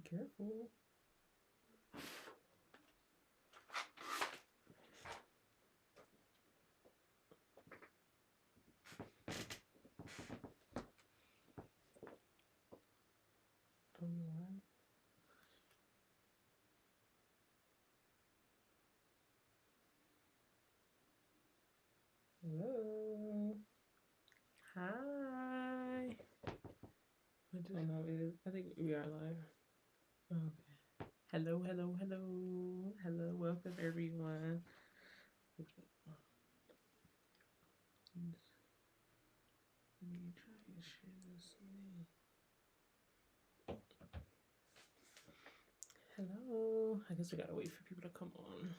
careful. Hello. Hi. I don't know. I think we are live. Okay. Hello, hello, hello. Hello, welcome everyone. Let me try and share this link. Hello. I guess I gotta wait for people to come on.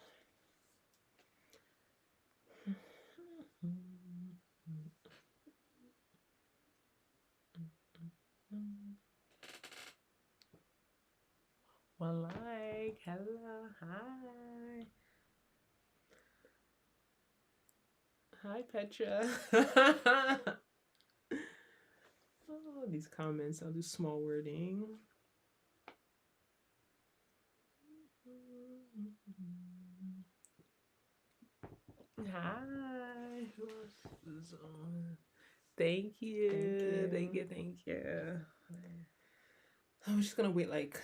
One like, hello, hi. Hi, Petra. Oh, these comments, I'll do small wording. Hi. Who else is on? Thank you. Thank you. I'm just gonna wait like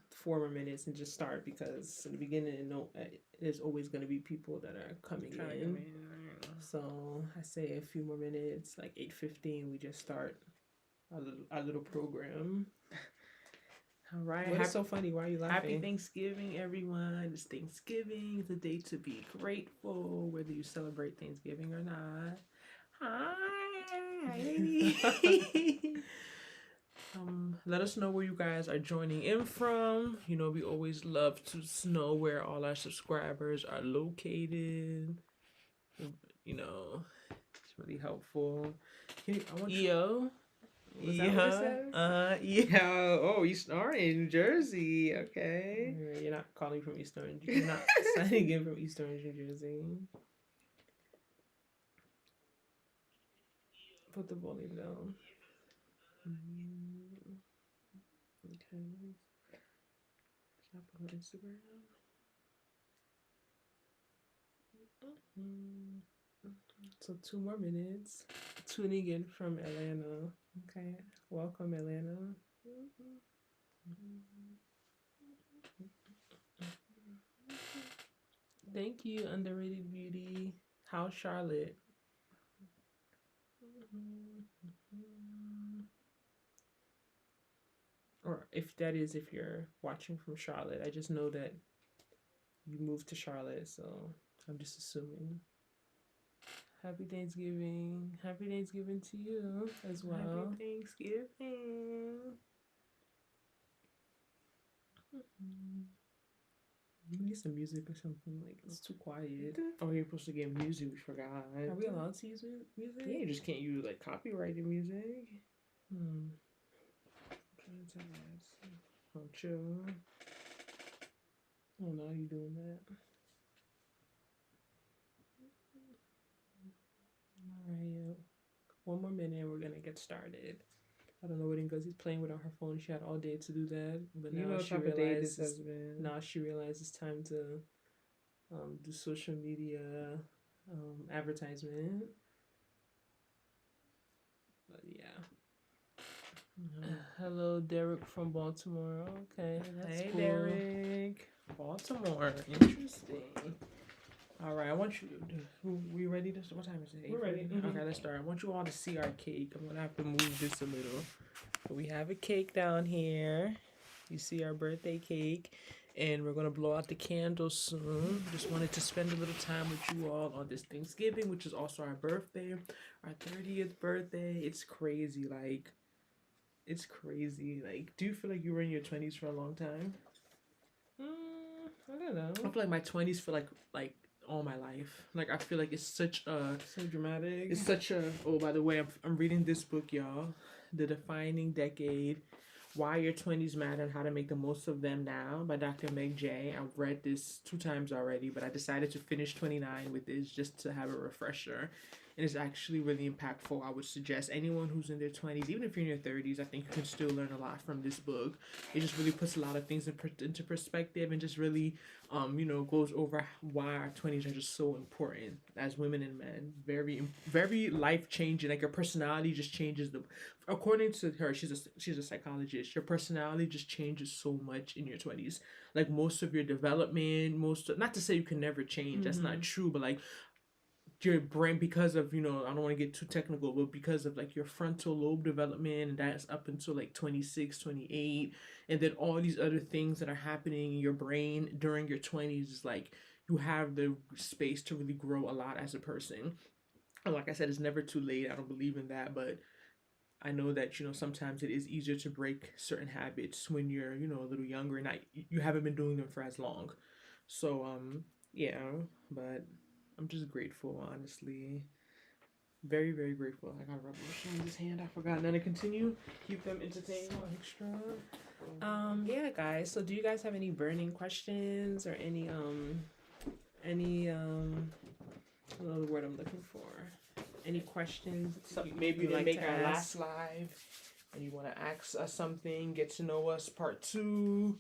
4 more minutes and just start because in the beginning, there's always gonna be people that are coming in. So I say a few more minutes, like 8:15, we just start our little program. All right. What's so funny? Why are you laughing? Happy Thanksgiving, everyone. It's Thanksgiving. It's a day to be grateful, whether you celebrate Thanksgiving or not. Hi. Let us know where you guys are joining in from. You know, we always love to know where all our subscribers are located. You know, it's really helpful. Yo. Was that what it says? Yeah. Oh, East Orange, New Jersey. Okay. You're not calling from East Orange. You're not signing in from East Orange, New Jersey. Put the volume down. Okay. Should I put on Instagram? So 2 more minutes. Tuning in from Atlanta. Okay. Welcome, Atlanta. Thank you, Underrated Beauty. How's Charlotte? Or if you're watching from Charlotte. I just know that you moved to Charlotte, so I'm just assuming. Happy Thanksgiving. Happy Thanksgiving to you as well. Happy Thanksgiving. We need some music or something. Like, it's too quiet. Oh, you're supposed to get music. We forgot. Are we allowed to use music? Yeah, you just can't use like copyrighted music. Oh, chill. Oh no, you doing that? All right, 1 more minute and we're gonna get started. I don't know what Ngozi's playing with on her phone. She had all day to do that, but now she realizes it's time to do social media advertisement. But yeah. Hello, Derek from Baltimore. Okay, that's cool. Derek. Baltimore. Interesting. All right, I want you to. We ready to start? What time is it? We're ready. Okay, let's start. I want you all to see our cake. I'm gonna have to move this a little. But we have a cake down here. You see our birthday cake, and we're gonna blow out the candles soon. Just wanted to spend a little time with you all on this Thanksgiving, which is also our birthday, our 30th birthday. It's crazy, like. It's crazy. Like, do you feel like you were in your 20s for a long time? I don't know. I feel like my 20s feel like all my life. Like, I feel like it's such a... So dramatic. It's such a... Oh, by the way, I'm reading this book, y'all. The Defining Decade. Why Your 20s Matter and How to Make the Most of Them Now by Dr. Meg J. I've read this 2 times already, but I decided to finish 29 with this just to have a refresher. and it's actually really impactful. I would suggest anyone who's in their 20s, even if you're in your 30s, I think you can still learn a lot from this book. It just really puts a lot of things into perspective, and just really goes over why our 20s are just so important as women and men. Very, very life changing. Like your personality just changes. According to her, she's a psychologist. Your personality just changes so much in your 20s. Like most of your development, not to say you can never change. That's not true, but like your brain, because of I don't want to get too technical, but because of like your frontal lobe development, and that's up until like 26, 28, and then all these other things that are happening in your brain during your 20s is like you have the space to really grow a lot as a person. And like I said, it's never too late. I don't believe in that, but I know that sometimes it is easier to break certain habits when you're a little younger and you haven't been doing them for as long. So yeah, but I'm just grateful, honestly. Very, very grateful. I gotta rub lotion on this hand. I forgot. Now to continue, keep them entertained extra. Yeah, guys. So, do you guys have any burning questions or any what the word I'm looking for? Any questions? Maybe you didn't make our last live, and you want to ask us something. Get to know us, part 2.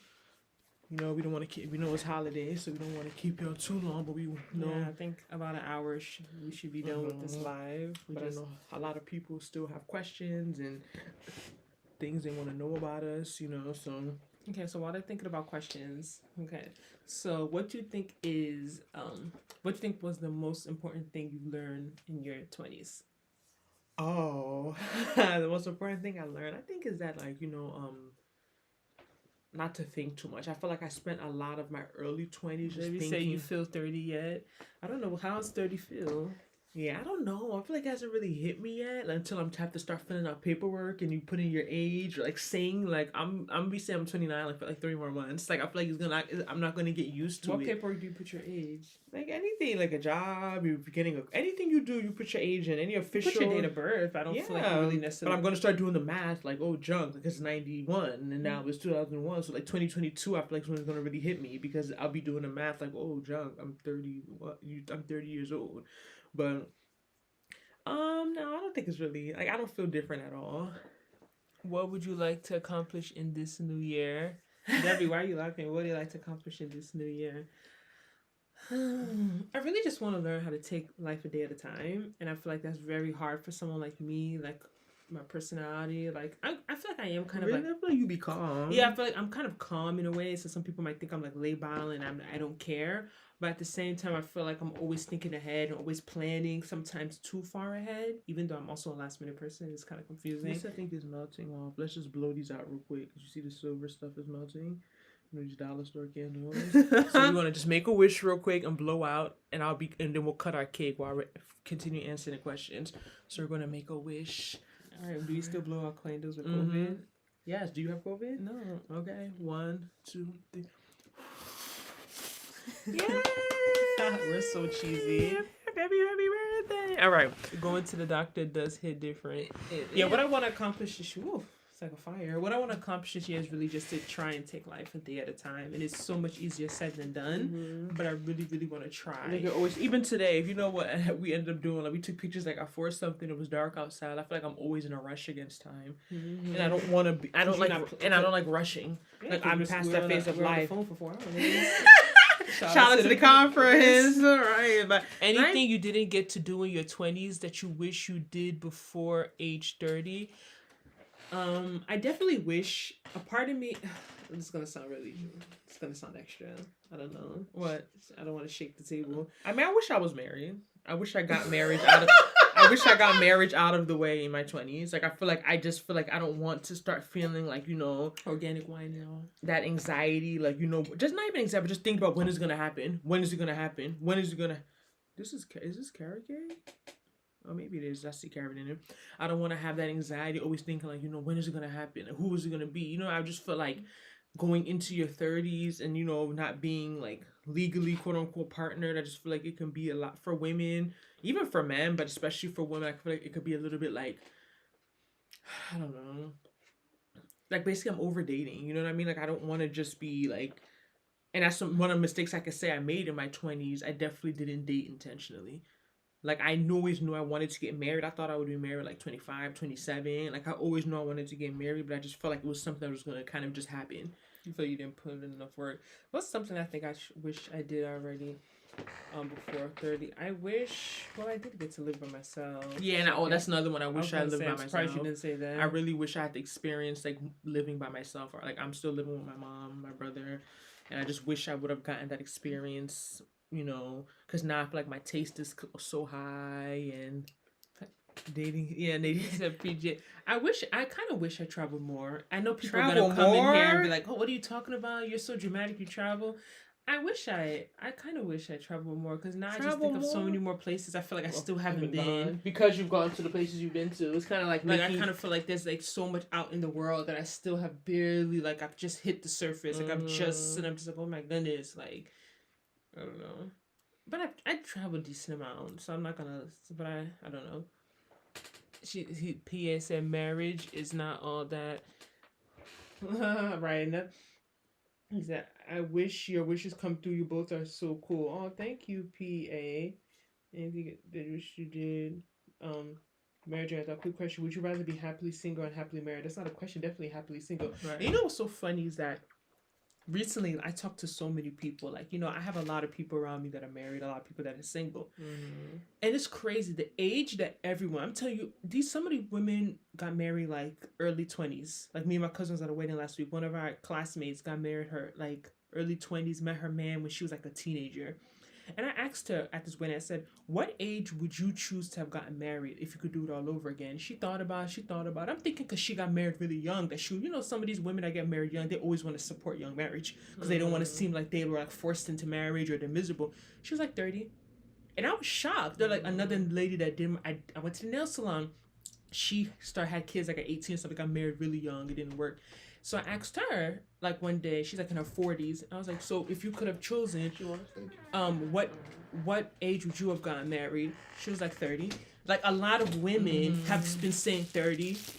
We don't want to keep. We know it's holidays, so we don't want to keep you on too long. But we know. Yeah, I think about an hour we should be done with this live. But I know a lot of people still have questions and things they want to know about us. So. Okay, so while they're thinking about questions, okay, so what do you think is what do you think was the most important thing you learned in your 20s? Oh, the most important thing I learned, I think, is that not to think too much. I feel like I spent a lot of my early 20s just thinking. Say you feel 30 yet? I don't know. How does 30 feel? Yeah, I don't know. I feel like it hasn't really hit me yet until I'm have to start filling out paperwork and you put in your age, or like saying like I'm be saying I'm 29 like for like 3 more months. Like I feel like I'm not gonna get used to it. What it. paperwork do you put your age? Like anything, like a job, you're getting anything you do, you put your age in. Any official. You put your date of birth. I don't feel like you really necessarily. But I'm gonna start doing the math. Like junk, like it's 91, and now it's 2001. So like 2022, I feel like it's gonna really hit me because I'll be doing the math. Like junk, I'm 30. I'm 30 years old, but. No, I don't think it's really, like, I don't feel different at all. What would you like to accomplish in this new year? Debbie, why are you laughing? What do you like to accomplish in this new year? I really just want to learn how to take life a day at a time. And I feel like that's very hard for someone like me, like my personality. Like, I feel like I am kind of like... I feel like you be calm. Yeah, I feel like I'm kind of calm in a way. So some people might think I'm like labile and I don't care. But at the same time, I feel like I'm always thinking ahead and always planning, sometimes too far ahead, even though I'm also a last minute person. It's kind of confusing. This, I think, is melting off. Let's just blow these out real quick. You see the silver stuff is melting? These dollar store candles. So we want to just make a wish real quick and blow out, and then we'll cut our cake while we continue answering the questions. So we're gonna make a wish. All right. Do you still blow out candles with COVID? Yes. Do you have COVID? No. Okay. 1, 2, 3. Yeah. We're so cheesy. Happy birthday. All right. Going to the doctor does hit different. Yeah, what I want to accomplish this year, it's like a fire. What I want to accomplish this year is really just to try and take life a day at a time. And it's so much easier said than done. But I really, really want to try. Like always, even today, if you know what we ended up doing, like we took pictures like for something, it was dark outside. I feel like I'm always in a rush against time. And I don't want to be, I don't like rushing. Yeah, like I'm past that phase of life. On the phone for 4 hours. Shout out to the conference. All right, but anything you didn't get to do in your 20s that you wish you did before age 30. I definitely wish a part of me. This is gonna sound it's gonna sound extra. I don't know what. I don't want to shake the table. I mean, I wish I was married. I wish I got married out of. I wish I got marriage out of the way in my 20s. Like, I feel like I don't want to start feeling like, organic wine, y'all. That anxiety, like, just not even anxiety, but just think about when it's going to happen. When is it going to happen? When is it going to... Is this carrot cake? Oh, maybe it is. I see carrot in it. I don't want to have that anxiety, always thinking like, when is it going to happen? Who is it going to be? I just feel like going into your 30s and, not being like legally quote unquote partnered. I just feel like it can be a lot for women, even for men, but especially for women. I feel like it could be a little bit like, I don't know. Like basically I'm over dating, you know what I mean? Like I don't want to just be like, and that's one of the mistakes I could say I made in my 20s. I definitely didn't date intentionally. Like, I always knew I wanted to get married. I thought I would be married like 25, 27. Like, I always knew I wanted to get married, but I just felt like it was something that was going to kind of just happen. You feel you didn't put in enough work. What's something I think I wish I did already before 30? I wish, well, I did get to live by myself. Yeah, and that's another one. I wish I lived by myself. I'm surprised you didn't say that. I really wish I had to experience, like, living by myself. Or, like, I'm still living with my mom, my brother, and I just wish I would have gotten that experience, you know, because now I feel like my taste is so high and dating. Yeah, dating said PJ. I kind of wish I traveled more. I know people are gonna come in here and be like, "Oh, what are you talking about? You're so dramatic. You travel." I kind of wish I traveled more because now I just think of so many more places I feel like I still haven't been. Because you've gone to the places you've been to. It's kind of like I kind of feel like there's like so much out in the world that I still have barely, like, I've just hit the surface. Like, I'm just like, oh my goodness, like, I don't know. But I travel a decent amount, so I'm not gonna, but I don't know. PA said marriage is not all that. Right, enough. He said, I wish your wishes come through. You both are so cool. Oh, thank you, PA. Anything that wish you did. Marriage, a quick question. Would you rather be happily single and happily married? That's not a question. Definitely happily single. Right. You know what's so funny is that recently I talked to so many people. Like, you know, I have a lot of people around me that are married, a lot of people that are single. Mm-hmm. And it's crazy. The age that everyone, I'm telling you, some of these women got married like early 20s. Like, me and my cousins at a wedding last week. One of our classmates got married her like early 20s, met her man when she was like a teenager. And I asked her at this wedding, I said, what age would you choose to have gotten married if you could do it all over again? She thought about it. I'm thinking because she got married really young, that she, you know, some of these women that get married young, they always want to support young marriage because they don't want to seem like they were like forced into marriage or they're miserable. She was like 30. And I was shocked. They're like another lady that I went to the nail salon. She had kids like at 18 or something, got married really young. It didn't work. So I asked her, like, one day, she's like in her 40s. I was like, so if you could have chosen, what age would you have gotten married? She was like 30. Like, a lot of women have been saying 30. So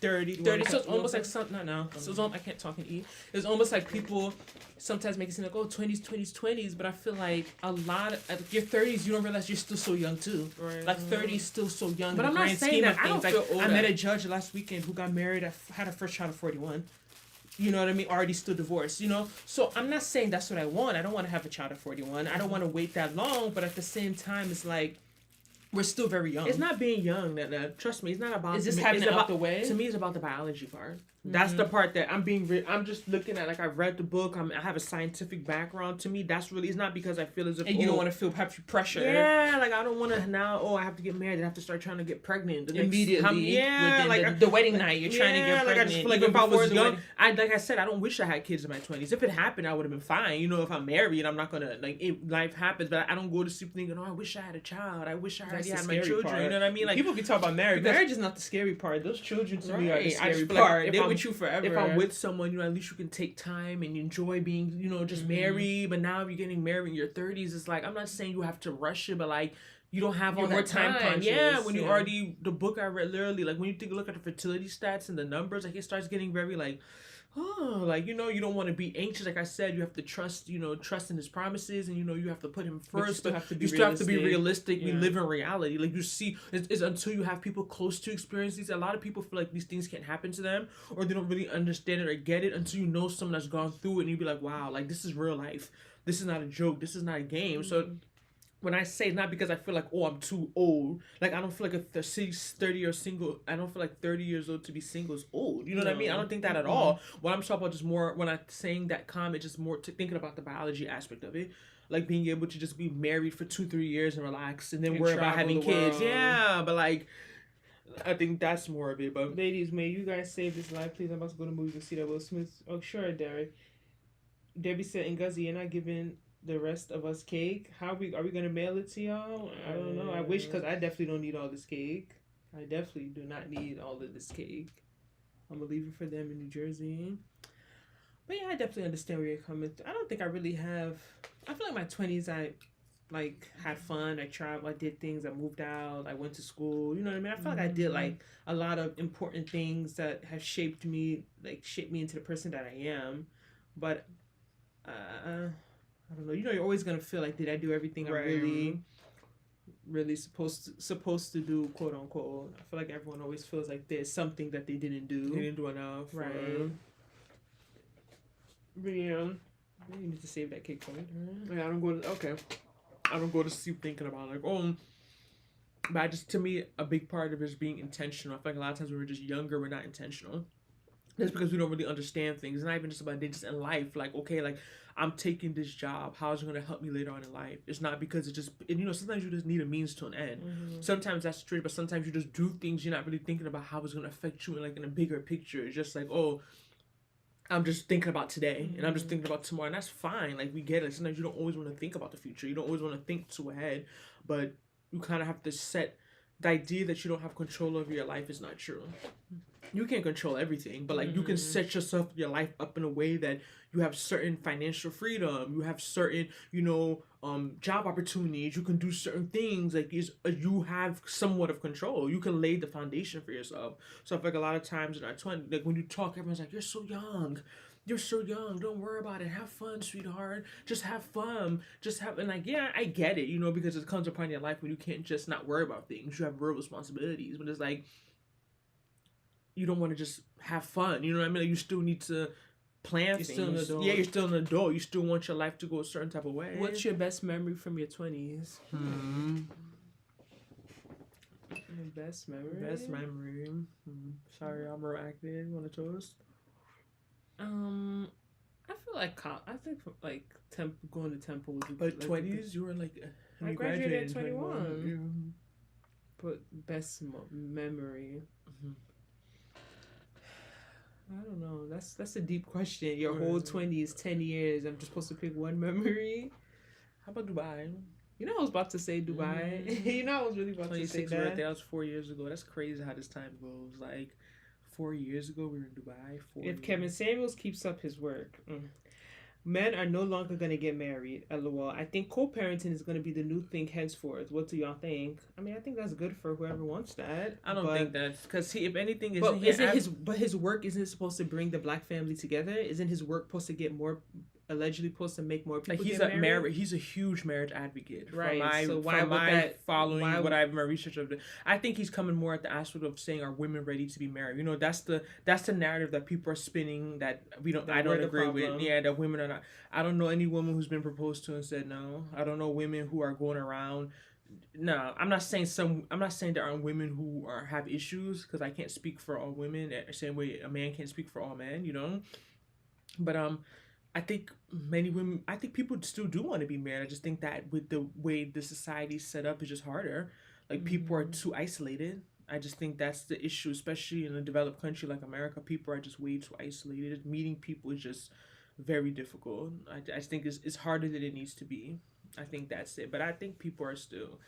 it's almost like something, no. So it's almost, I can't talk in E. It's almost like people sometimes make it seem like, oh, 20s. But I feel like a lot of, like, your 30s, you don't realize you're still so young, too. Right. Like, 30 is still so young. But I'm not saying that. I don't feel older. I met a judge last weekend who got married, had her first child at 41. You know what I mean? Already still divorced, you know? So I'm not saying that's what I want. I don't want to have a child at 41. I don't want to wait that long. But at the same time, it's like, we're still very young. It's not being young. Trust me, it's not about... It's just having it out the way? To me, it's about the biology part. That's the part that I'm just looking at, like, I've read the book, I have a scientific background. To me, that's really, it's not because I feel as if... And you don't want to feel pressure. Yeah, like, I don't want to now, I have to get married, I have to start trying to get pregnant. Immediately. Like, the wedding night, you're trying to get pregnant. Like, I just feel like if I was young, like I said, I don't wish I had kids in my 20s. If it happened, I would have been fine. You know, if I'm married, I'm not going to, like, life happens, but I don't go to sleep thinking, I wish I had a child. I wish I already had my children. Part. You know what I mean? Like, people can talk about marriage. Marriage is not the scary part. Those children to me are the scary part. Like, they're with you forever. If I'm with someone, you know, at least you can take time and enjoy being, you know, just married. But now if you're getting married in your 30s, it's like, I'm not saying you have to rush it, but like, you don't have all that time. Yeah, when you already, the book I read literally, like, when you look at the fertility stats and the numbers, like, it starts getting very like, like, you know, you don't want to be anxious. Like I said, you have to trust in his promises, and, you know, you have to put him first. But you still have to be realistic. Yeah. We live in reality. Like, you see, it's until you have people close to experience these. A lot of people feel like these things can't happen to them, or they don't really understand it or get it until you know someone that's gone through it, and you be like, wow, like, this is real life. This is not a joke. This is not a game. So when I say, not because I feel like, I'm too old. Like, I don't feel like a 30 or single. I don't feel like 30 years old to be single is old. You know what I mean? I don't think that at all. What I'm talking about just more, when I'm saying that comment, just more to thinking about the biology aspect of it. Like, being able to just be married for 2-3 years and relax, and then worry about having kids. Yeah, but like, I think that's more of it. But ladies, may you guys save this life, please. I'm about to go to the movies and see that Will Smith. Oh, sure, Derek. Debbie said, Ngozi, you're not giving the rest of us cake. Are we gonna mail it to y'all? I don't know. I wish, because I definitely don't need all this cake. I definitely do not need all of this cake. I'm gonna leave it for them in New Jersey. But yeah, I definitely understand where you're coming from. I don't think I really have. I feel like my 20s, I like had fun. I traveled. I did things. I moved out. I went to school. You know what I mean? I feel like I did like a lot of important things that have shaped me into the person that I am. But I don't know. You know, you're always gonna feel like, did I do everything I really really supposed to do, quote unquote. I feel like everyone always feels like there's something that they didn't do. They didn't do enough. Right. But yeah. You need to save that cake for me. Yeah, I don't go to sleep thinking about like, oh, but to me, a big part of it is being intentional. I feel like a lot of times when we're just younger, we're not intentional. That's because we don't really understand things. It's not even just about it, just in life. Like, okay, like I'm taking this job. How is it going to help me later on in life? It's not because sometimes you just need a means to an end. Mm-hmm. Sometimes that's true, but sometimes you just do things you're not really thinking about how it's going to affect you in a bigger picture. It's just like, oh, I'm just thinking about today and I'm just thinking about tomorrow. And that's fine. Like, we get it. Sometimes you don't always want to think about the future. You don't always want to think too ahead, but you kind of have to set the idea that you don't have control over your life is not true. You can't control everything, but like you can set your life up in a way that you have certain financial freedom, you have certain, job opportunities, you can do certain things, like you have somewhat of control. You can lay the foundation for yourself. So I feel like a lot of times in our 20s, like when you talk, everyone's like, you're so young. You're so young. Don't worry about it. Have fun, sweetheart. Just have fun. And like, yeah, I get it, because it comes a point in your life when you can't just not worry about things. You have real responsibilities. But it's like, you don't want to just have fun. You know what I mean? Like, you still need to plan things. Still an adult. Yeah, you're still an adult. You still want your life to go a certain type of way. What's your best memory from your 20s? Best memory? Sorry, I'm reacting. Want to toast? I feel like going to temple was but 20s, you were like I graduated at 21. But best memory. I don't know. That's a deep question. Your whole 20s, 10 years. I'm just supposed to pick one memory. How about Dubai? I was about to say Dubai. I was really about to say that. Birthday. That was 4 years ago. That's crazy how this time goes. Like 4 years ago, we were in Dubai. If Kevin Samuels keeps up his work. Men are no longer going to get married. LOL. I think co-parenting is going to be the new thing henceforth. What do y'all think? I mean, I think that's good for whoever wants that. I don't think that's because if anything, his work isn't supposed to bring the black family together? Isn't his work supposed to get more? Allegedly supposed to make more people get married? He's a huge marriage advocate. Right. What I've my research of it, I think he's coming more at the aspect of saying, are women ready to be married? That's the narrative that people are spinning that I don't agree with. Yeah, that women are not. I don't know any woman who's been proposed to and said no. I don't know women who are going around. No, I'm not saying there aren't women who have issues, because I can't speak for all women the same way a man can't speak for all men. But I think people still do want to be married. I just think that with the way the society's set up, it's just harder. Like, people are too isolated. I just think that's the issue, especially in a developed country like America. People are just way too isolated. Meeting people is just very difficult. I think it's harder than it needs to be. I think that's it. But I think people are still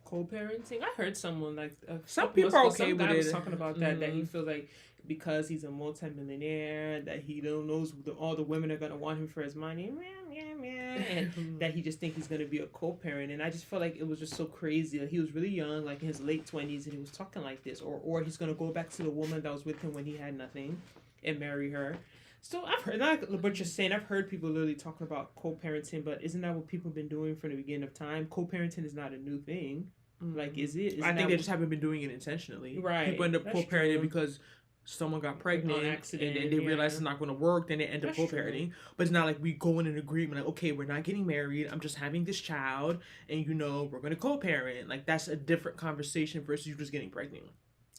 co-parenting. I heard someone some people are okay with it. Was talking about that he feels like because he's a multi-millionaire that he don't knows all the women are gonna want him for his money, and that he just think he's gonna be a co-parent. And I just felt like it was just so crazy. Like, he was really young, like in his late 20s, and he was talking like this, or he's gonna go back to the woman that was with him when he had nothing and marry her. So I've heard, not what you're saying, I've heard people literally talking about co-parenting, but isn't that what people have been doing from the beginning of time? Co-parenting is not a new thing. Like, is it? I think they just haven't been doing it intentionally. Right. People end up co-parenting because someone got pregnant and then they realize it's not going to work, then they end up co-parenting. But it's not like we go in an agreement, like, okay, we're not getting married, I'm just having this child, and we're going to co-parent. Like, that's a different conversation versus you just getting pregnant.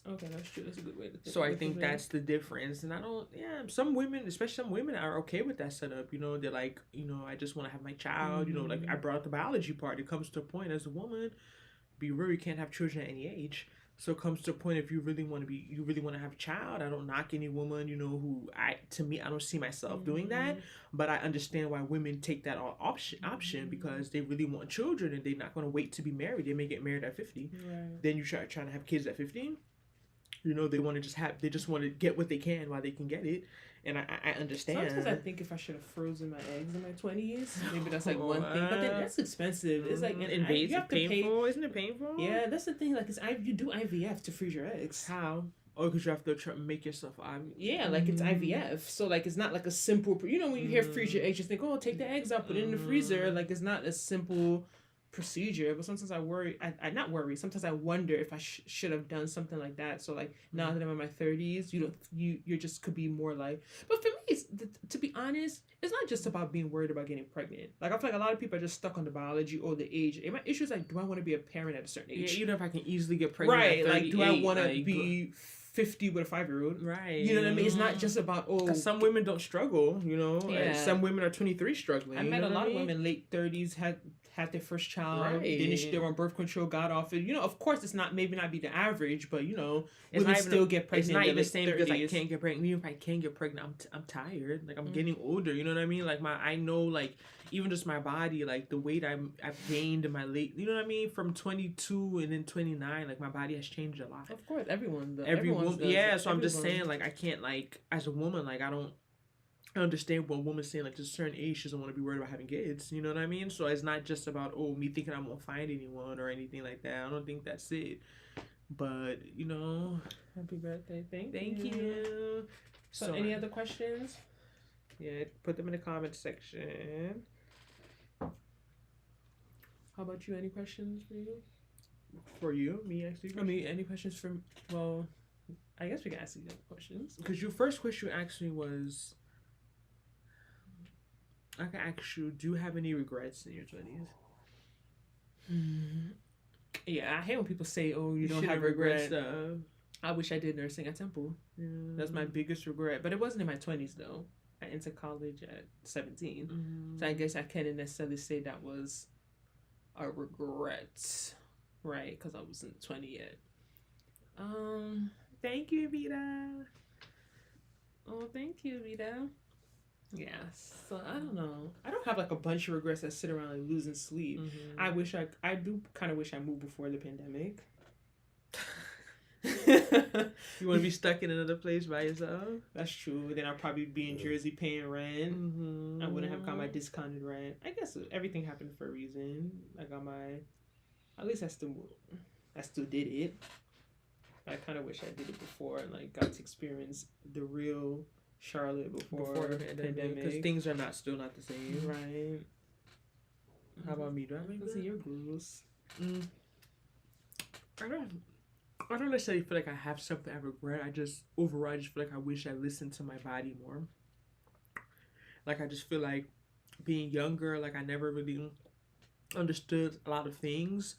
Okay, that's true. That's a good way to think. So I think that's the difference. And some women, especially some women, are okay with that setup. They're like, I just want to have my child. Like, I brought up the biology part. It comes to a point as a woman, be real, you can't have children at any age. So it comes to a point, if you really want to have a child, I don't knock any woman, who I don't see myself doing that. But I understand why women take that option because they really want children and they're not going to wait to be married. They may get married at 50. Right. Then you trying to have kids at 15. They want to they just want to get what they can while they can get it. And I understand. Sometimes I think if I should have frozen my eggs in my 20s, maybe that's like one thing. But then that's expensive. It's like invasive, painful. Isn't it painful? Yeah, that's the thing. Like, you do IVF to freeze your eggs. How? Oh, because you have to try to make yourself IVF. Yeah, like it's IVF. So like it's not like a simple. When you hear freeze your eggs, you think, oh, take the eggs out, put it in the freezer. Like, it's not a simple procedure, but sometimes I worry. I not worry. Sometimes I wonder if I should have done something like that. So like now that I'm in my 30s, you just could be more like. But for me, it's to be honest, it's not just about being worried about getting pregnant. Like I feel like a lot of people are just stuck on the biology or the age. And my issue is like, do I want to be a parent at a certain age? Yeah, even if I can easily get pregnant, right? Like, do I want to be 50 with a 5-year-old? Right. You know what I mean? It's not just about some women don't struggle. You know, yeah. Some women are 23 struggling. I met a lot of women late 30s had their first child, right. They were on birth control, got off it. You know, of course, it's not maybe not be the average, but you know, it's women still get pregnant. It's not even the same because I can't get pregnant. Even if I can get pregnant, I'm tired. Like I'm getting older. You know what I mean? Like I know like even just my body, like the weight I've gained in my late. You know what I mean? From 22 and then 29, like my body has changed a lot. Of course, everyone does. Yeah. So I'm just saying, like I can't like as a woman, like I don't. I understand what a woman's saying, like, to a certain age, she doesn't want to be worried about having kids. You know what I mean? So it's not just about, me thinking I won't find anyone or anything like that. I don't think that's it. But, you know. Happy birthday. Thank you. So any other questions? Yeah, put them in the comment section. How about you? Any questions for you? For you? Me, actually? I mean, any questions from, well, I guess we can ask you questions. Because your first question you asked me was... I can ask you, do you have any regrets in your 20s? Yeah, I hate when people say, you don't have regrets. I wish I did nursing at Temple. Yeah. That's my biggest regret. But it wasn't in my 20s, though. I entered college at 17. So I guess I can't necessarily say that was a regret, right? Because I wasn't 20 yet. Thank you, Vita. Oh, thank you, Vita. Yes. So I don't know. I don't have like a bunch of regrets that sit around like losing sleep. I do kind of wish I moved before the pandemic. You want to be stuck in another place by yourself? That's true. Then I'd probably be in Jersey paying rent. I wouldn't have got my discounted rent. I guess everything happened for a reason. I got at least I still did it. I kind of wish I did it before and like got to experience the real Charlotte before the pandemic, because things are still not the same, right? How about me? Do I have any? See your grooves. I don't necessarily feel like I have something I regret. I just feel like I wish I listened to my body more. Like I just feel like being younger, like I never really understood a lot of things.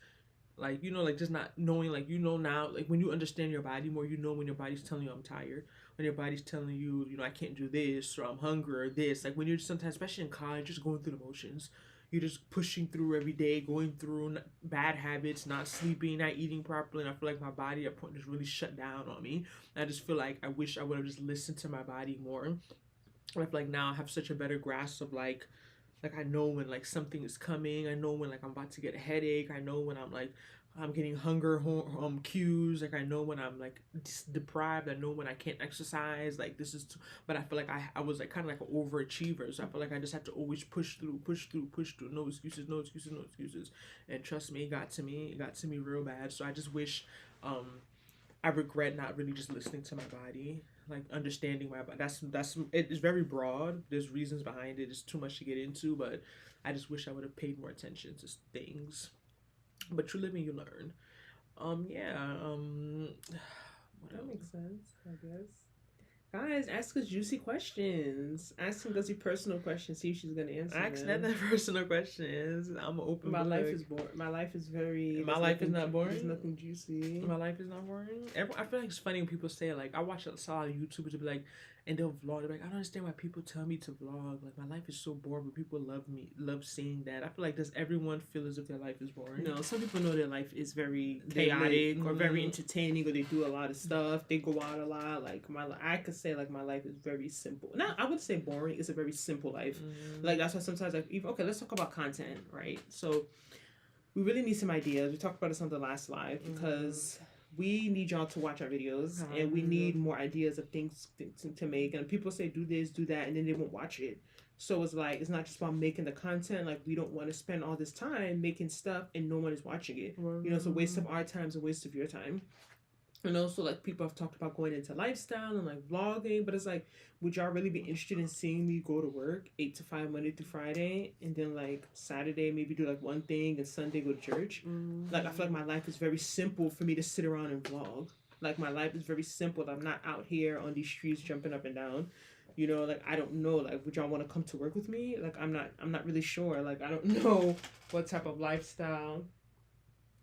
Like, you know, like just not knowing, like, you know, now, like when you understand your body more, you know, when your body's telling you I'm tired, when your body's telling you, you know, I can't do this or I'm hungry or this. Like when you're sometimes, especially in college, just going through the motions. You're just pushing through every day, going through bad habits, not sleeping, not eating properly. And I feel like my body at a point just really shut down on me. And I just feel like I wish I would have just listened to my body more. And I feel like now I have such a better grasp of like I know when like something is coming. I know when like I'm about to get a headache. I know when I'm getting hunger cues. Like I know when I'm like deprived. I know when I can't exercise. Like this is, but I feel like I was like kind of like an overachiever. So I feel like I just had to always push through. No excuses. And trust me, it got to me real bad. So I just wish, I regret not really just listening to my body, like understanding my body. It's very broad. There's reasons behind it. It's too much to get into, but I just wish I would have paid more attention to things. But you live and you learn. That makes sense, I guess. Guys, ask us juicy questions. Ask Ngozi personal questions. See if she's gonna answer. Ask that personal questions. I'm an open book. Life is boring. My life is very. My life is not boring. There's nothing juicy. My life is not boring. I feel like it's funny when people say like I watch a lot of YouTubers be like, and they'll vlog. They're like, I don't understand why people tell me to vlog. Like my life is so boring, but people love seeing that. I feel like does everyone feel as if their life is boring? No, some people know their life is very chaotic or very entertaining, or they do a lot of stuff. They go out a lot. Like I could say like my life is very simple. Not I would say boring. It's a very simple life. Like that's why sometimes okay, let's talk about content, right? So we really need some ideas. We talked about this on the last live because. We need y'all to watch our videos, and we need more ideas of things to make. And people say, do this, do that, and then they won't watch it. So it's like, it's not just about making the content. Like, we don't want to spend all this time making stuff, and no one is watching it. You know, it's a waste of our time, it's a waste of your time. And also, like, people have talked about going into lifestyle and, like, vlogging. But it's like, would y'all really be interested in seeing me go to work 8 to 5 Monday through Friday, and then, like, Saturday maybe do, like, one thing, and Sunday go to church? Like, I feel like my life is very simple for me to sit around and vlog. Like, my life is very simple. I'm not out here on these streets jumping up and down. You know, like, I don't know. Like, would y'all want to come to work with me? Like, I'm not really sure. Like, I don't know what type of lifestyle.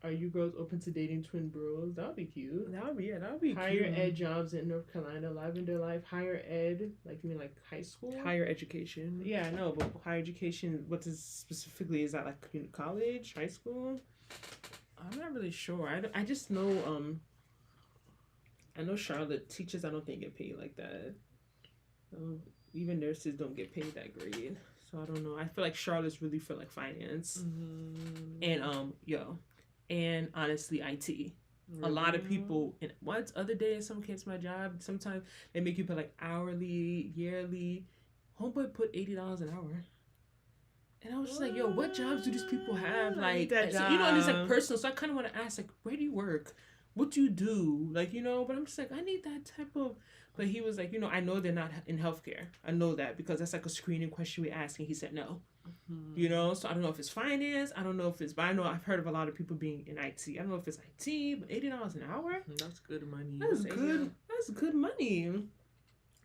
Are you girls open to dating twin bros? That would be cute. That would be cute. Higher ed jobs in North Carolina, Lavender Life. Higher ed, like, you mean like high school? Higher education. Yeah, I know, but higher education, what is specifically, is that like college, high school? I'm not really sure. I just know, I know Charlotte teachers, I don't think get paid like that. Even nurses don't get paid that great. So I don't know. I feel like Charlotte's really for like finance. And, and honestly, IT. Really? A lot of people, and once other day, some kids my job, sometimes they make you put like hourly, yearly. Homeboy put $80 an hour. And I was just like, yo, what jobs do these people have? Like, that so, you know, and it's like personal. So I kind of want to ask, like, where do you work? What do you do? Like, you know, but I'm just like, I need that type of. But he was like, you know, I know they're not in healthcare. I know that because that's like a screening question we ask. And he said no. You know, so I don't know if it's finance. I don't know if it's, but I know I've heard of a lot of people being in IT. I don't know if it's IT, but $80 an hour? That's good money. That's good. That's good money.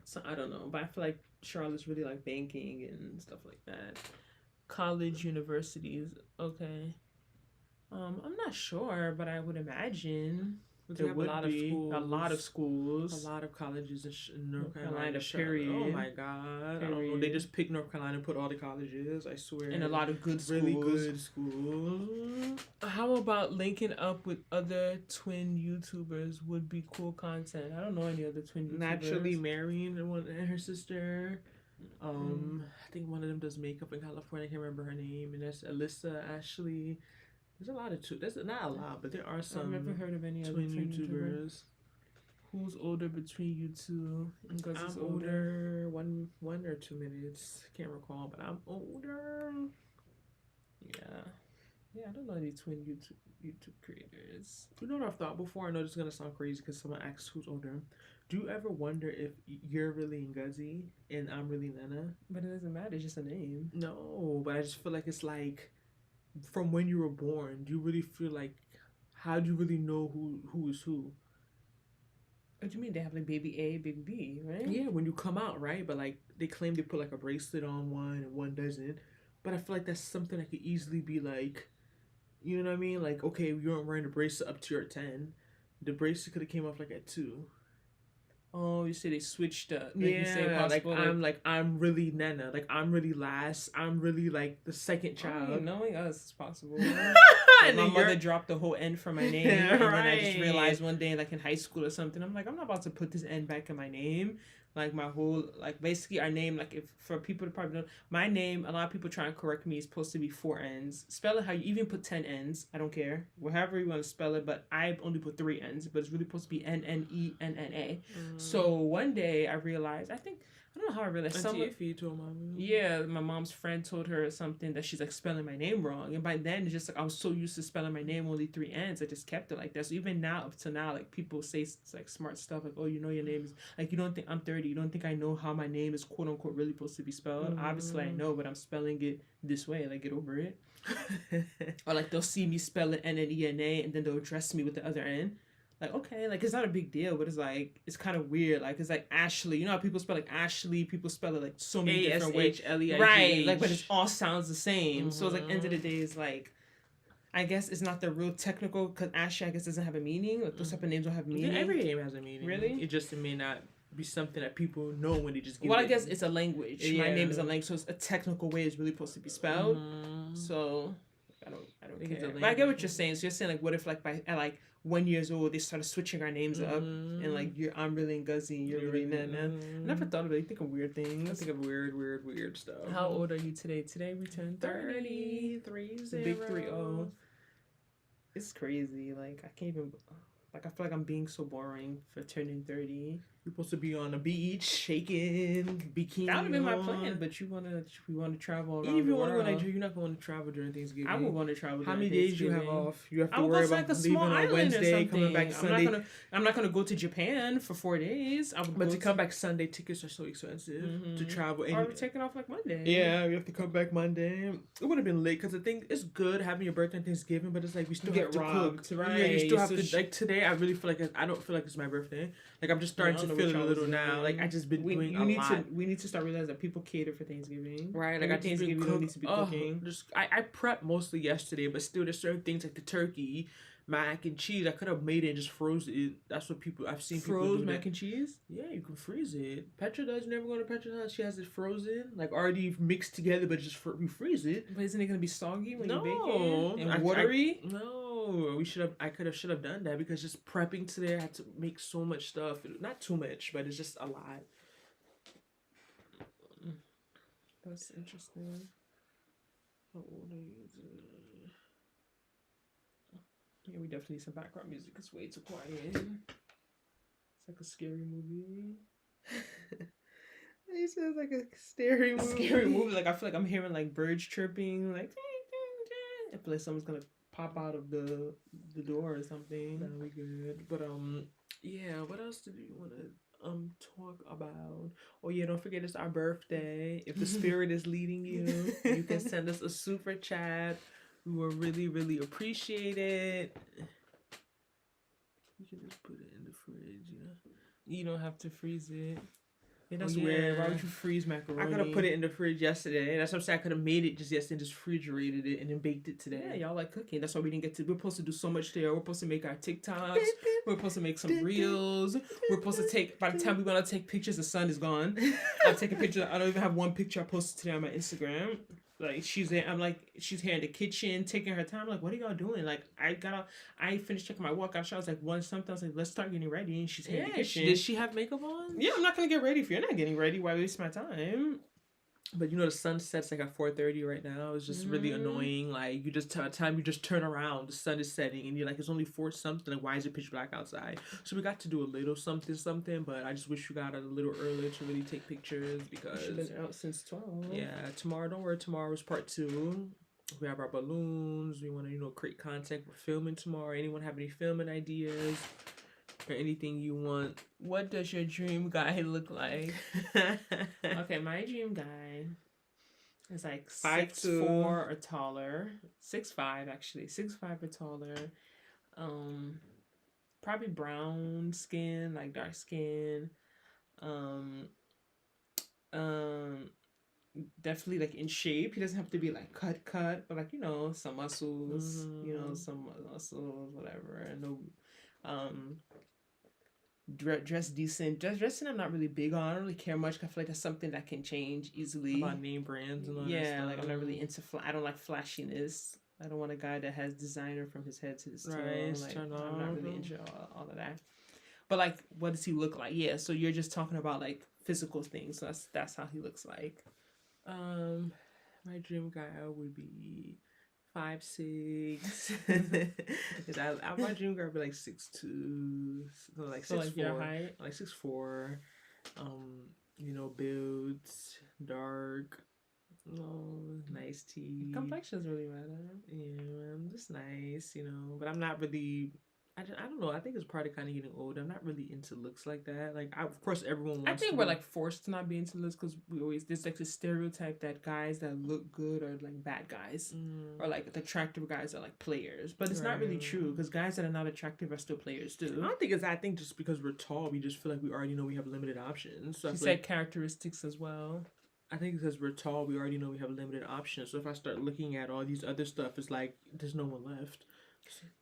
So I don't know, but I feel like Charlotte's really like banking and stuff like that. College, universities, okay. I'm not sure, but I would imagine there would be a lot of schools, a lot of colleges in North Carolina. Period. Oh my God! Period. I don't know. They just picked North Carolina and put all the colleges. I swear. And a lot of good schools. Really good schools. How about linking up with other twin YouTubers would be cool content? I don't know any other twin YouTubers. Naturally marrying and her sister. I think one of them does makeup in California. I can't remember her name. And that's Alyssa, Ashley. There's a lot of there's not a lot, but there are some. I've never heard of any other twin YouTubers. Who's older between you two? I'm older, 1 or 2 minutes. Can't recall, but I'm older. Yeah. I don't know any twin YouTube creators. You know what I've thought before? I know this is gonna sound crazy because someone asks who's older. Do you ever wonder if you're really Ngozi and I'm really Nena? But it doesn't matter. It's just a name. No, but I just feel like it's like. From when you were born, do you really feel like, how do you really know who is who? What do you mean? They have like baby A, baby B, right? Yeah, when you come out, right? But like they claim they put like a bracelet on one and one doesn't. But I feel like that's something that could easily be like, you know what I mean? Like, okay, you weren't wearing a bracelet up to your 10. The bracelet could have came off like at 2. Oh, you say they switched up. Like I'm really Nena. Like I'm really last. I'm really like the second child. Knowing us, it's possible. Like, my mother dropped the whole N from my name, and then I just realized one day, like in high school or something, I'm like, I'm not about to put this N back in my name. Like my whole, like basically our name, like if for people to probably know, my name, a lot of people try and correct me, is supposed to be 4 N's. Spell it how you even put 10 N's. I don't care. However you want to spell it, but I only put 3 N's, but it's really supposed to be NNENNA. So one day I realized, I don't know how I realized. My mom's friend told her something that she's like spelling my name wrong. And by then, it's just like I was so used to spelling my name only 3 N's, I just kept it like that. So even now, up to now, like people say like smart stuff like, oh, you know your name is, like you don't think, I'm 30, you don't think I know how my name is quote unquote really supposed to be spelled? Obviously I know, but I'm spelling it this way, like get over it. Or like they'll see me spell it NNENA and then they'll address me with the other N. Like, okay, like, it's not a big deal, but it's, like, it's kind of weird. Like, it's, like, Ashley. You know how people spell, like, Ashley? People spell it, like, so many different ways. ASHLEIGH. Right. Like, but it all sounds the same. So, it's, like, end of the day, it's, like, I guess it's not the real technical, because Ashley, I guess, doesn't have a meaning. Like, those type of names don't have meaning. Yeah, every name has a meaning. Really? It may not be something that people know when they just give it. I guess it's a language. Yeah. My name is a language, so it's a technical way it's really supposed to be spelled. So, I don't care. But I get what you're saying. So, you're saying, like, what if, like, at, like, 1 year old, they started switching our names up, and like I'm really Ngozi, and you're really Nena. I never thought of it. I think of weird things. I think of weird stuff. How old are you today? Today we turned 30. 30. Big 30. It's crazy. Like I can't even. Like I feel like I'm being so boring for turning 30. You're supposed to be on the beach, shaking, bikini. That would have been my plan, but we want to travel around. Even if you want to go to Nigeria, you're not going to travel during Thanksgiving. I would want to travel. How many days do you have off? You have to worry about leaving on Wednesday, coming back Sunday. I'm not gonna go to Japan for 4 days. But to come back Sunday, tickets are so expensive to travel. And we're taking off like Monday. Yeah, we have to come back Monday. It would have been late because the thing it's good having your birthday and Thanksgiving, but it's like we still have to cook. Right? Yeah, you still have to like today. I really feel like I don't feel like it's my birthday. Like I'm just starting to feel it a little now. Like I just been doing a lot. We need to start realizing that people cater for Thanksgiving. Right, like I just Thanksgiving don't need to be cooking. I prepped mostly yesterday, but still there's certain things like the turkey, mac and cheese. I could have made it and just froze it. That's what I've seen people do. Mac and cheese? Yeah, you can freeze it. Petra does. Never go to Petra's house. She has it frozen, like already mixed together, but just we freeze it. But isn't it gonna be soggy when you bake it and watery? No, I should have done that because just prepping today, I had to make so much stuff. Not too much, but it's just a lot. That's interesting. How old are you? Yeah, we definitely need some background music. It's way too quiet. It's like a scary movie. He says like a scary movie. Scary movie. Like I feel like I'm hearing like birds chirping. Like I feel like someone's gonna pop out of the door or something. That'll be good. But yeah. What else did you want to talk about? Oh yeah, don't forget it's our birthday. If the spirit is leading you, you can send us a super chat. We will really, really appreciate it. You can just put it in the fridge, you know. You don't have to freeze it. Yeah, that's weird. Why would you freeze macaroni? I could have put it in the fridge yesterday. That's what I'm saying. I could have made it just yesterday and just refrigerated it and then baked it today. Yeah, y'all like cooking. That's why we didn't get to. We're supposed to do so much there. We're supposed to make our TikToks. We're supposed to make some reels. We're supposed to take. By the time we want to take pictures, the sun is gone. I'll take a picture. I don't even have one picture I posted today on my Instagram. Like she's there. I'm like she's here in the kitchen taking her time. I'm like, what are y'all doing? Like I finished checking my walkout. I was like 1 something. I was like, let's start getting ready. And she's here in the kitchen. Did she have makeup on? Yeah, I'm not gonna get ready if you're not getting ready. Why waste my time? But you know the sun sets like at 4:30 right now. It's just really annoying. Like you just time you just turn around, the sun is setting, and you're like it's only 4 something. Like why is it pitch black outside? So we got to do a little something. But I just wish we got a little earlier to really take pictures because she's been out since 12. Yeah, tomorrow. Don't worry, tomorrow is part 2. We have our balloons. We want to create content. We're filming tomorrow. Anyone have any filming ideas? Or anything you want? What does your dream guy look like? Okay, my dream guy is like 6'4" or taller. 6'5" actually. 6'5" or taller. Probably brown skin, like dark skin. Definitely like in shape. He doesn't have to be like cut, but like some muscles. Some muscles, whatever. And no. Dress decent. Dressing I'm not really big on. I don't really care much. I feel like that's something that can change easily. About name brands and all that stuff. Like I'm not really into I don't like flashiness. I don't want a guy that has designer from his head to his toe. Like, I'm not really into all of that. But like, what does he look like? Yeah, so you're just talking about like physical things. So that's how he looks like. My dream guy would be 5'6". My dream girl would be like 6'2", so like 6'4", your height, like 6'4". Builds, dark, nice teeth. Complexion's really matter. Yeah, I'm just nice, but I'm not really. I don't know. I think it's probably kind of getting old. I'm not really into looks like that. Like, of course, everyone wants. I think we're like forced to not be into looks because there's like this stereotype that guys that look good are like bad guys, or like the attractive guys are like players. But it's not really true because guys that are not attractive are still players too. I don't think it's. I think just because we're tall, we just feel like we already know we have limited options. So she said characteristics as well. I think because we're tall, we already know we have limited options. So if I start looking at all these other stuff, it's like there's no one left.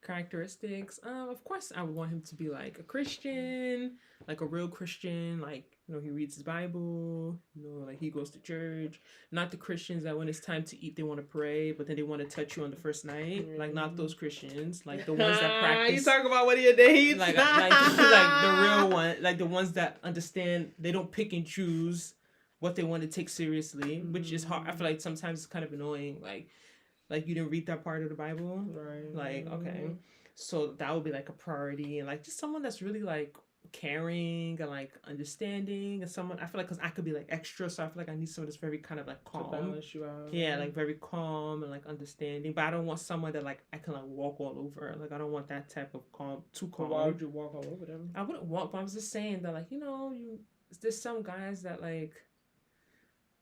Characteristics. Of course, I would want him to be like a Christian, like a real Christian. Like he reads his Bible. Like he goes to church. Not the Christians that when it's time to eat, they want to pray, but then they want to touch you on the first night. Like not those Christians. Like the ones that practice. You talk about one of your dates. Like the real one. Like the ones that understand. They don't pick and choose what they want to take seriously, which is hard. I feel like sometimes it's kind of annoying. Like you didn't read that part of the Bible, right? Like okay, so that would be like a priority, and like just someone that's really like caring and like understanding, and someone I feel like, because I could be like extra, so I feel like I need someone that's very kind of like calm, to balance you out. Yeah, like very calm and like understanding. But I don't want someone that like I can like walk all over. Like I don't want that type of calm, too calm. But why would you walk all over them? I wouldn't walk, but I was just saying that, like, you know, there's some guys that like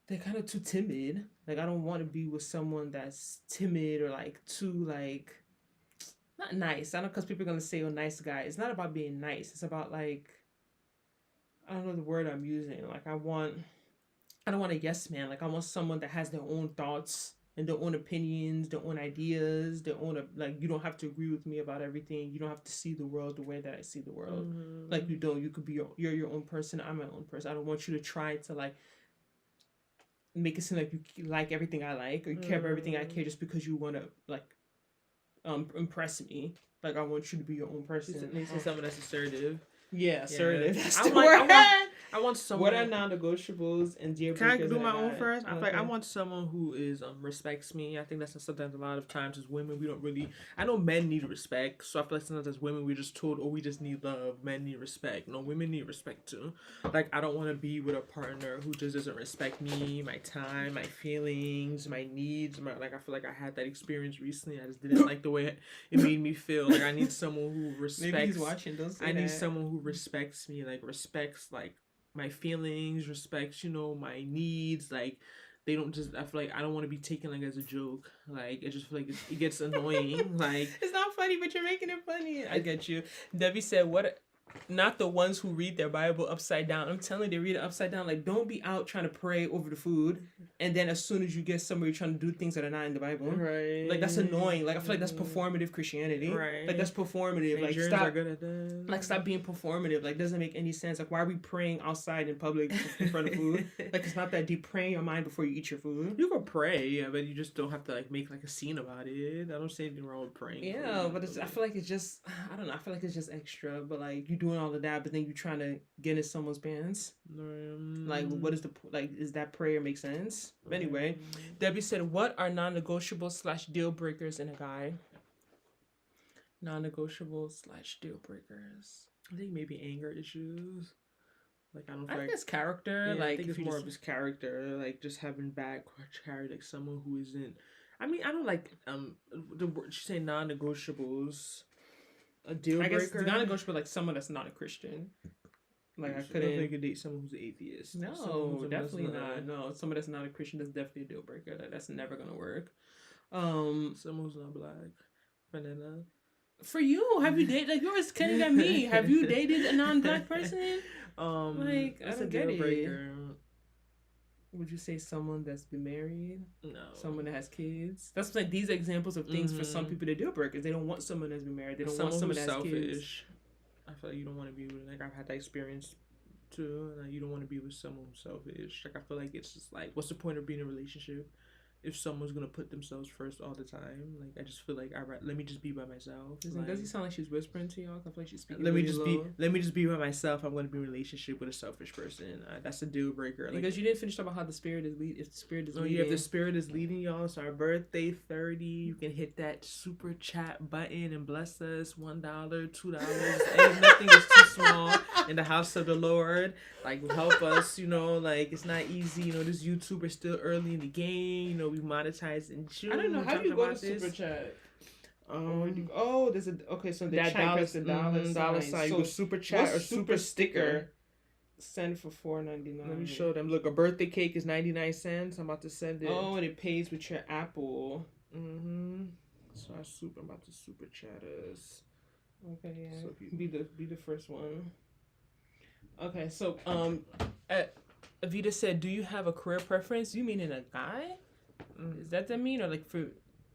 they're kind of too timid. Like I don't want to be with someone that's timid or like too like not nice. I don't, because people are gonna say, "Oh, nice guy." It's not about being nice. It's about like, I don't know the word I'm using. Like I don't want a yes man. Like I want someone that has their own thoughts and their own opinions, their own ideas, their own, like, you don't have to agree with me about everything. You don't have to see the world the way that I see the world. Mm-hmm. Like you don't. You could be you're your own person. I'm my own person. I don't want you to try to like make it seem like you like everything I like or you care about everything I care just because you want to like impress me. Like I want you to be your own person. You say someone that's assertive. Yeah, assertive. Yeah. That's the word. I want someone. What are non-negotiables and deal breakers? Can I do my own first? I Okay. feel like I want someone who is respects me. I think that's sometimes a lot of times as women we don't really. I know men need respect, so I feel like sometimes as women we're just told, oh, we just need love. Men need respect. No, women need respect too. Like I don't want to be with a partner who just doesn't respect me, my time, my feelings, my needs. Like I feel like I had that experience recently. I just didn't like the way it made me feel. Like I need someone who respects. Maybe he's watching. Don't say I need that. someone who respects me. Like respects like my feelings, respects, you know, my needs. Like they don't just, I feel like I don't want to be taken like as a joke. Like it just feel like it gets annoying. Like it's not funny, but you're making it funny. I get you. Debbie said, "What? Not the ones who read their Bible upside down." I'm telling you, they read it upside down. Like, don't be out trying to pray over the food, and then as soon as you get somewhere, you're trying to do things that are not in the Bible. Right. Like that's annoying. Like I feel like that's performative Christianity. Right. Like that's performative. Like Nigerians stop. are good at that. Like stop being performative. Like doesn't make any sense. Like why are we praying outside in public in front of food? Like it's not that deep. Pray in your mind before you eat your food. You can pray, yeah, but you just don't have to like make like a scene about it. I don't see anything wrong with praying. Yeah, but I feel like it's just, I don't know. I feel like it's just extra. But like you doing all of that, but then you trying to get in someone's pants. Like what is the like? Is that prayer make sense? But anyway, Debbie said, "What are non-negotiables / deal breakers in a guy?" Non-negotiables / deal breakers. I think maybe anger issues. Like I don't feel I like think it's character. yeah, like I think it's more just, of his character, like just having bad character, like someone who isn't. I mean, I don't like the word she say non-negotiables. A deal breaker. I guess non-negotiable, like someone that's not a Christian. Like I I couldn't. think you could date someone who's an atheist. No, Someone definitely that's not. No, someone that's not a Christian, that's definitely a deal breaker. That's never gonna work. Someone who's not black. Vanilla. For you, have you dated? Like you're as skinny than me. Have you dated a non-black person? Like I don't get it. Would you say someone that's been married? No. Someone that has kids? That's like these are examples of things for some people that deal breakers. They don't want someone that's been married. They don't want someone that's selfish. Kids. I feel like you don't want to be with, like, I've had that experience too. Like, you don't want to be with someone who's selfish. Like, I feel like it's just like, what's the point of being in a relationship if someone's gonna put themselves first all the time? Like, I just feel like let me just be by myself. Like, does he sound like she's whispering to y'all? I feel like she's speaking. Let me just be by myself. I'm gonna be in a relationship with a selfish person. That's a deal breaker. Like, because you didn't finish talking about how the spirit is lead. If the spirit is leading, yeah, if the spirit is leading y'all. So our birthday 30, you can hit that super chat button and bless us. $1, $2. Ain't nothing is too small in the house of the Lord. Like help us. You know, like it's not easy. You know, this YouTuber still early in the game. You know, we monetize in June. I don't know. How do you go to super chat? There's a so the that chat press the dollar sign. So, you go super chat or super sticker. Send for $4.99. Let me show them. Look, a birthday cake is 99 cents. I'm about to send it. Oh, and it pays with your Apple. So I'm about to super chat us. Okay, yeah. So be the first one. Okay, so Avita said, "Do you have a career preference?" You mean in a guy? Is that mean, or like for?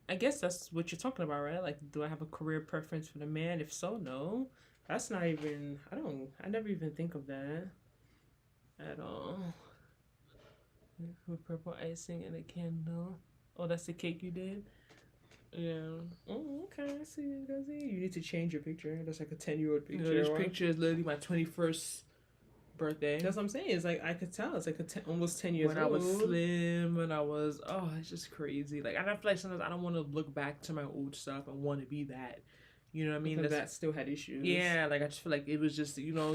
I guess that's what you're talking about, right? Like, do I have a career preference for the man? If so, no. That's not even. I never even think of that at all. With purple icing and a candle. Oh, that's the cake you did. Yeah. Oh, okay. I see it, Guzzy. You need to change your picture. That's like a 10-year-old picture. This picture is literally my 21st birthday. That's what I'm saying. It's like I could tell. It's like almost 10 years old. When I was slim, when I was it's just crazy. Like I feel like sometimes I don't want to look back to my old stuff and want to be that. You know what I mean? Because that still had issues. Yeah, like I just feel like it was just, you know,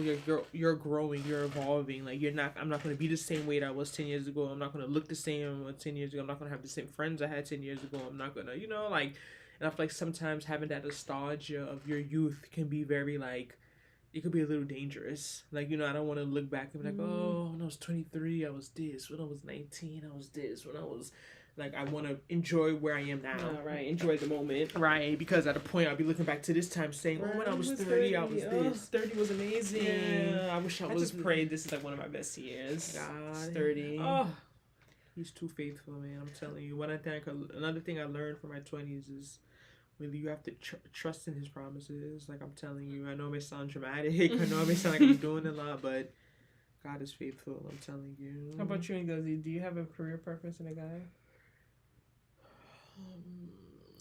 you're growing, you're evolving. Like I'm not gonna be the same way that I was 10 years ago. I'm not gonna look the same as 10 years ago. I'm not gonna have the same friends I had 10 years ago. I'm not gonna, you know, like, and I feel like sometimes having that nostalgia of your youth can be very like, it could be a little dangerous. Like, you know, I don't want to look back and be like, oh, when I was 23, I was this. When I was 19, I was this. When I was like, I want to enjoy where I am now. Right. Enjoy the moment. Right. Because at a point, I'll be looking back to this time saying, oh, when I was 30, I was this. 30 was amazing. Yeah. I wish I just prayed this is like one of my best years. God. 30. Oh, he's too faithful, man. I'm telling you. Another thing I learned from my 20s is really you have to trust in his promises. Like I'm telling you, I know it may sound dramatic. I know it may sound like I'm doing a lot, but God is faithful. I'm telling you. How about you, Ngozi? Do you have a career purpose in a guy?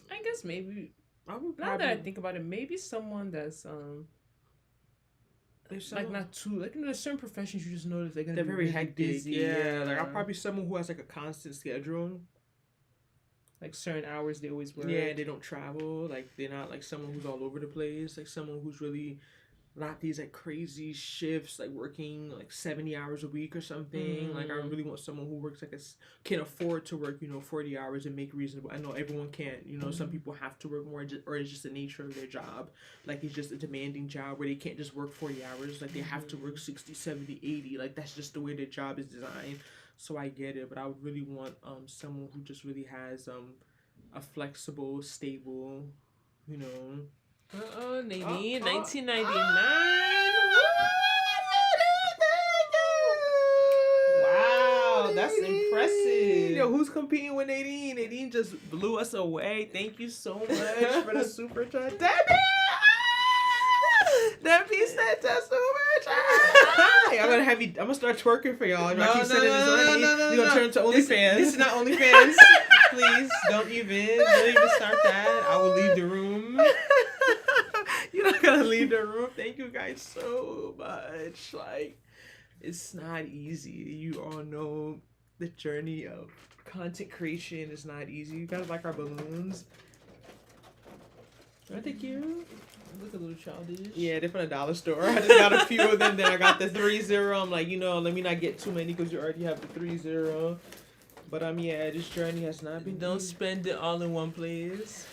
I guess maybe. Now that I think about it, maybe someone that's like not too like, you know, there's certain professions you just notice they're very really hectic. busy. Yeah, like I'm probably someone who has like a constant schedule. Like certain hours they always work. Yeah, they don't travel. Like they're not like someone who's all over the place. Like someone who's really not these like crazy shifts, like working like 70 hours a week or something. Like I really want someone who works like can afford to work, you know, 40 hours and make reasonable. I know everyone can't, you know, some people have to work more, or it's just the nature of their job. Like it's just a demanding job where they can't just work 40 hours. Like they have to work 60, 70, 80. Like that's just the way their job is designed. So I get it, but I would really want someone who just really has a flexible, stable, you know. Nadine, 1999. Wow, that's impressive. Yo, who's competing with Nadine? Nadine just blew us away. Thank you so much for the super chat. Debbie! Debbie sent us super chat. I'm gonna start twerking for y'all. No, You're gonna turn to OnlyFans. This is not OnlyFans. Please don't even start that. I will leave the room. You're not gonna leave the room. Thank you guys so much. Like, it's not easy. You all know the journey of content creation is not easy. You guys like our balloons? Aren't they cute? Look a little childish. Yeah, they're from the dollar store. I just got a few of them. Then I got the 3-0. I'm like, you know, let me not get too many because you already have the 3-0. But yeah, this journey has not been. Don't spend it all in one place.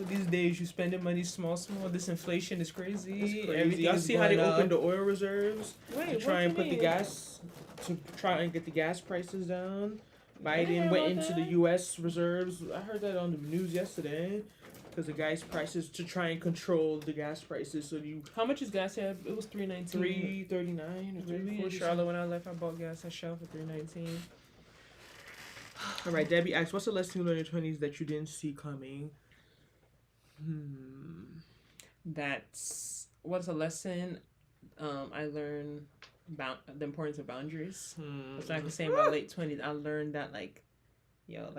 These days, you spending money small. This inflation is crazy. It's crazy. Y'all see how they opened the oil reserves to try and put the gas and get the gas prices down. Biden went into the U.S. reserves. I heard that on the news yesterday. Because the gas prices to try and control the gas prices. So how much is gas here? It was $3.19. $3.39 or really? In Charlotte, when I left, I bought gas at Shell for $3.19. All right, Debbie asked, what's the lesson you learned in your 20s that you didn't see coming? What's a lesson I learned about the importance of boundaries. So I can say in my late 20s, I learned that, like,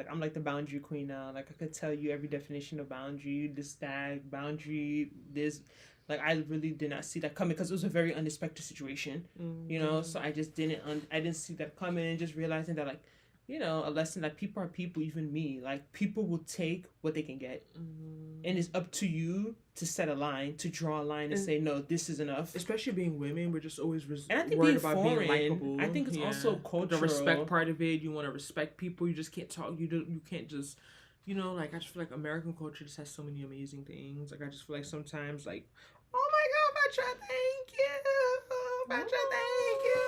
I'm like the boundary queen now. Like, I could tell you every definition of boundary, this, that, boundary, this. Like, I really did not see that coming because it was a very unexpected situation, you know? So I just I didn't see that coming, and just realizing that, like, you know, a lesson that people are people, even me. Like, people will take what they can get. And it's up to you to set a line, to draw a line and say, no, this is enough. Especially being women, we're just always and I think worried about being likable. I think it's also cultural. The respect part of it, you want to respect people. You just can't talk. You can't just, you know, like, I just feel like American culture just has so many amazing things. Like, I just feel like sometimes, like, oh my God, Petra, thank you. Petra, thank you.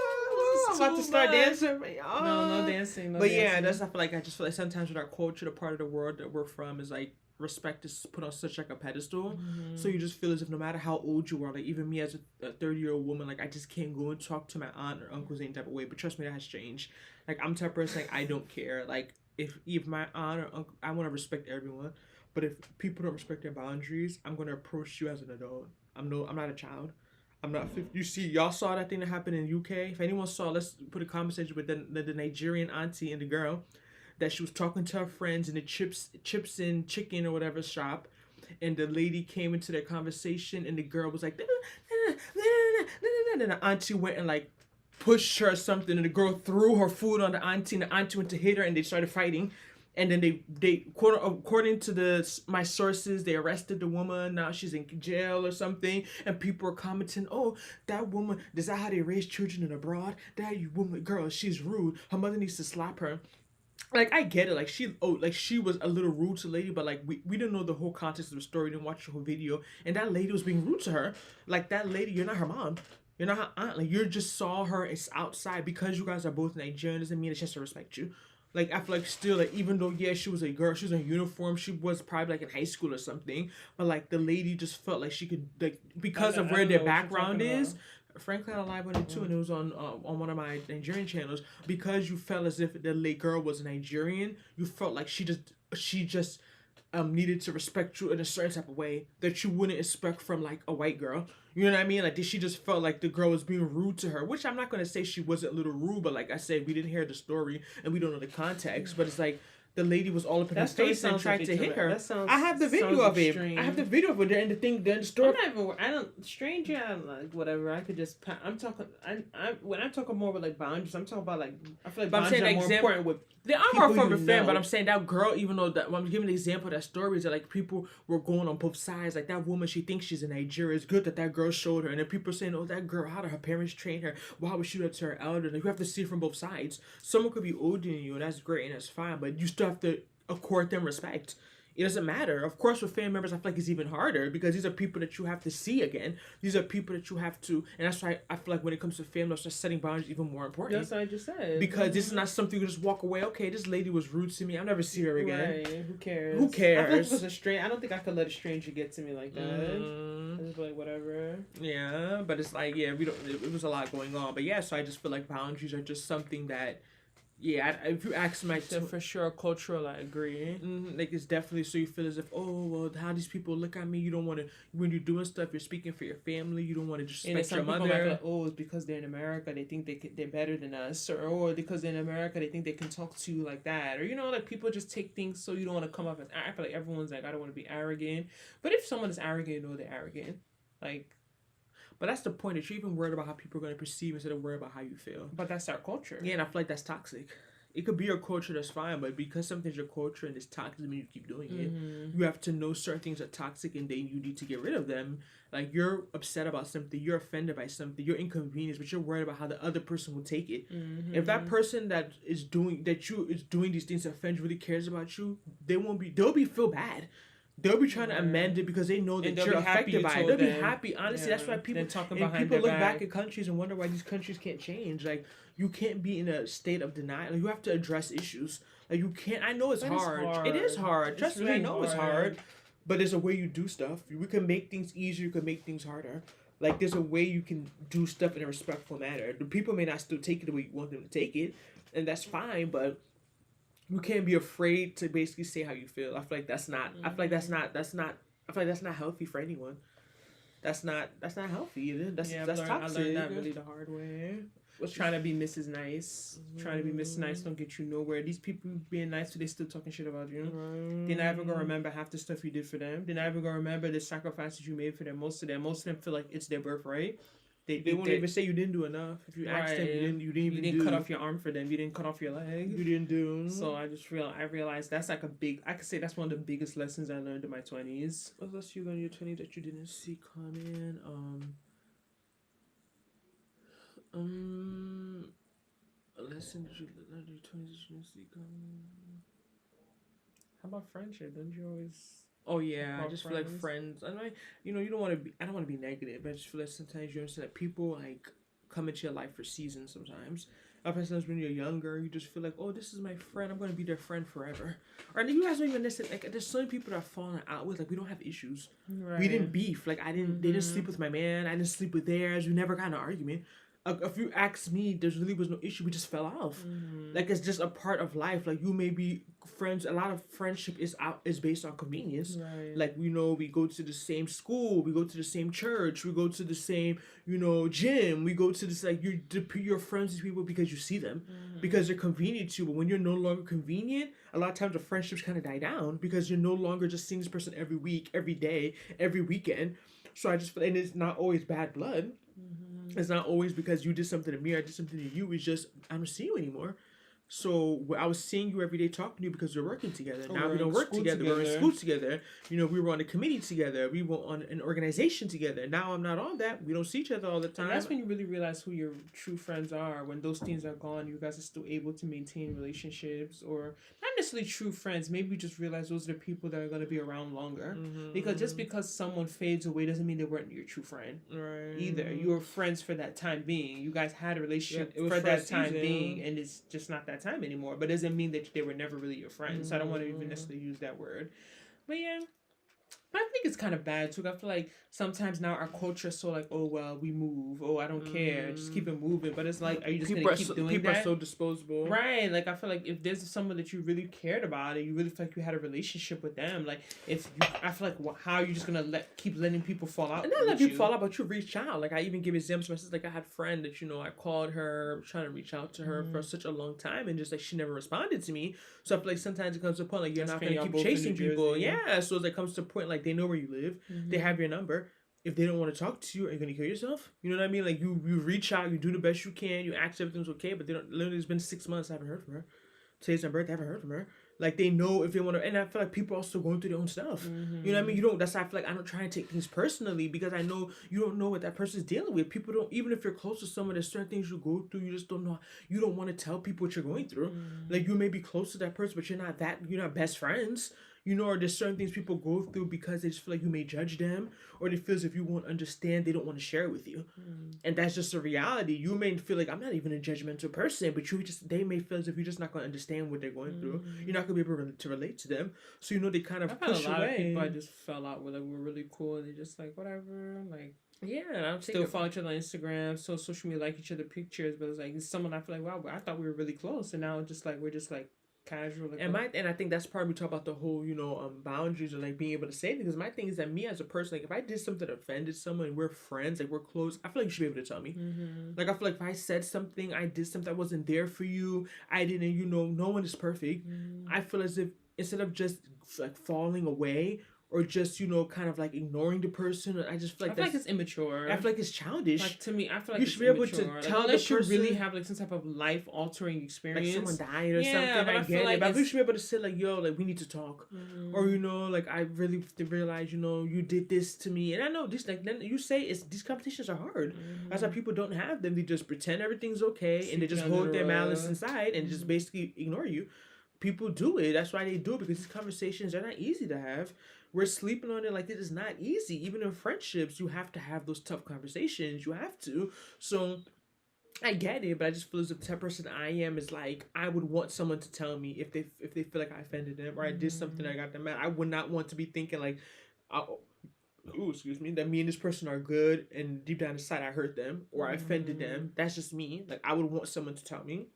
I'm about to start dancing for y'all. No dancing. But yeah, I just feel like sometimes with our culture, the part of the world that we're from is like respect is put on such like a pedestal. So you just feel as if no matter how old you are, like even me as a 30-year-old woman, like I just can't go and talk to my aunt or uncles any type of way. But trust me, that has changed. Like I'm the type of person, like I don't care. Like if my aunt or uncle, I want to respect everyone. But if people don't respect their boundaries, I'm gonna approach you as an adult. I'm not a child. I'm not 50. You see, y'all saw that thing that happened in UK. If anyone saw, let's put a conversation with the Nigerian auntie and the girl that she was talking to her friends in the chips and chicken or whatever shop, and the lady came into their conversation and the girl was like, and the auntie went and like pushed her or something, and the girl threw her food on the auntie, and the auntie went to hit her, and they started fighting. And then they quote, according to my sources, they arrested the woman. Now she's in jail or something, and people are commenting, "Oh, that woman, is that how they raise children in abroad? That woman, girl, she's rude. Her mother needs to slap her." Like, I get it. Like, she was a little rude to the lady, but like we didn't know the whole context of the story. Didn't watch the whole video, and that lady was being rude to her. Like, that lady, you're not her mom. You're not her aunt. Like, you just saw her as outside. Because you guys are both Nigerian doesn't mean that she has to respect you. Like, I feel like still, like, even though, yeah, she was a girl, she was in uniform, she was probably like in high school or something, but like the lady just felt like she could, like, because of where their background is. Frankly, I live on it too, and it was on one of my Nigerian channels. Because you felt as if the late girl was Nigerian, you felt like she just needed to respect you in a certain type of way that you wouldn't expect from like a white girl. You know what I mean? Like, she just felt like the girl was being rude to her, which I'm not going to say she wasn't a little rude, but like I said, we didn't hear the story and we don't know the context, but it's like the lady was all up in her face and tried to hit her. I have the video of it. I have the video of it, and the story. Stranger, I'm like, whatever. I could just. I'm talking. When I'm talking more with like boundaries, I'm talking about like. I feel like boundaries are more important with. They are more from the fan, but I'm saying that girl, even though that when I'm giving the example of that story is that like people were going on both sides. Like, that woman, she thinks she's in Nigeria. It's good that girl showed her, and then people are saying, "Oh, that girl, how did her parents train her? Why would she do that to her elder?" Like, you have to see it from both sides. Someone could be older than you, and that's great and that's fine, but you still have to accord them respect. It doesn't matter. Of course, with family members, I feel like it's even harder because these are people that you have to see again. These are people that you have to, and that's why I feel like when it comes to family, just setting boundaries even more important. That's what I just said. Because this is not something you just walk away. Okay, this lady was rude to me. I'll never see her again. Right? Who cares? Who cares? I feel like it was a stranger. I don't think I could let a stranger get to me like that. I just like whatever. Yeah, but it's like, yeah, we don't. It was a lot going on, but yeah. So I just feel like boundaries are just something that. Yeah, if you ask my... for sure, cultural, I agree. Like, it's definitely so you feel as if, oh, well, how these people look at me, you don't want to... When you're doing stuff, you're speaking for your family, you don't want to disrespect your mother. Might be like, oh, it's because they're in America, they think they're better than us. Or because they're in America, they think they can talk to you like that. Or, you know, like, people just take things so you don't want to come up as... I feel like everyone's like, I don't want to be arrogant. But if someone is arrogant, you know they're arrogant. Like... But that's the point, that you're even worried about how people are going to perceive instead of worried about how you feel. But that's our culture. Yeah, and I feel like that's toxic. It could be your culture, that's fine, but because something's your culture and it's toxic, doesn't mean you keep doing it. You have to know certain things are toxic and then you need to get rid of them. Like, you're upset about something, you're offended by something, you're inconvenienced, but you're worried about how the other person will take it. If that person that is doing these things that offend you really cares about you, they'll feel bad. They'll be trying to amend it because they know that you're affected by it. They'll be happy. Honestly, that's why people look back at countries and wonder why these countries can't change. Like, you can't be in a state of denial. Like, you have to address issues. Like, you can't. I know it's hard. It is hard. Trust me, I know it's hard. But there's a way you do stuff. We can make things easier. You can make things harder. Like, there's a way you can do stuff in a respectful manner. The people may not still take it the way you want them to take it, and that's fine. But you can't be afraid to basically say how you feel. I feel like that's not. I feel like that's not healthy for anyone. That's not healthy. That's toxic. I learned that really the hard way. Trying to be Mrs. Nice. Trying to be Mrs. Nice don't get you nowhere. These people being nice, they still talking shit about you. They're not ever gonna remember half the stuff you did for them. They're not ever gonna remember the sacrifices you made for them. Most of them feel like it's their birthright. They won't even say you didn't do enough. If you ask them, you didn't cut off your arm for them. You didn't cut off your leg. You didn't do. So I realized that's like I could say that's one of the biggest lessons I learned in my 20s. What else you learned in your 20s that you didn't see coming? A lesson that you learned in your 20s that you didn't see coming. How about friendship? Don't you always... Oh yeah, I just feel like friends. I know, you don't want to be. I don't want to be negative, but I just feel like sometimes you understand that people like come into your life for seasons. Sometimes, sometimes when you're younger, you just feel like, oh, this is my friend. I'm gonna be their friend forever. Or you guys don't even listen. Like, there's so many people that I've fallen out with. Like, we don't have issues. Right. We didn't beef. Like, They didn't sleep with my man. I didn't sleep with theirs. We never got in an argument. If you ask me, there really was no issue. We just fell off. Like, it's just a part of life. Like, you may be friends. A lot of friendship is based on convenience. Right. Like, we go to the same school. We go to the same church. We go to the same, gym. We go to this, like, you're friends with people because you see them. Because they're convenient to you. But when you're no longer convenient, a lot of times the friendships kind of die down because you're no longer just seeing this person every week, every day, every weekend. So I just feel, and it's not always bad blood. It's not always because you did something to me or I did something to you. It's just, I don't see you anymore. So I was seeing you every day, talking to you because we're working together. Now we in don't work school together. We're in together. school together. You know, we were on a committee together. We were on an organization together. Now I'm not on that. We don't see each other all the time. And that's when you really realize who your true friends are. When those things are gone, you guys are still able to maintain relationships, or not necessarily true friends. Maybe you just realize those are the people that are going to be around longer. Because just because someone fades away doesn't mean they weren't your true friend. Right. Either. You were friends for that time being. You guys had a relationship for that time being, and it's just not that time anymore. But it doesn't mean that they were never really your friends. So I don't want to even necessarily use that word. But yeah. But I think it's kind of bad too. I feel like sometimes now our culture is so like, oh well, we move. Oh, I don't care. Just keep it moving. But it's like, are you just gonna keep doing that? People are so disposable, right? Like I feel like if there's someone that you really cared about, and you really feel like you had a relationship with them, like if you, I feel like how are you just gonna keep letting people fall out? And not let people fall out, but you reach out. Like I even give examples. My sister, like I had a friend that I called her, trying to reach out to her for such a long time, and just like she never responded to me. So I feel like sometimes it comes to a point like you're not gonna keep chasing people. Yeah. So it comes to a point like they know where you live. They have your number. If they don't want to talk to you, are you gonna kill yourself? You know what I mean? Like you reach out, you do the best you can, you ask everything's okay, but they don't. Literally, it's been 6 months. I haven't heard from her. Today's my birthday. I haven't heard from her. Like they know if they want to, and I feel like people are still going through their own stuff. You know what I mean? You don't. That's why I feel like I don't try and take things personally because I know you don't know what that person's dealing with. People don't. Even if you're close to someone, there's certain things you go through. You just don't know. You don't want to tell people what you're going through. Like you may be close to that person, but you're not that. You're not best friends. You know, or there's certain things people go through because they just feel like you may judge them, or they feel as if you won't understand, they don't want to share it with you. And that's just a reality. You may feel like I'm not even a judgmental person, but they may feel as if you're just not going to understand what they're going through. You're not going to be able to relate to them. So, they kind of push away. A lot of people I just fell out with, like, we were really cool, and they just like, whatever, like, yeah, and I'm still follow each other on Instagram, so social media, like each other pictures, but it's like, it's someone I feel like, wow, I thought we were really close, and now just like, we're just like, casual. Like and I think that's part of me talk about the whole boundaries and like being able to say things. Because my thing is that me as a person, like if I did something that offended someone and we're friends, like we're close, I feel like you should be able to tell me. Like I feel like if I said something, I did something that wasn't there for you, I didn't, no one is perfect. I feel as if instead of just like falling away or just kind of like ignoring the person, I just feel like like it's immature. I feel like it's childish. Like to me, I feel like you should be able to tell the person, you really have like some type of life altering experience, like someone died or something. I get it, but you should be able to say like, yo, like we need to talk, or like I really realize you did this to me, and I know this. Like then you say these conversations are hard. That's why people don't have them. They just pretend everything's okay, and they just hold their malice inside and just basically ignore you. People do it. That's why they do it, because these conversations are not easy to have. We're sleeping on it like it is not easy. Even in friendships, you have to have those tough conversations. You have to. So I get it, but I just feel as if the type of person I am is like, I would want someone to tell me if they feel like I offended them or I did something that got them mad. I would not want to be thinking like, that me and this person are good and deep down inside I hurt them or I offended them. That's just me. Like I would want someone to tell me.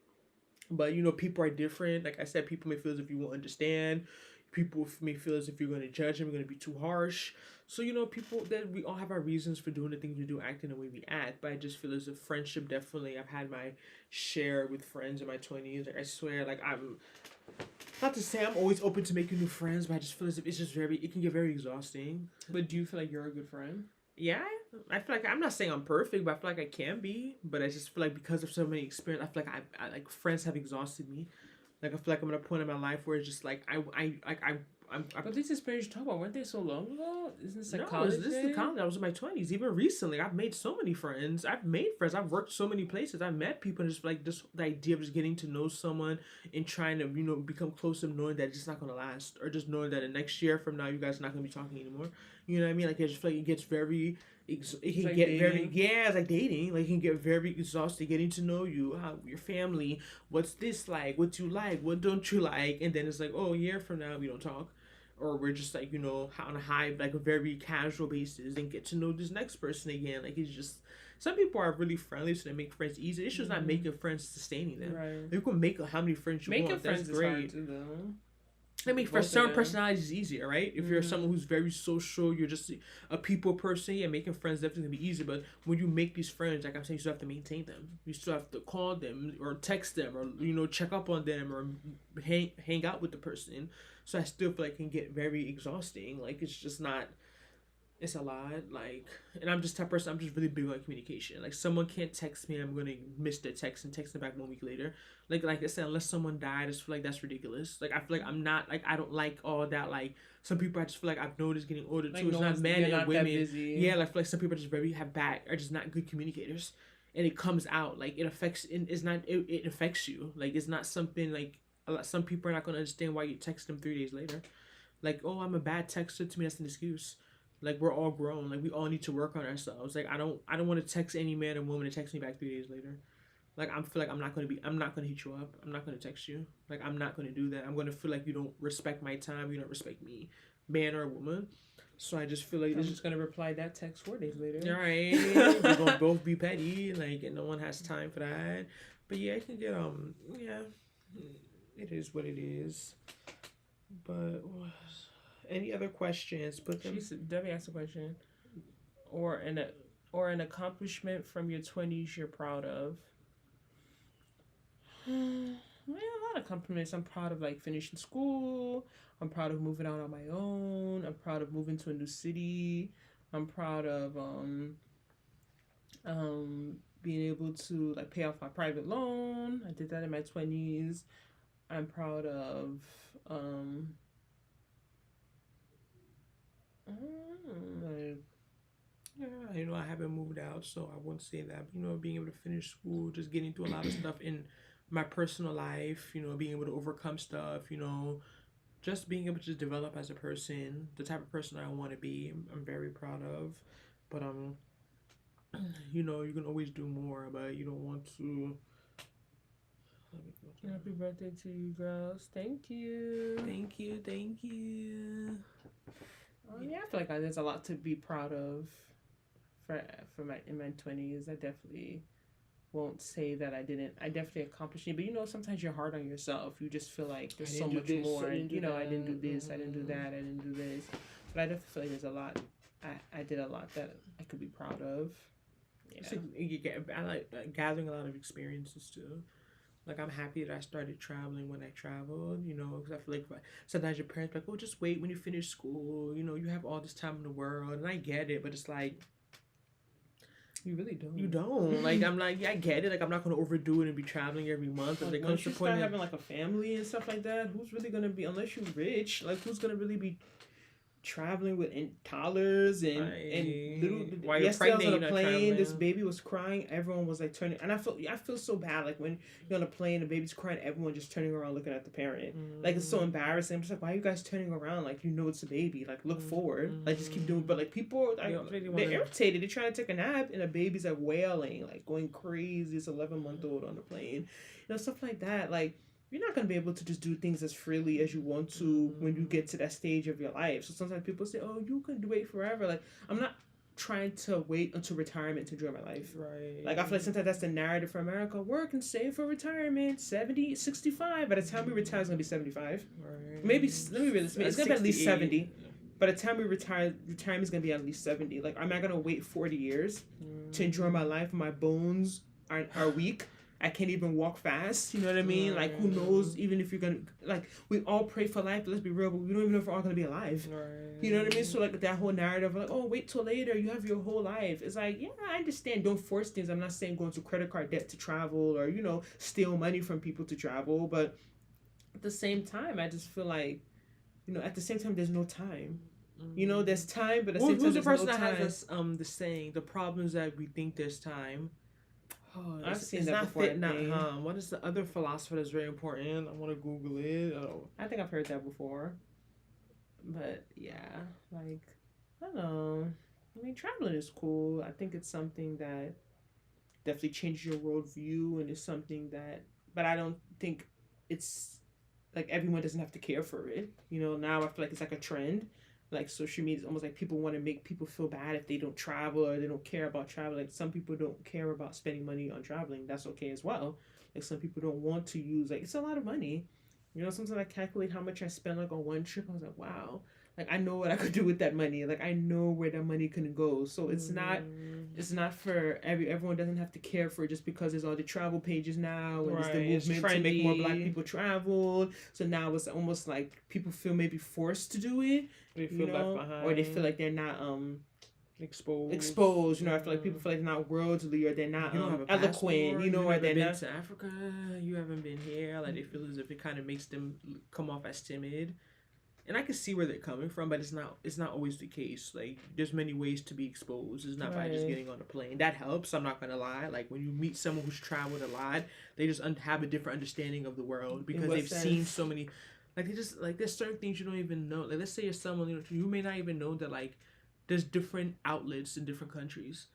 But people are different. Like I said, people may feel as if you won't understand. People may feel as if you're going to judge them, you're going to be too harsh. So, people, that we all have our reasons for doing the things we do, acting the way we act. But I just feel as a friendship, definitely, I've had my share with friends in my 20s. Like, I swear, like, I'm, not to say I'm always open to making new friends, but I just feel as if it can get very exhausting. But do you feel like you're a good friend? Yeah, I feel like, I'm not saying I'm perfect, but I feel like I can be. But I just feel like because of so many experience, I feel like I like friends have exhausted me. Like I feel like I'm at a point in my life where it's just like But these experiences you talk about, weren't they so long ago? Isn't this like college? This is college. I was in my 20s. Even recently, I've made so many friends. I've worked so many places. I've met people, and just like the idea of just getting to know someone and trying to become close to them, knowing that it's just not gonna last, or just knowing that the next year from now you guys are not gonna be talking anymore. You know what I mean? Like I just feel like it gets very. It's like dating. Like it can get very exhausting getting to know you, how your family, what's this like, what you like, what don't you like, and then it's like, oh, a year from now we don't talk, or we're just like on a high, like a very casual basis, and get to know this next person again. Like it's just some people are really friendly, so they make friends easy. It's just not making friends, sustaining them. Right. You can make how many friends you want. That's great. I mean, for certain personalities, it's easier, right? If you're someone who's very social, you're just a people person, yeah, making friends definitely gonna be easier. But when you make these friends, like I'm saying, you still have to maintain them. You still have to call them or text them or check up on them or hang out with the person. So I still feel like it can get very exhausting. Like it's just not. it's a lot. Like, and I'm just type of person. I'm just really big on communication. Like, someone can't text me, I'm gonna miss their text and text them back 1 week later. Like I said, unless someone died, I just feel like that's ridiculous. Like, I feel like I'm not like I don't like all that. Like, some people, I just feel like I've noticed getting older Like too. It's not men and women. Yeah, like, I feel like some people are just very have bad are just not good communicators, and it comes out like it affects. It's not. It affects you. Like, it's not something like some people are not gonna understand why you text them 3 days later. Like, oh, I'm a bad texter. To me, that's an excuse. Like, we're all grown. Like, we all need to work on ourselves. Like, I don't want to text any man or woman to text me back 3 days later. Like, I feel like I'm not gonna hit you up. I'm not gonna text you. Like, I'm not gonna do that. I'm gonna feel like you don't respect my time. You don't respect me, man or woman. So I just feel like I'm just gonna reply that text 4 days later. All right, we're gonna both be petty. Like, and no one has time for that. But yeah, I can get yeah, it is what it is. But any other questions? Put them. Debbie asked a question. Or an accomplishment from your 20s you're proud of. Yeah, a lot of compliments. I'm proud of like finishing school. I'm proud of moving out on my own. I'm proud of moving to a new city. I'm proud of being able to like pay off my private loan. I did that in my 20s. I'm proud of yeah, you know, I haven't moved out, so I wouldn't say that. But, you know, being able to finish school, just getting through a lot of stuff in my personal life, you know, being able to overcome stuff, you know, just being able to just develop as a person, the type of person I want to be, I'm very proud of. But, you know, you can always do more, but you don't want to. Happy birthday to you, girls. Thank you. Thank you. Thank you. Yeah, I feel like there's a lot to be proud of for my in my 20s. I definitely won't say that I definitely accomplished it, but you know, sometimes you're hard on yourself. You just feel like there's so much more. You know, I didn't do this, I didn't do that, I didn't do this. But I definitely feel like there's a lot. I did a lot that I could be proud of. Yeah. I like gathering a lot of experiences too. Like, I'm happy that I started traveling when I traveled, you know, because I feel like sometimes your parents are like, oh, just wait when you finish school. You know, you have all this time in the world. And I get it, but it's like, you really don't. You don't. Like, I'm like, yeah, I get it. Like, I'm not going to overdo it and be traveling every month. Like, once you start having, like, a family and stuff like that, who's really going to be, unless you're rich, like, who's going to really be traveling with toddlers and little. While you're yesterday pregnant, I was on a plane. This baby was crying. Everyone was like turning, and I feel so bad. Like when you're on a plane, the baby's crying. Everyone just turning around, looking at the parent. Like, it's so embarrassing. I'm just like, why are you guys turning around? Like, you know it's a baby. Like, look forward. Like, just keep doing. But like, people, they're irritated. They're trying to take a nap, and the baby's like wailing, like going crazy. It's 11-month-old on the plane. You know, stuff like that. Like, you're not going to be able to just do things as freely as you want to when you get to that stage of your life. So sometimes people say, oh, you can wait forever. Like, I'm not trying to wait until retirement to enjoy my life. Right. Like, I feel like sometimes that's the narrative for America. Work and save for retirement, 70, 65. By the time we retire, it's going to be 75. Right. Maybe, let me read this. It's going to be at least 70. By the time we retire, retirement is going to be at least 70. Like, I'm not going to wait 40 years to enjoy my life. My bones are weak. I can't even walk fast. You know what I mean? Like, who knows? Even if you're gonna, like, we all pray for life. But let's be real, but we don't even know if we're all gonna be alive. Right. You know what I mean? So like that whole narrative, of like, oh, wait till later. You have your whole life. It's like, yeah, I understand. Don't force things. I'm not saying go into credit card debt to travel or steal money from people to travel. But at the same time, I just feel like, at the same time, there's no time. There's time, but at the same time, who's the person that has this the saying? The problem is that we think there's time. Oh, I've seen that before. What is the other philosopher that's very important? I want to Google it. Oh. I think I've heard that before. But yeah, like, I don't know. I mean, traveling is cool. I think it's something that definitely changes your worldview, and it's something that, but I don't think it's like everyone doesn't have to care for it. Now I feel like it's like a trend. Like, social media is almost like people want to make people feel bad if they don't travel or they don't care about traveling. Like, some people don't care about spending money on traveling. That's okay as well. Like, some people don't want to use, like, it's a lot of money. Sometimes I calculate how much I spend, like, on one trip. I was like, wow. like I know what I could do with that money. Like I know where that money can go. So it's not for everyone doesn't have to care for it just because there's all the travel pages now and there's the movement to make more Black people travel. So now it's almost like people feel maybe forced to do it. They feel left behind, or they feel like they're not exposed. You know, I feel like people feel like they're not worldly or they're not eloquent. You know, or they're not to Africa. You haven't been here. Like they feel as if it kind of makes them come off as timid. And I can see where they're coming from, but it's not always the case. Like there's many ways to be exposed. It's not by just getting on a plane. That helps. I'm not gonna lie. Like when you meet someone who's traveled a lot, they just have a different understanding of the world because they've seen so many. Like they just like there's certain things you don't even know. Like let's say you're someone you may not even know that like there's different outlets in different countries.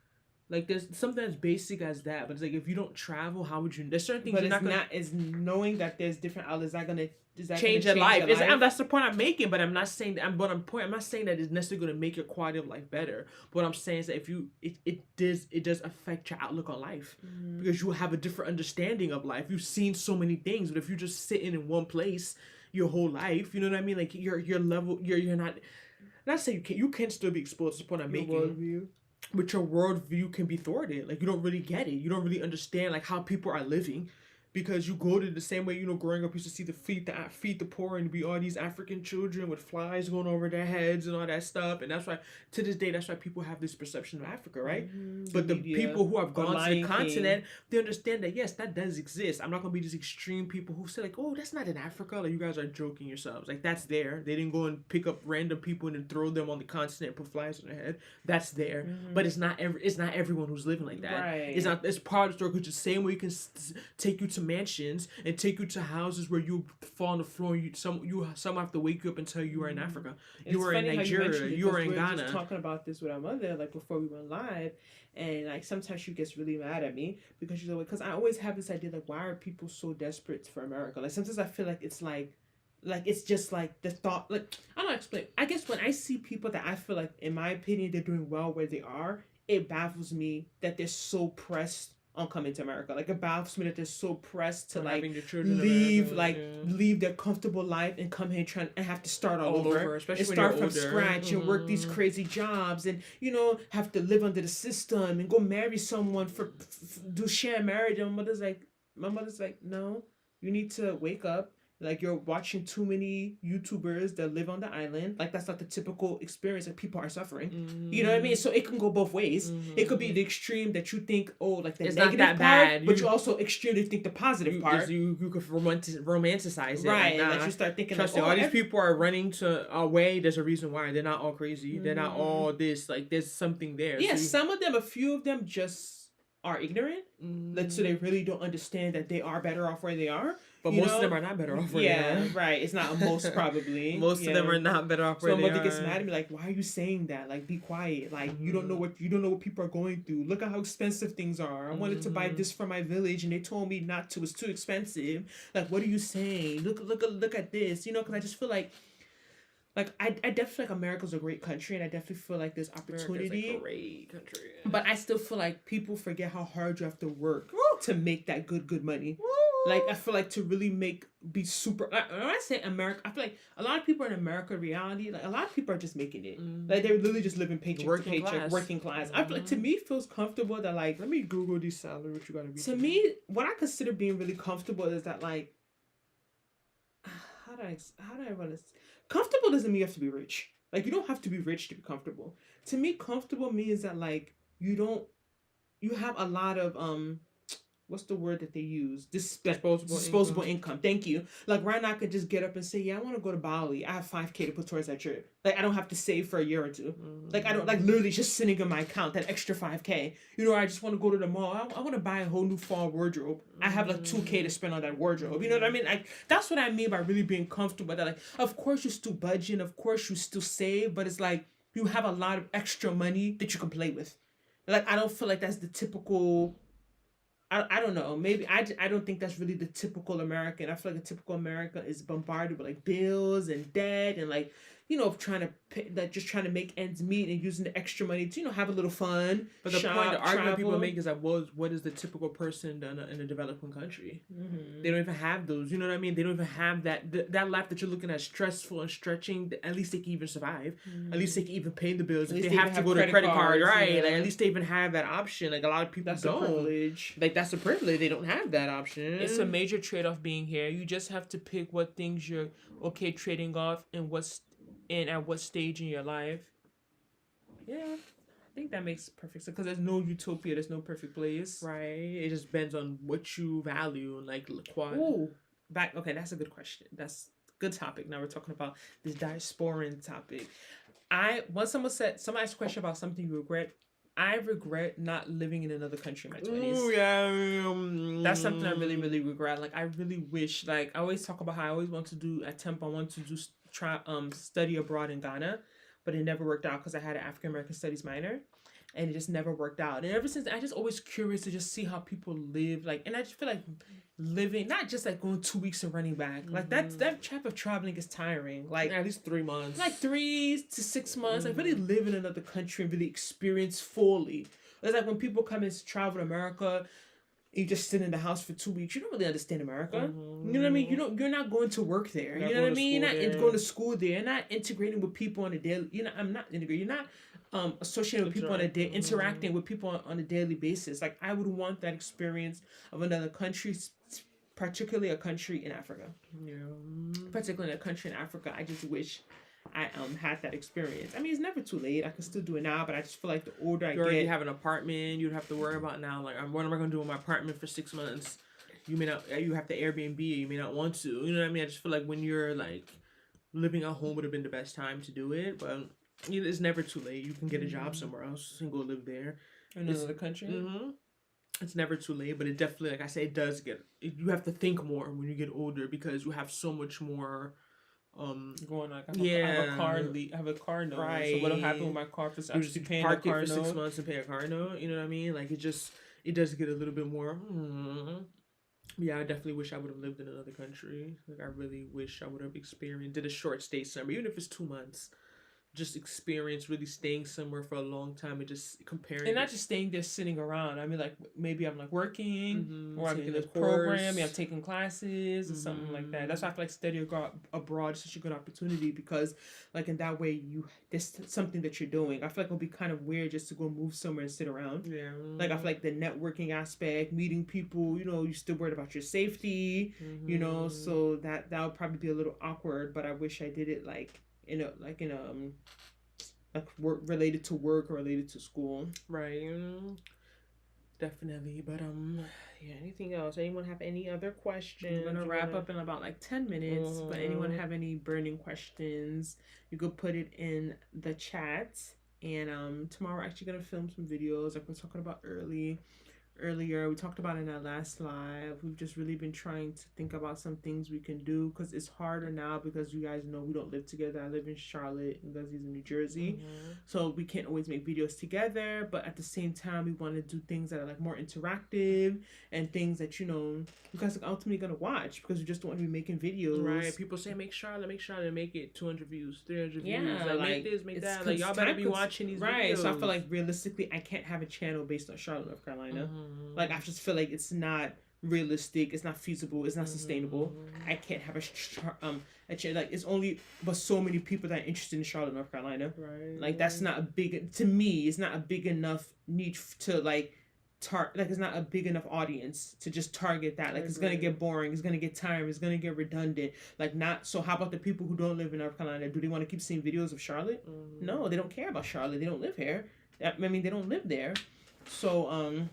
Like there's something as basic as that, but it's like if you don't travel, how would you? There's certain things. But is knowing that there's different outlets change your life. That's the point I'm making. But I'm not saying that. I'm not saying that it's necessarily going to make your quality of life better. But what I'm saying is that if you it does affect your outlook on life because you have a different understanding of life. You've seen so many things, but if you're just sitting in one place your whole life, you know what I mean? Like your level, you're not. Not saying you can still be exposed to the point I'm making. Worldview. But your worldview can be thwarted. Like you don't really get it. You don't really understand like how people are living, because you go to the same way growing up. You used to see the feed the poor and be all these African children with flies going over their heads and all that stuff. And that's why to this day that's why people have this perception of Africa, right? But the people who have gone to the continent, they understand that yes, that does exist. I'm not gonna be these extreme people who say like, oh, that's not in Africa. Like you guys are joking yourselves. Like that's there. They didn't go and pick up random people and then throw them on the continent and put flies on their head. That's there. But it's not everyone who's living like that. Right. It's part of the story. Because the same way you can take you to mansions and take you to houses where you fall on the floor and some have to wake you up and tell you are in Africa. You are in Nigeria. You are in Ghana. We were just talking about this with our mother like before we went live, and like sometimes she gets really mad at me because she's like, because I always have this idea like, why are people so desperate for America? Like sometimes I feel like it's like it's just like the thought, like I don't explain. I guess when I see people that I feel like in my opinion they're doing well where they are, it baffles me that they're so pressed on coming to America. Like it baffles me that they're so pressed to like leave their comfortable life and come here and have to start all over, especially and start from scratch and work these crazy jobs and have to live under the system and go marry someone do share marriage. And my mother's like, no, you need to wake up. Like you're watching too many YouTubers that live on the island. Like that's not the typical experience that people are suffering. You know what I mean? So it can go both ways. It could be the extreme that you think, oh, like the negative part, bad. But you also extremely think the positive part. You could romanticize it. Right. Like you start thinking trust like, all these people are running to away. There's a reason why. They're not all crazy. They're not all this. Like there's something there. Yeah, a few of them just are ignorant. So they really don't understand that they are better off where they are. But most of them are not better off where they are. Yeah, right. It's not most probably. Most of them are not better off where they are. So my mother gets mad at me like, why are you saying that? Like, be quiet. Like, you don't know what people are going through. Look at how expensive things are. I wanted to buy this for my village and they told me not to. It's too expensive. Like, what are you saying? Look at this. Because I just feel like I definitely feel like America's a great country, and I definitely feel like there's opportunity. America's a great country. But I still feel like people forget how hard you have to work to make that good money. Like, I feel like to really be super, like, when I say America, I feel like a lot of people in America reality, like a lot of people are just making it. Like they're literally just living paycheck to paycheck, working class. I feel like to me it feels comfortable that like, let me Google these salary, what you gotta be. To me, what I consider being really comfortable is that like, how do I run this? Comfortable doesn't mean you have to be rich. Like you don't have to be rich to be comfortable. To me, comfortable means that like, you have a lot of, what's the word that they use? Disposable income. Thank you. Like right now I could just get up and say, yeah, I want to go to Bali. I have $5,000 to put towards that trip. Like I don't have to save for a year or two. Like I don't literally just sitting in my account, that extra $5,000. I just want to go to the mall. I want to buy a whole new fall wardrobe. I have like $2,000 to spend on that wardrobe. You know what I mean? Like that's what I mean by really being comfortable. That like, of course you still budget, of course you still save, but it's like you have a lot of extra money that you can play with. Like I don't feel like that's the typical. I don't know. Maybe I don't think that's really the typical American. I feel like a typical American is bombarded with like bills and debt and like trying to just trying to make ends meet and using the extra money to have a little fun. But the point, the argument people make is that what is the typical person in a developing country? Mm-hmm. They don't even have those. You know what I mean? They don't even have that life that you're looking at stressful and stretching. At least they can even survive. Mm-hmm. At least they can even pay the bills. If they have to go to a credit card, right? Yeah. Like at least they even have that option. Like a lot of people don't. That's a privilege. Like that's a privilege. They don't have that option. It's a major trade-off being here. You just have to pick what things you're okay trading off and at what stage in your life. Yeah, I think that makes perfect sense because there's no utopia, there's no perfect place. Right. It just depends on what you value and like Okay, that's a good question. That's a good topic. Now we're talking about this diasporan topic. Somebody asked a question about something you regret. I regret not living in another country in my 20s. Ooh, yeah. That's something I really, really regret. Like I really wish, like I always talk about how I always want to study abroad in Ghana, but it never worked out because I had an African American Studies minor, and it just never worked out. And ever since, I just always curious to just see how people live, like, and I just feel like living, not just like going 2 weeks and running back, like that type of traveling is tiring. Like at least 3 months, like 3 to 6 months. Like really live in another country and really experience fully. It's like when people come and travel to America. You just sit in the house for 2 weeks. You don't really understand America. Mm-hmm. You know what I mean? You're not going to work there. You know what I mean? You're not going to school there. You're not integrating with people on a daily. I'm not integrating. You're not associating with people on a day, interacting with people on a daily basis. Like I would want that experience of another country, particularly a country in Africa. Yeah. Particularly in a country in Africa, I just wish I had that experience. I mean, it's never too late. I can still do it now, but I just feel like the older I get, you already have an apartment. You'd have to worry about now. Like, what am I going to do in my apartment for 6 months? You may not. You have to Airbnb. You may not want to. You know what I mean? I just feel like when you're like living at home would have been the best time to do it, but it's never too late. You can get a job somewhere else and go live there in another country. Mm-hmm. It's never too late, but it definitely, like I say, it does get. You have to think more when you get older because you have so much more. Going like I have a car note. Right. So what'll happen with my car if it's actually paying a car note? 6 months and pay a car note. You know what I mean? Like it does get a little bit more. Yeah, I definitely wish I would have lived in another country. Like I really wish I would have did a short stay somewhere, even if it's 2 months. Just experience really staying somewhere for a long time and just comparing. And not just staying there sitting around. I mean, like maybe I'm like working or I'm in a program, I'm taking classes or something like that. That's why I feel like studying abroad is such a good opportunity because like in that way there's something that you're doing. I feel like it'll be kind of weird just to go move somewhere and sit around. Yeah. Like I feel like the networking aspect, meeting people, you still worried about your safety, so that would probably be a little awkward, but I wish I did it like work related to work or related to school. Right. Definitely. But yeah, anything else? Anyone have any other questions? We're gonna wrap up in about like 10 minutes. But anyone have any burning questions, you could put it in the chat. And tomorrow we're actually gonna film some videos like we're talking about earlier. We talked about in our last live. We've just really been trying to think about some things we can do because it's harder now because you guys know we don't live together. I live in Charlotte and Guzzi's in New Jersey. So we can't always make videos together, but at the same time we want to do things that are like more interactive and things that you guys are ultimately gonna watch because we just don't want to be making videos. Right. People say make Charlotte make it 200 views, 300 views. Like make this, make that. Like y'all better be watching these videos. Right. So I feel like realistically I can't have a channel based on Charlotte, North Carolina. Like I just feel like it's not realistic, it's not feasible, it's not sustainable. I can't have a channel like it's only but so many people that are interested in Charlotte, North Carolina. Right. Like that's not to me, it's not a big enough niche to like it's not a big enough audience to just target that. Like it's gonna get boring, it's gonna get tiring, it's gonna get redundant. Like not so how about the people who don't live in North Carolina? Do they want to keep seeing videos of Charlotte? No, they don't care about Charlotte. They don't live here. I mean they don't live there. So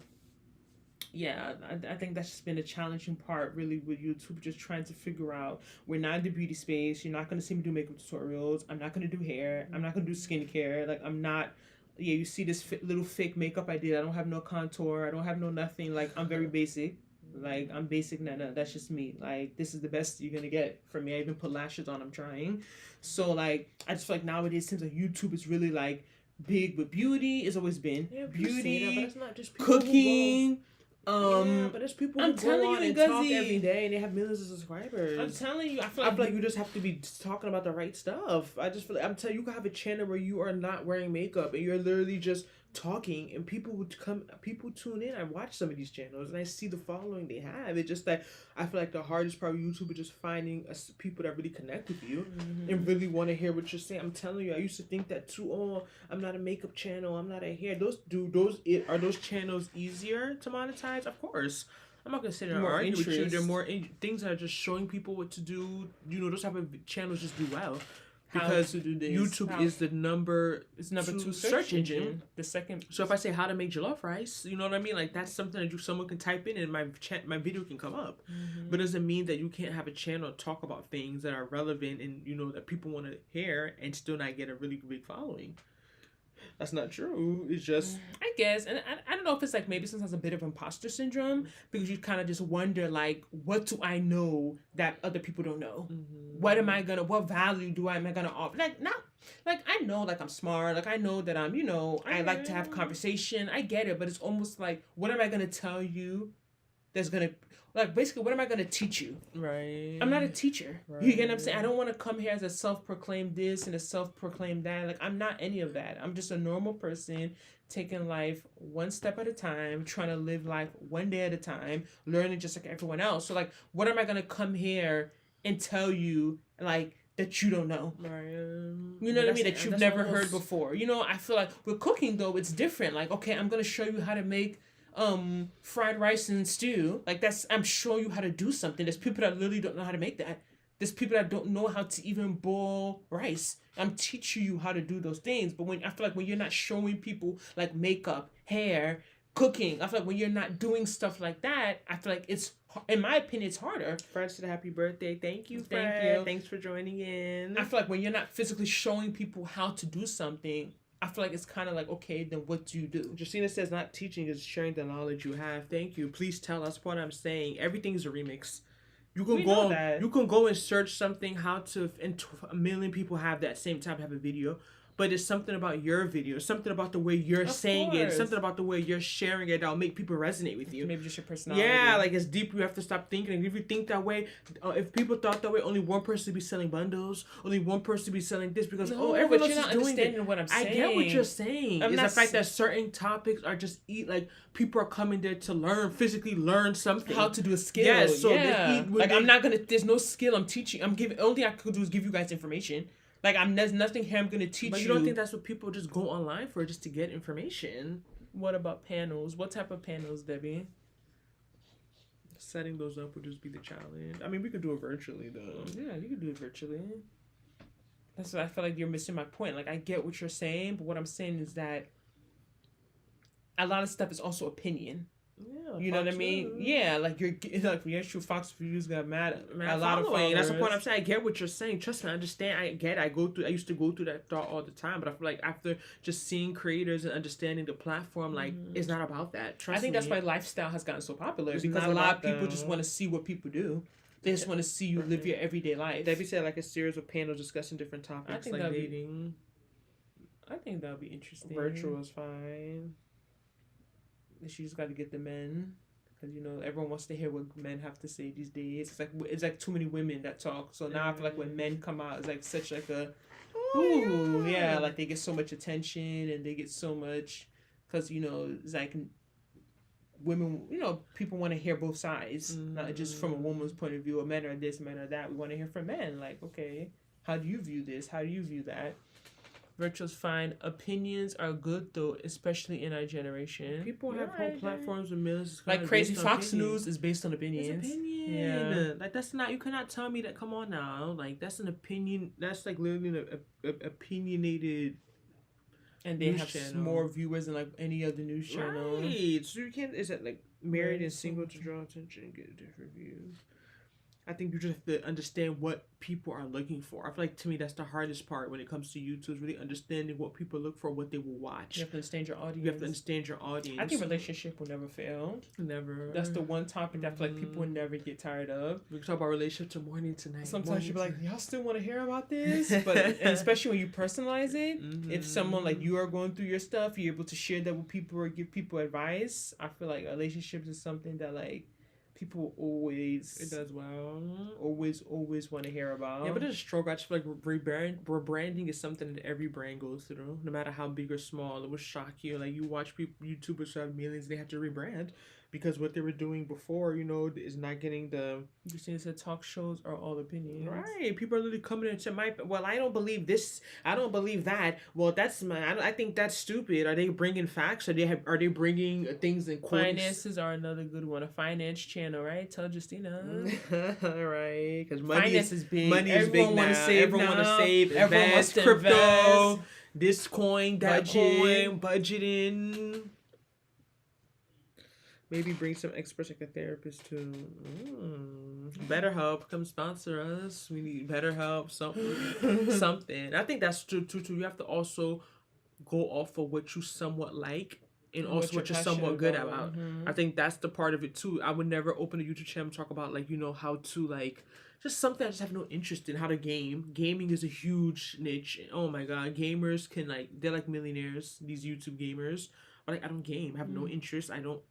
yeah, I think that's just been a challenging part really with YouTube, just trying to figure out we're not in the beauty space. You're not going to see me do makeup tutorials. I'm not going to do hair. I'm not going to do skincare. Like I'm not, you see this little fake makeup I did. I don't have no contour. I don't have no nothing. Like I'm very basic. Like I'm basic Nana. That's just me. Like this is the best you're going to get from me. I even put lashes on. I'm trying. So like, I just feel like nowadays it seems like YouTube is really like big with beauty. It's always been beauty, that, but it's not just cooking, Yeah, but there's people who go on and talk every day and they have millions of subscribers. I'm telling you, I feel like you just have to be talking about the right stuff. I just feel like I'm telling you, can have a channel where you are not wearing makeup and you're literally just talking, and people tune in. I watch some of these channels and I see the following they have. It's just that I feel like the hardest part of YouTube is just finding people that really connect with you and really want to hear what you're saying. I'm telling you, I used to think that too. Oh, I'm not a makeup channel, I'm not a hair. Are those channels easier to monetize? Of course. I'm not gonna sit there and argue with you. There are more things that are just showing people what to do. You know, those type of channels just do well. Because YouTube is the number two search engine. The second. So if I say how to make jollof rice, you know what I mean? Like that's something that someone can type in and my video can come up. But it doesn't mean that you can't have a channel talk about things that are relevant and you know that people want to hear and still not get a really big following. That's not true. It's just... I guess. And I don't know if it's like maybe sometimes a bit of imposter syndrome because you kind of just wonder like, what do I know that other people don't know? What value am I going to offer? Like, not... Like, I know, like, I'm smart. Like, I know that I'm, you know, I like to have conversation. I get it. But it's almost like, what am I going to tell you that's going to... Like, basically, what am I going to teach you? Right. I'm not a teacher. Right. You get what I'm saying? I don't want to come here as a self-proclaimed this and a self-proclaimed that. Like, I'm not any of that. I'm just a normal person taking life one step at a time, trying to live life one day at a time, learning just like everyone else. So, like, what am I going to come here and tell you, like, that you don't know? Right. You know what I mean? That you've never heard before. You know, I feel like with cooking, though, it's different. Like, okay, I'm going to show you how to make... fried rice and stew. Like I'm showing you how to do something. There's people that literally don't know how to make that. There's people that don't know how to even boil rice. I'm teaching you how to do those things. But I feel like when you're not showing people like makeup, hair, cooking, I feel like when you're not doing stuff like that, I feel like it's, in my opinion, it's harder. Fred said happy birthday. Thank you, Fred. Thank you. Thanks for joining in. I feel like when you're not physically showing people how to do something, I feel like it's kind of like, okay, then what do you do? Justina says not teaching is sharing the knowledge you have. Thank you. Please tell us what I'm saying. Everything is a remix. You can go and search something and a million people have that same type of a video. But it's something about your video, something about the way you're saying it, something about the way you're sharing it that'll make people resonate with you. Maybe just your personality. Yeah, like it's deep. You have to stop thinking. And if you think that way, if people thought that way, only one person would be selling bundles, only one person would be selling this because everyone else is doing it. What I'm saying. I get what you're saying. It's the fact that certain topics are just like people are coming there to physically learn something. How to do a skill. Yes, so I'm not gonna. There's no skill I'm teaching. Only I could do is give you guys information. Like, there's nothing here I'm going to teach you. But you don't think that's what people just go online for, just to get information? What about panels? What type of panels, Debbie? Setting those up would just be the challenge. I mean, we could do it virtually, though. Yeah, you could do it virtually. That's what I feel like you're missing my point. Like, I get what you're saying, but what I'm saying is that a lot of stuff is also opinion. Yeah, you know what I mean? Yeah, like your true Fox views got mad a lot of followers. That's the point I'm saying. I get what you're saying. Trust me, I understand. I get it. I used to go through that thought all the time, but I feel like after just seeing creators and understanding the platform, like it's not about that. Trust me. I think that's why lifestyle has gotten so popular because a lot of people just want to see what people do. They just want to see you live your everyday life. Debbie said like a series of panels discussing different topics like dating. I think that would be interesting. Virtual is fine. She just got to get the men, because you know everyone wants to hear what men have to say these days. It's like too many women that talk. So now I feel like when men come out, it's like such like a, like they get so much attention and they get so much, because you know it's like women, you know, people want to hear both sides, not just from a woman's point of view. Or men are this, men are that. We want to hear from men. Like, okay, how do you view this? How do you view that? Virtual's fine. Opinions are good though, especially in our generation. People have whole platforms with millions. Like Crazy Fox News is based on opinions. It's opinion. Yeah. Like that's not. You cannot tell me that. Come on now. Like that's an opinion. That's like literally an opinionated. And they have more viewers than like any other news channel. Right. So you can't. Is it like married and single to draw attention and get different views? I think you just have to understand what people are looking for. I feel like to me that's the hardest part when it comes to YouTube is really understanding what people look for, what they will watch. You have to understand your audience. You have to understand your audience. I think relationship will never fail. Never. That's the one topic that I feel like people will never get tired of. We can talk about relationship till morning tonight. Sometimes you'll be like, y'all still want to hear about this? But and especially when you personalize it, if someone like you are going through your stuff, you're able to share that with people or give people advice. I feel like relationships is something that like people always it does well. Always want to hear about. Yeah, but it's a struggle. I just feel like rebranding is something that every brand goes through, no matter how big or small. It will shock you. Like you watch people, YouTubers who have millions, they have to rebrand because what they were doing before, you know, is not getting the. You see, the talk shows are all opinions. Right, people are literally coming into my. Well, I don't believe this. I don't believe that. Well, that's my. I think that's stupid. Are they bringing facts? Are they bringing things in quotes? Finances are another good one. A finance channel, right? Tell Justina. Right, because finance is big. Money is big now. Everyone want to save. Everyone wants to crypto. Invest. This coin, that coin, budgeting. Maybe bring some experts like a therapist too. BetterHelp, come sponsor us. We need BetterHelp, something. I think that's true too. You have to also go off of what you somewhat like and also what you're somewhat good about. I think that's the part of it too. I would never open a YouTube channel and talk about like, you know, how to like just something I just have no interest in, how to game. Gaming is a huge niche. Oh my god, gamers can like, they're like millionaires, these YouTube gamers. But like, I don't game. I have no interest. I don't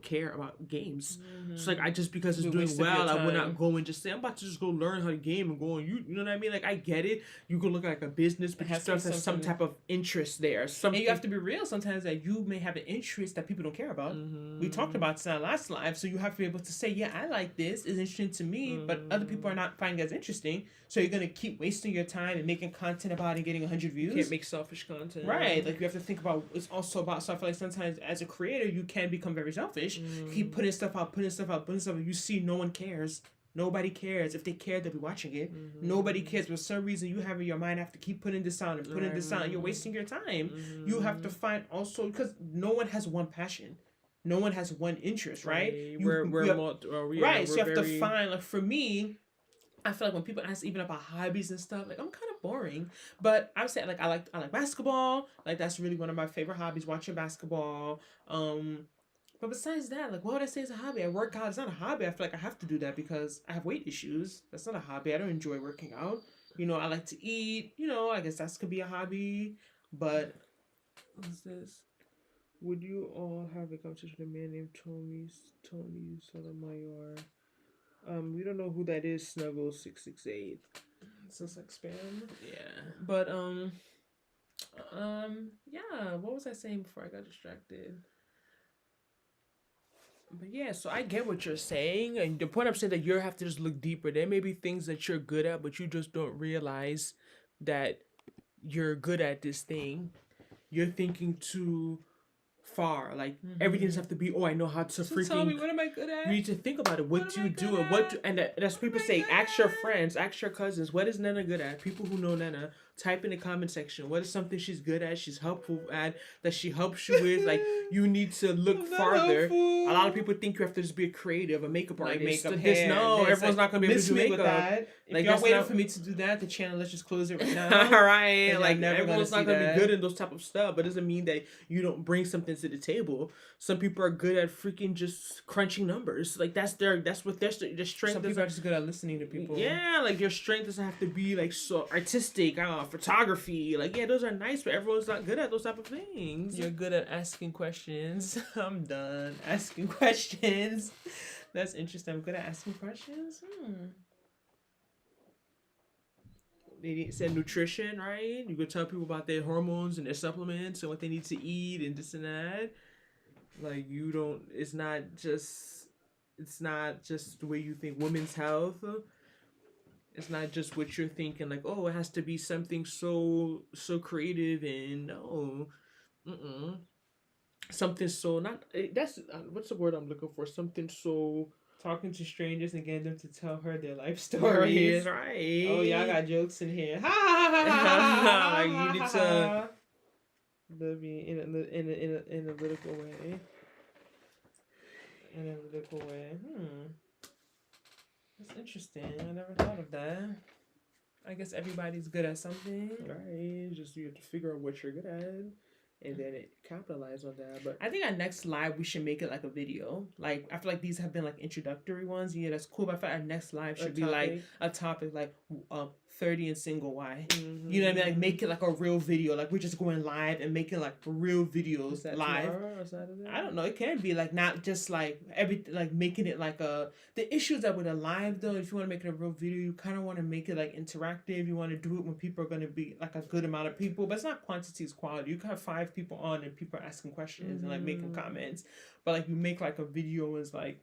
care about games. So like I just because it's doing well, I would not go and just say I'm about to just go learn how to game and go on you know what I mean? Like I get it. You could look like a business, but you still have some type of interest there. Something. And you have to be real sometimes that you may have an interest that people don't care about. We talked about this in our last live, so you have to be able to say, yeah, I like this. It's interesting to me, but other people are not finding it as interesting. So you're gonna keep wasting your time and making content about it and getting 100 views. You can't make selfish content. Right. Like you have to think about it's also about so I feel like sometimes as a creator you can become very selfish. Keep putting stuff out. You see no one cares. Nobody cares. If they care, they'll be watching it. Nobody cares. For some reason you have in your mind I have to keep putting this on and putting this on. You're wasting your time. You have to find also because no one has one passion. No one has one interest, right? We're right. So you have to find like for me, I feel like when people ask even about hobbies and stuff, like I'm kind of boring. But I would say like I like basketball. Like that's really one of my favorite hobbies, watching basketball. But besides that, like what would I say is a hobby? I work out. It's not a hobby. I feel like I have to do that because I have weight issues. That's not a hobby. I don't enjoy working out. You know, I like to eat. You know, I guess that could be a hobby. But what's this? Would you all have a conversation with a man named Tony Sotomayor? We don't know who that is. Snuggle668. Sounds like spam. Yeah. But yeah. What was I saying before I got distracted? But yeah, so I get what you're saying, and the point I'm saying that you have to just look deeper. There may be things that you're good at, but you just don't realize that you're good at this thing. You're thinking too far. Like everything does have to be. Oh, I know how to freaking. Tell me, what am I good at? You need to think about it. What do you do? And that's people say. Ask your friends. Ask your cousins. What is Nena good at? People who know Nena, type in the comment section. What is something she's good at? She's helpful at that she helps you with. Like you need to look farther. Helpful. A lot of people think you have to just be a creative, a makeup artist. Makeup everyone's like, not gonna be able to do makeup. That. If like y'all waiting for me to do that, the channel, let's just close it right now. Right, like everyone's not gonna be good in those type of stuff, but it doesn't mean that you don't bring something to the table. Some people are good at freaking just crunching numbers. Like that's what their strength. Some people are just good at listening to people. Yeah, like your strength doesn't have to be like so artistic. Photography. Like yeah, those are nice, but everyone's not good at those type of things. You're good at asking questions. I'm done asking questions. That's interesting. I'm good at asking questions. They said nutrition, right? You could tell people about their hormones and their supplements and what they need to eat and this and that. Like you don't. It's not just the way you think. Women's health. It's not just what you're thinking. Like oh, it has to be something so creative and no, something so not. That's what's the word I'm looking for? Something so. Talking to strangers and getting them to tell her their life stories. Right. Oh, y'all got jokes in here. Ha ha ha. You need to be in an analytical way. Analytical way. That's interesting. I never thought of that. I guess everybody's good at something. Right. Just you have to figure out what you're good at, and then it capitalize on that. But I think our next live we should make it like a video. Like I feel like these have been like introductory ones. Yeah, that's cool. But I feel like our next live should be like a topic like 30 and single why. Mm-hmm. You know what I mean? Like make it like a real video. Like we're just going live and making like real videos. Is that live. Tomorrow or Saturday? I don't know. It can be like not just like like making it like the issues that with a live though, if you want to make it a real video, you kind of want to make it like interactive. You want to do it when people are going to be like a good amount of people, but it's not quantity, it's quality. You can have 5 people on and people are asking questions and like making comments, but like you make like a video is like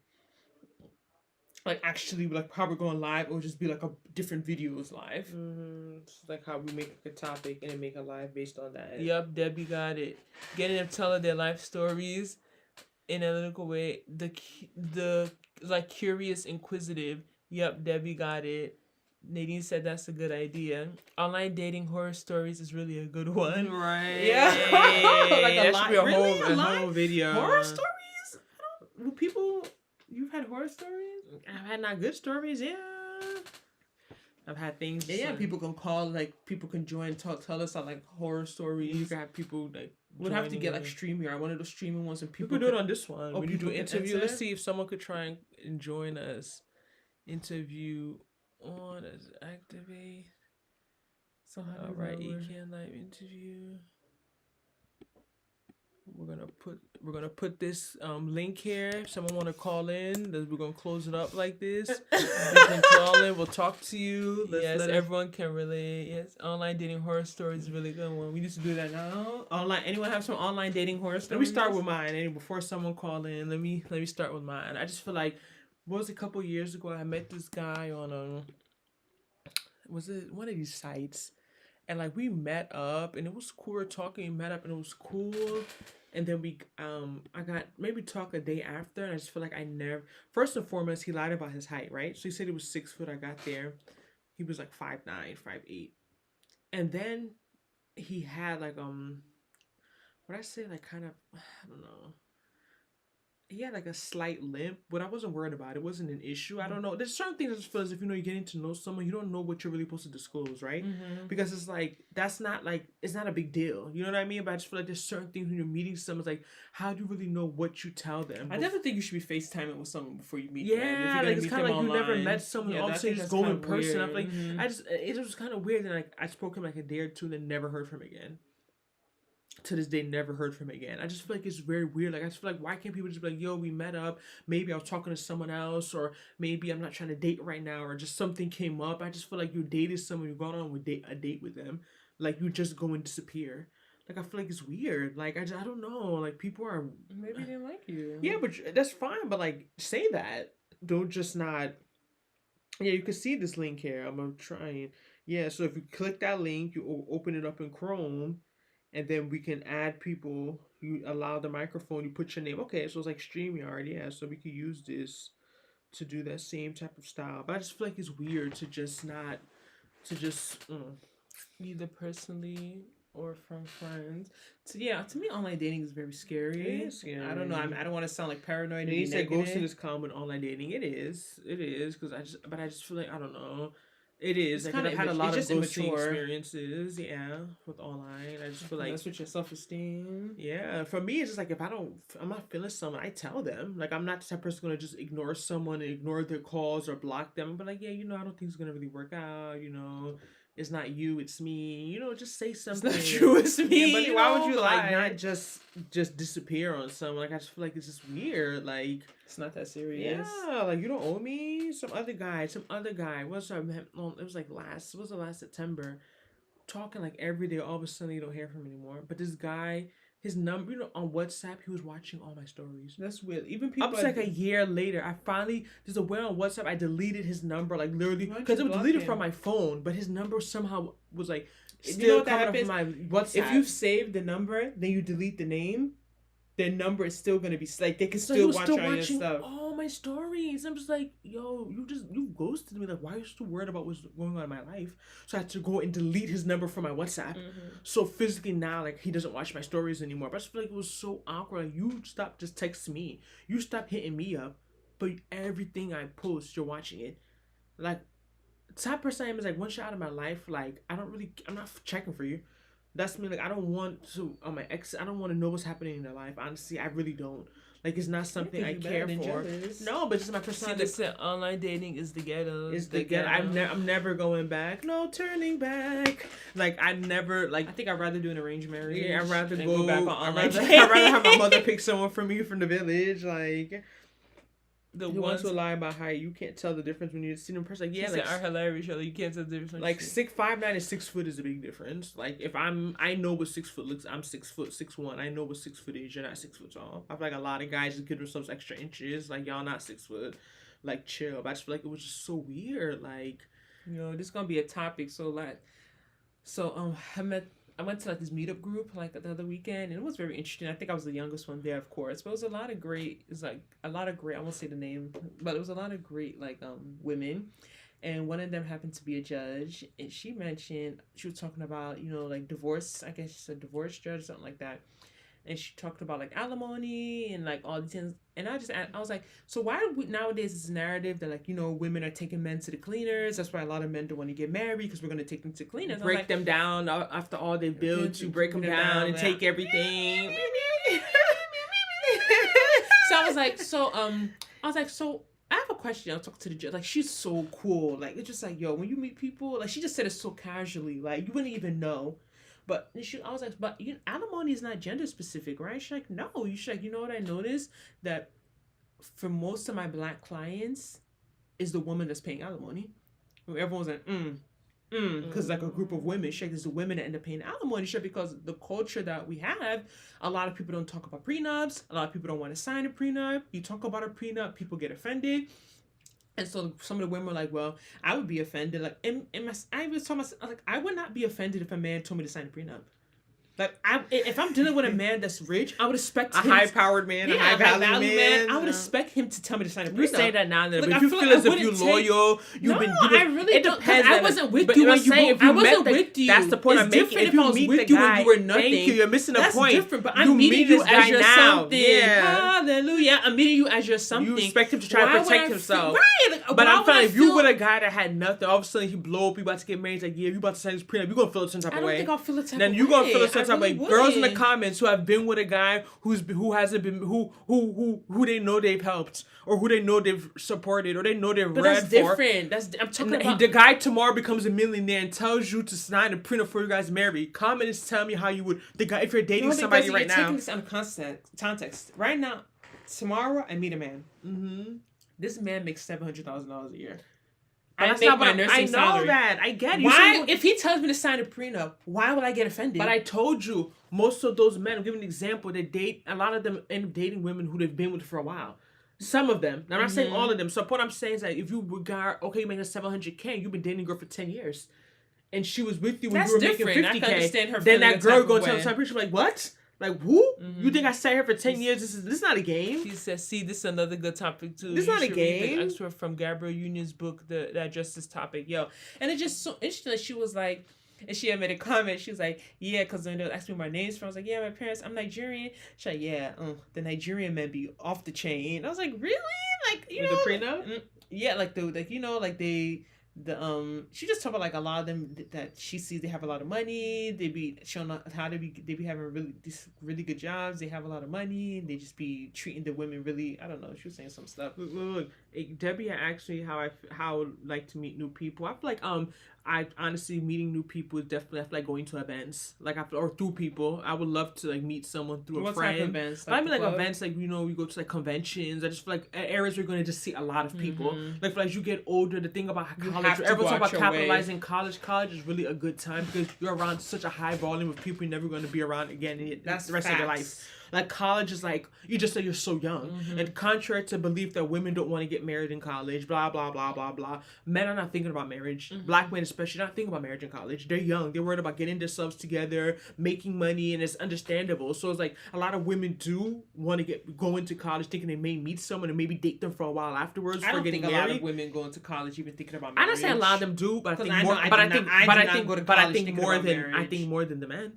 actually like probably going live or just be like a different videos live. It's like how we make a topic and then make a live based on that. Yup, Debbie got it. Getting them telling their life stories in a analytical way. The like curious, inquisitive. Yup, Debbie got it. Nadine said that's a good idea. Online dating horror stories is really a good one. Right. Yeah. Like a lot. Really? A whole video. Horror stories? People... You've had horror stories? I've had not good stories, yeah. I've had things. Yeah, people can call, like, people can join, tell us like horror stories. You can have people like. We'd have to get like StreamYard, one of those streaming ones, and people could do it on this one. Oh, when you do interview, let's see if someone could try and join us. Interview on as activate. So how do ECAN live interview. We're gonna put this link here. If someone want to call in, then we're gonna close it up like this. You can call in. We'll talk to you. Yes, everyone can relate. Yes, online dating horror stories is a really good one. We need to do that now. Anyone have some online dating horror stories? Let me start with mine. And before someone call in, let me start with mine. I just feel like, what was a couple years ago? I met this guy on was it one of these sites? And like we met up and it was cool. We're talking, we met up and it was cool. And then I got maybe talk a day after, and I just feel like I never. First and foremost, he lied about his height, right? So he said he was 6 foot. I got there, he was like 5'9", 5'8", and then he had like what I say like kind of I don't know. He had like a slight limp, but I wasn't worried about it. It wasn't an issue. I don't know. There's certain things I just feel as if, you know, you're getting to know someone, you don't know what you're really supposed to disclose, right? Mm-hmm. Because it's like, that's not like, it's not a big deal. You know what I mean? But I just feel like there's certain things when you're meeting someone, it's like, how do you really know what you tell them? I definitely think you should be FaceTiming with someone before you meet them. Yeah, like it's kind of like online. You never met someone, all of a sudden you just go in person. I'm like, mm-hmm. It was kind of weird. And like, I spoke to him like a day or two and then never heard from him again. To this day, never heard from him again. I just feel like it's very weird. Like, I just feel like, why can't people just be like, yo, we met up. Maybe I was talking to someone else, or maybe I'm not trying to date right now, or just something came up. I just feel like you dated someone, you've gone on with a date with them. Like, you just go and disappear. Like, I feel like it's weird. Like, I don't know. Like, people are... Maybe they didn't like you. Yeah, but that's fine. But, like, say that. Don't just not... Yeah, you can see this link here. I'm going to try. Yeah, so if you click that link, you open it up in Chrome. And then we can add people. You allow the microphone. You put your name. Okay, so it's like StreamYard. Yeah, so we could use this to do that same type of style. But I just feel like it's weird to just not, either personally or from friends. So yeah, to me, online dating is very scary. Yeah. I don't know. I don't want to sound like paranoid. He said ghosting is common online dating. It is. Because I just feel like, I don't know. It is. Like, I've had a lot of ghosting experiences, yeah, with online. I just feel like that's with your self-esteem. Yeah, for me, it's just like if I'm not feeling someone, I tell them. Like, I'm not the type of person gonna just ignore someone and ignore their calls or block them. But like, yeah, you know, I don't think it's gonna really work out. You know, it's not you, it's me. You know, just say something. It's not you, it's me. Yeah, but why would you like not just disappear on someone? Like, I just feel like it's just weird. Like, it's not that serious. Yeah, like, you don't owe me. Some other guy. What's our? It was like last September. Talking like every day. All of a sudden, you don't hear from him anymore. But this guy, his number, you know, on WhatsApp, he was watching all my stories. That's weird. Even people. Up to like a year later, I finally there's a way on WhatsApp. I deleted his number, like literally, because it was deleted from my phone, but his number somehow was like still coming up from my WhatsApp. If you've saved the number, then you delete the name. Their number is still gonna be like they can still watch all your stuff. All my stories. I'm just like, yo, you ghosted me. Like, why are you so worried about what's going on in my life? So I had to go and delete his number from my WhatsApp. Mm-hmm. So physically now, like, he doesn't watch my stories anymore. But I just feel like it was so awkward. Like, you stop just texting me. You stop hitting me up, but everything I post, you're watching it. like, the type of person I am is like, once you're out of my life, like, I'm not checking for you. That's me. Like, I don't want to, on my ex, I don't want to know what's happening in their life. Honestly, I really don't. Like, it's not something I care for. No, but just my personality. See, listen, online dating is the ghetto. It's the ghetto. I'm never going back. No turning back. Like, I never, like. I think I'd rather do an arranged marriage. Yeah, I'd rather go back on online dating. I'd rather have my mother pick someone for me from the village. Like, the ones who lie about height, you can't tell the difference when you see them in person. Like, yeah, like, are hilarious. You can't tell the difference. Like 5'9" and 6 foot is a big difference. Like, if I know what 6 foot looks. I'm 6 foot 6'1". I know what 6 foot is. You're not 6 foot tall. I feel like a lot of guys just give themselves extra inches. Like, y'all not 6 foot. Like, chill. But I just feel like it was just so weird. Like, this is gonna be a topic. So I went to like this meetup group like the other weekend, and it was very interesting. I think I was the youngest one there, of course, but it was a lot of great. I won't say the name, but it was a lot of great like women, and one of them happened to be a judge, and she was talking about like divorce. I guess she's a divorce judge or something like that. And she talked about like alimony and like all these things. And I was like, so why nowadays this narrative that like, women are taking men to the cleaners? That's why a lot of men don't want to get married, because we're going to take them to cleaners. Break them down after all they build, to break them down and take everything. So I was like, so I have a question. I'll talk to the judge. Like, she's so cool. Like, it's just like, yo, when you meet people, like, she just said it so casually. Like, you wouldn't even know. But I was like, but alimony is not gender specific, right? She's like, no. She's like, you know what I noticed? That for most of my black clients, is the woman that's paying alimony. Everyone's like, because like a group of women. She's like, there's the women that end up paying alimony. She's like, because the culture that we have, a lot of people don't talk about prenups. A lot of people don't want to sign a prenup. You talk about a prenup, people get offended. And so some of the women were like, well, I would be offended. Like, I was told myself, like, I would not be offended if a man told me to sign a prenup. Like, if I'm dealing with a man that's rich, I would expect a high-powered man, a high-value man. I would expect him to tell me to sign a prenup. You say that now and then, but if you feel as if you're loyal, I really don't. Because I wasn't with you when you. I wasn't with you. That's the point I'm making. If you meet the guy, you were nothing. Thank you. You're missing a point. That's different. But I'm meeting you as your something. Yeah. Hallelujah. I'm meeting you as your something. You expect him to try to protect himself. Right. But I'm telling you, if you with a guy that had nothing, all of a sudden he blow up, you about to get married, like, yeah, you about to sign this prenup, you gonna feel a certain type of way. I don't think I'll feel a type of way. Then you gonna feel a certain type of way. Girls in the comments who have been with a guy who hasn't been who they know they've helped, or who they know they've supported, or they know they've read that's different. I'm talking about the guy tomorrow becomes a millionaire and tells you to sign a prenup before you guys marry. Comment and tell me how you would the guy if you're dating somebody right now. Taking this out of context. Right now, tomorrow I meet a man. Mm-hmm. This man makes $700,000 a year. I make my nursing salary. That. I get it. Why? If he tells me to sign a prenup, why would I get offended? But I told you, most of those men, I'm giving an example, a lot of them end up dating women who they've been with for a while. Some of them. Now, I'm not saying all of them. So what I'm saying is that if you regard, okay, you make a $700K, you've been dating a girl for 10 years. And she was with you when you were making $50K. I can understand her. Then that girl go tell her, she's like, what? Like, who? You think I sat here for 10 years? This is not a game. She says, see, this is another good topic, too. This is not a game. Read the excerpt from Gabrielle Union's book that addressed this topic. Yo. And it's just so interesting that she was like, and she had made a comment. She was like, yeah, because when they asked me where my name's from, I was like, yeah, my parents, I'm Nigerian. She's like, yeah, the Nigerian men be off the chain. I was like, really? Like, you know. The prenup? Yeah, she just talked about like a lot of them that she sees they have a lot of money. They be showing how they be having really good jobs. They have a lot of money. They just be treating the women really. I don't know. She was saying some stuff. Look, Debbie asked me how I like to meet new people. I feel like I honestly meeting new people is definitely, I feel like going to events, like or through people. I would love to like meet someone through a friend. What type of events? Like, I mean like events like we go to like conventions. I just feel like areas where you're gonna just see a lot of people. Like as you get older, the thing about college, everyone talk about capitalizing college. College is really a good time because you're around such a high volume of people you're never going to be around again. That's the rest of your life. Like college is like, you just say you're so young. And contrary to belief that women don't want to get married in college, blah, blah, blah, blah, blah. Men are not thinking about marriage. Black men especially not thinking about marriage in college. They're young. They're worried about getting themselves together, making money, and it's understandable. So it's like a lot of women do want to go into college thinking they may meet someone and maybe date them for a while afterwards. I don't think a lot of women go into college even thinking about marriage. I don't say a lot of them do, but I think more than the men.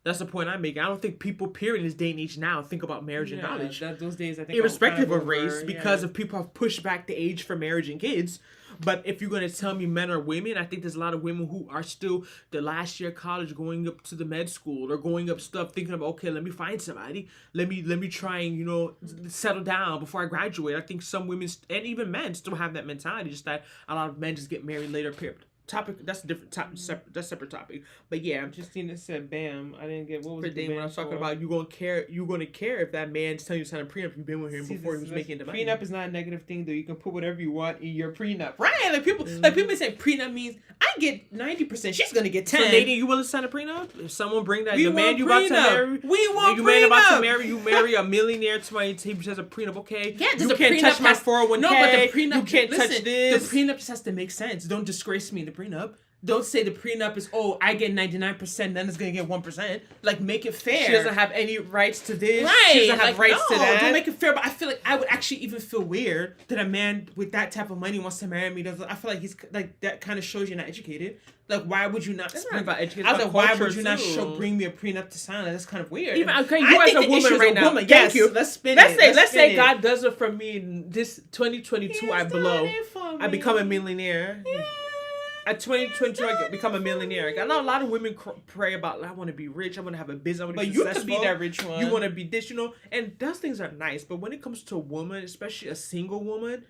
That's the point I'm making. I don't think people, period, in this day and age now think about marriage in college. Those days, I think, irrespective of race, because of people have pushed back the age for marriage and kids. But if you're gonna tell me men or women, I think there's a lot of women who are still the last year of college, going up to the med school or going up stuff, thinking about, okay, let me find somebody, let me try and settle down before I graduate. I think some women and even men still have that mentality, just that a lot of men just get married later. Topic, that's a different topic, separate topic. But yeah, Justina said, "Bam, I didn't get what was the when I was talking about you're gonna care if that man's telling you to sign a prenup. You've been with him before he was making the money. Prenup is not a negative thing though. You can put whatever you want in your prenup, right? Like people say prenup means I get 90%. She's gonna get 10. So, lady, you willing to sign a prenup? If someone bring that, the man you about to marry, you marry a millionaire. Somebody says a prenup, okay? Yeah, you can't touch my 401k. No, but the prenup, you can't touch this. The prenup just has to make sense. Don't disgrace me in the prenup. Don't say the prenup is, I get 99%, then it's going to get 1%. Like, make it fair. She doesn't have any rights to this. Right. She doesn't have rights to that. Don't make it fair. But I feel like I would actually even feel weird that a man with that type of money wants to marry me. I feel like he's, like, that kind of shows you're not educated. Like, why would you not... It's not about education. I was like, why would you not bring me a prenup to sign? That's kind of weird. Even, okay, you as a woman right now. Yes, thank you. Let's spin it. Let's say God does it for me in this 2022. I become a millionaire. Yeah. At 2022, I become a millionaire. I know a lot of women pray about, I want to be rich, I want to have a business, I want to be successful. But you could be that rich one. You want to be this, and those things are nice. But when it comes to a woman, especially a single woman,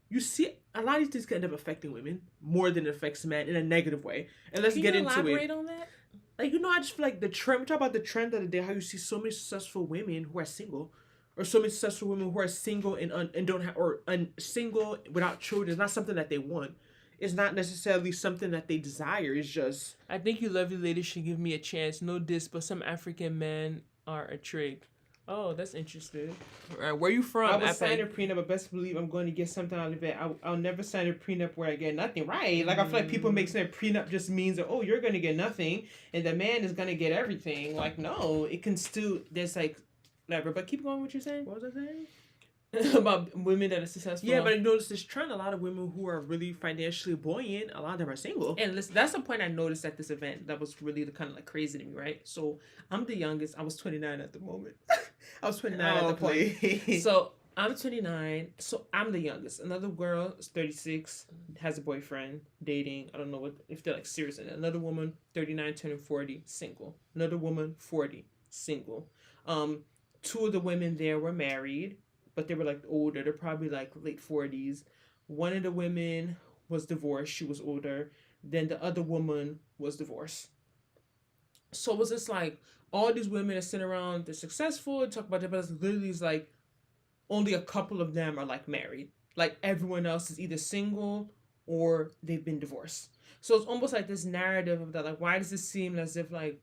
you see a lot of these things can end up affecting women more than it affects men in a negative way. And let's get into it. Can you elaborate on that? Like, I just feel like the trend, we talk about the trend the other day, how you see so many successful women who are single, or so many successful women who are single and don't have, or single without children. It's not something that they want. It's not necessarily something that they desire. It's just... I think you lovely ladies should give me a chance. No diss, but some African men are a trick. Oh, that's interesting. All right, where you from? I would sign a prenup, but best believe I'm going to get something out of it. I'll never sign a prenup where I get nothing. Right? Like, I feel like people make saying prenup just means that, you're going to get nothing, and the man is going to get everything. Like, no, it can still... There's, like... Whatever. But keep going what you're saying. What was I saying? About women that are successful. Yeah, but I noticed this trend. A lot of women who are really financially buoyant, a lot of them are single. And listen, that's the point I noticed at this event that was really kind of like crazy to me, right? So I'm the youngest. I was 29 at the moment. I was 29 at the point. So I'm 29. So I'm the youngest. Another girl is 36, has a boyfriend, dating. I don't know if they're like serious in it. Another woman, 39, turning 40, single. Another woman, 40, single. Two of the women there were married, but they were like older. They're probably like late 40s. One of the women was divorced. She was older. Then the other woman was divorced. So it was just like all these women are sitting around. They're successful. They talk about it, but it's literally like only a couple of them are like married. Like everyone else is either single or they've been divorced. So it's almost like this narrative of that. Like, why does it seem as if like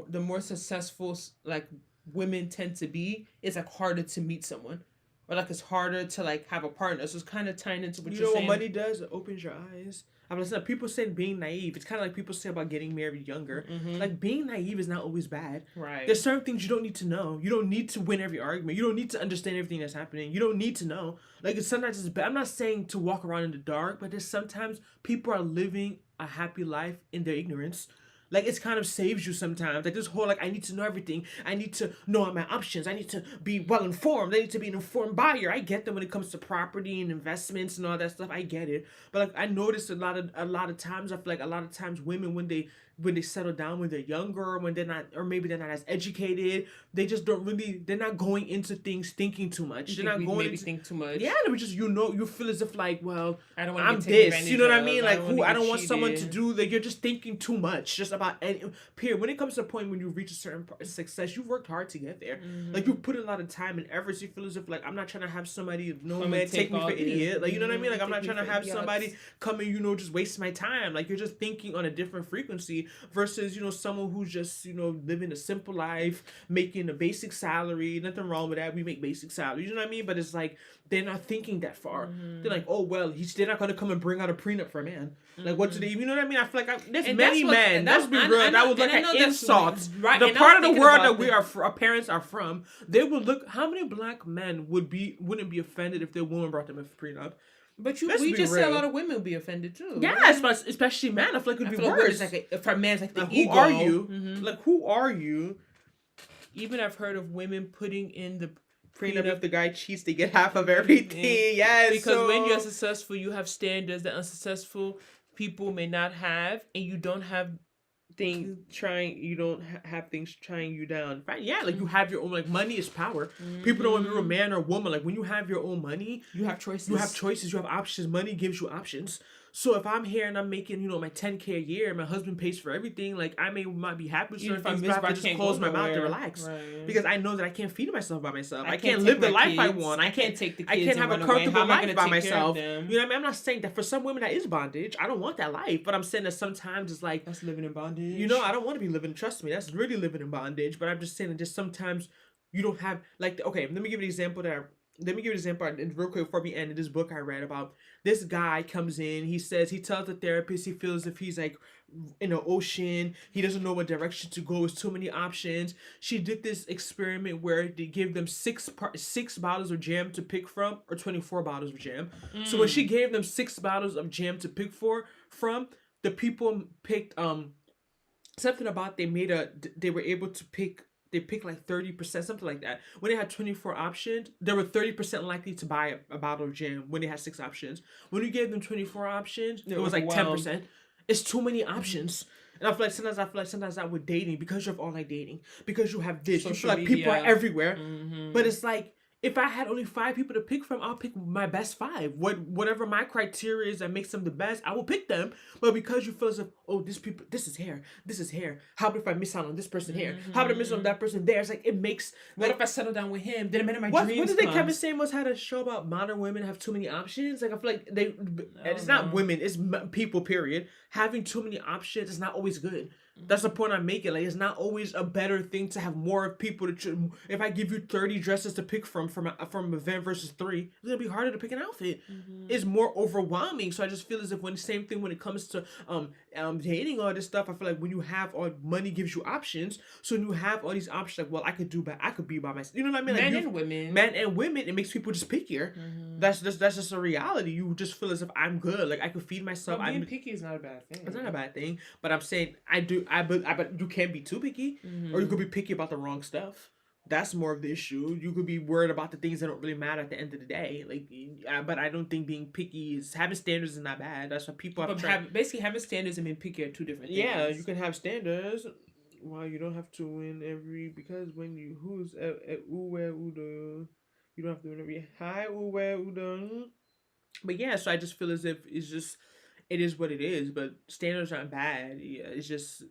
the more successful like women tend to be, it's like harder to meet someone? Or like it's harder to like have a partner. So it's kind of tying into what you're saying. You know what money does? It opens your eyes. I mean, people say being naive. It's kind of like people say about getting married younger. Mm-hmm. Like being naive is not always bad. Right. There's certain things you don't need to know. You don't need to win every argument. You don't need to understand everything that's happening. You don't need to know. Like sometimes it's bad. I'm not saying to walk around in the dark, but there's sometimes people are living a happy life in their ignorance. Like, it kind of saves you sometimes. Like, this whole, like, I need to know everything. I need to know my options. I need to be well-informed. I need to be an informed buyer. I get that when it comes to property and investments and all that stuff. I get it. But, like, I noticed a lot of times, I feel like a lot of times women, when they settle down, when they're younger, when they're not, or maybe they're not as educated, they just don't really, they're not going into things thinking too much. They're not going to think too much. Yeah, they just, you feel as if like, well, I don't want I'm this. You know what I mean? Like, I don't want someone to do that. You're just thinking too much, just about any period. When it comes to a point when you reach a certain success, you've worked hard to get there. Mm-hmm. Like, you put in a lot of time and effort. So you feel as if like, I'm not trying to have somebody, man, take me for idiot. Like, you know what I mean? Like, I'm not trying to have somebody come and, just waste my time. Like, you're just thinking on a different frequency versus, someone who's just, living a simple life, making a basic salary. Nothing wrong with that. We make basic salaries. You know what I mean? But it's like, they're not thinking that far. Mm-hmm. They're like, oh, well, they're not going to come and bring out a prenup for a man. Mm-hmm. Like, what do they, you know what I mean? I feel like there's many men. Let's be real. That would look at insults. Right. The part of the world that our parents are from, they would look, how many black men wouldn't be offended if their woman brought them a prenup? But we just say a lot of women would be offended too. Yes, right? But especially men. I feel like it would be worse. For a man, it's like the ego. Who are you? Mm-hmm. Like, who are you? Even I've heard of women putting in prenup, if the guy cheats, they get half of everything. Yes. Because when you're successful, you have standards that unsuccessful people may not have, and you don't have you don't have things trying you down. Right? Yeah, like you have your own, like money is power. People don't want to be a man or a woman. Like when you have your own money, you have choices. You have options. Money gives you options. So if I'm here and I'm making, my $10K a year, my husband pays for everything, like I might be happy with certain things, but I have to just close my mouth to relax. Right. Because I know that I can't feed myself by myself. I can't live the life I want. I can't take the kids. I can't have a comfortable life by myself. You know what I mean? I'm not saying that for some women that is bondage. I don't want that life. But I'm saying that sometimes it's like, that's living in bondage. I don't want to be living, trust me, that's really living in bondage. But I'm just saying that just sometimes you don't have, like, okay, let me give you an example real quick before we end. In this book I read about, this guy comes in, he tells the therapist he feels if he's like in an ocean, he doesn't know what direction to go, there's too many options. She did this experiment where they give them six bottles of jam to pick from, or 24 bottles of jam. So when she gave them 6 bottles of jam to pick from, the people picked something about they were able to pick. They picked like 30%, something like that. When they had 24 options, they were 30% likely to buy a bottle of jam when they had 6 options. When you gave them 24 options, it was like 10%. It's too many options. And I feel like sometimes that with dating, because you have online dating, because you have this, you feel like people are everywhere. But it's like, if I had only 5 people to pick from, I'll pick my best 5. Whatever my criteria is that makes them the best, I will pick them. But because you feel as if, this is here. How about if I miss out on this person here? How about I miss out on that person there? It's like, it makes... What if I settle down with him? Then a man of my dreams What did Kevin Samuels had a show about modern women have too many options? Like, I feel like it's not women, it's people, period. Having too many options is not always good. That's the point I'm making. Like, it's not always a better thing to have more people to choose. If I give you 30 dresses to pick from an event versus 3, it's gonna be harder to pick an outfit. It's more overwhelming. So I just feel as if when it comes to dating, all this stuff, I feel like when you have all money gives you options. So when you have all these options, like, well, I could be by myself. You know what I mean? Like, men and women, it makes people just pickier. That's just a reality. You just feel as if I'm good. Like, I could feed myself. Well, being picky is not a bad thing. It's not a bad thing. But I'm saying but you can't be too picky, or you could be picky about the wrong stuff. That's more of the issue. You could be worried about the things that don't really matter at the end of the day. Like, but I don't think being picky having standards is not bad. That's what people have. Basically, having standards and being picky are 2 different things. Yeah, you can have standards. Well, you don't have to win because when you you don't have to win every hi But yeah, so I just feel as if it is what it is. But standards aren't bad. Yeah, it's just,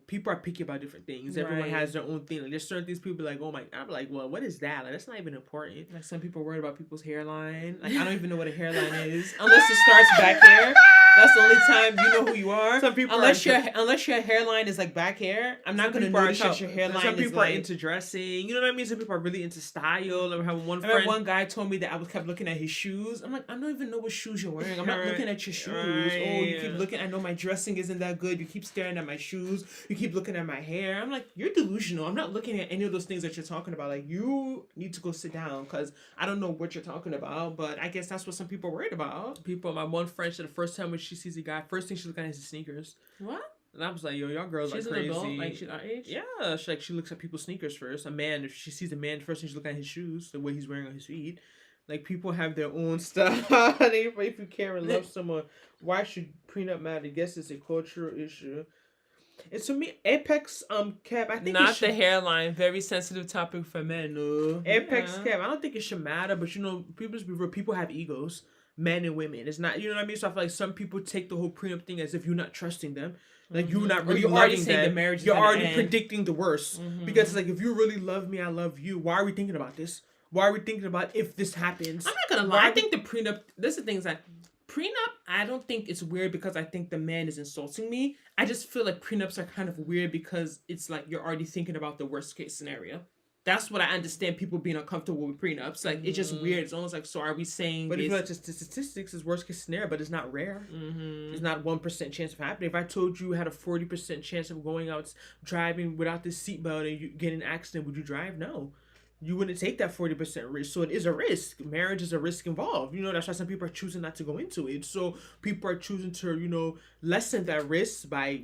people are picky about different things. Right. Everyone has their own thing. Like, there's certain things people be like, oh my, I'm like, well, what is that? Like, that's not even important. Like, some people are worried about people's hairline. Like, I don't even know what a hairline is. Unless it starts back here. That's the only time you know who you are. Some people unless your hairline is like back hair, I'm not gonna notice that your hairline is. Some people are into dressing. You know what I mean? Some people are really into style. I have one friend. One guy told me that I kept looking at his shoes. I'm like, I don't even know what shoes you're wearing. I'm not looking at your shoes. Right. Oh, you keep looking. I know my dressing isn't that good. You keep staring at my shoes. You keep looking at my hair. I'm like, you're delusional. I'm not looking at any of those things that you're talking about. Like, you need to go sit down because I don't know what you're talking about. But I guess that's what some people are worried about. My one friend said the first time when she sees a guy, first thing she's looking at is his sneakers. What? And I was like, yo, y'all girls are crazy. An adult? Like, she's our age? Yeah. She looks at people's sneakers first. A man, if she sees a man, first thing she's looking at his shoes, the way he's wearing on his feet. Like, people have their own stuff. If you care and love someone, why should prenup matter? I guess it's a cultural issue. And to me, Apex Kev, I think not the hairline. Very sensitive topic for men. No. Apex Kev, I don't think it should matter, but people have egos. Men and women. It's not, you know what I mean? So I feel like some people take the whole prenup thing as if you're not trusting them. Like, you're not really loving them. You're already predicting the worst. Because it's like, if you really love me, I love you. Why are we thinking about this? Why are we thinking about if this happens? I'm not gonna lie. I think the prenup, this is the thing is that prenup, I don't think it's weird because I think the man is insulting me. I just feel like prenups are kind of weird because it's like you're already thinking about the worst case scenario. That's what I understand people being uncomfortable with prenups. Like, it's just weird. It's almost like, so are we saying... But if you look at statistics, it's worst case scenario, but it's not rare. It's not 1% chance of happening. If I told you had a 40% chance of going out driving without this seatbelt and you get in an accident, would you drive? No. You wouldn't take that 40% risk. So it is a risk. Marriage is a risk involved. That's why some people are choosing not to go into it. So people are choosing to, lessen that risk by,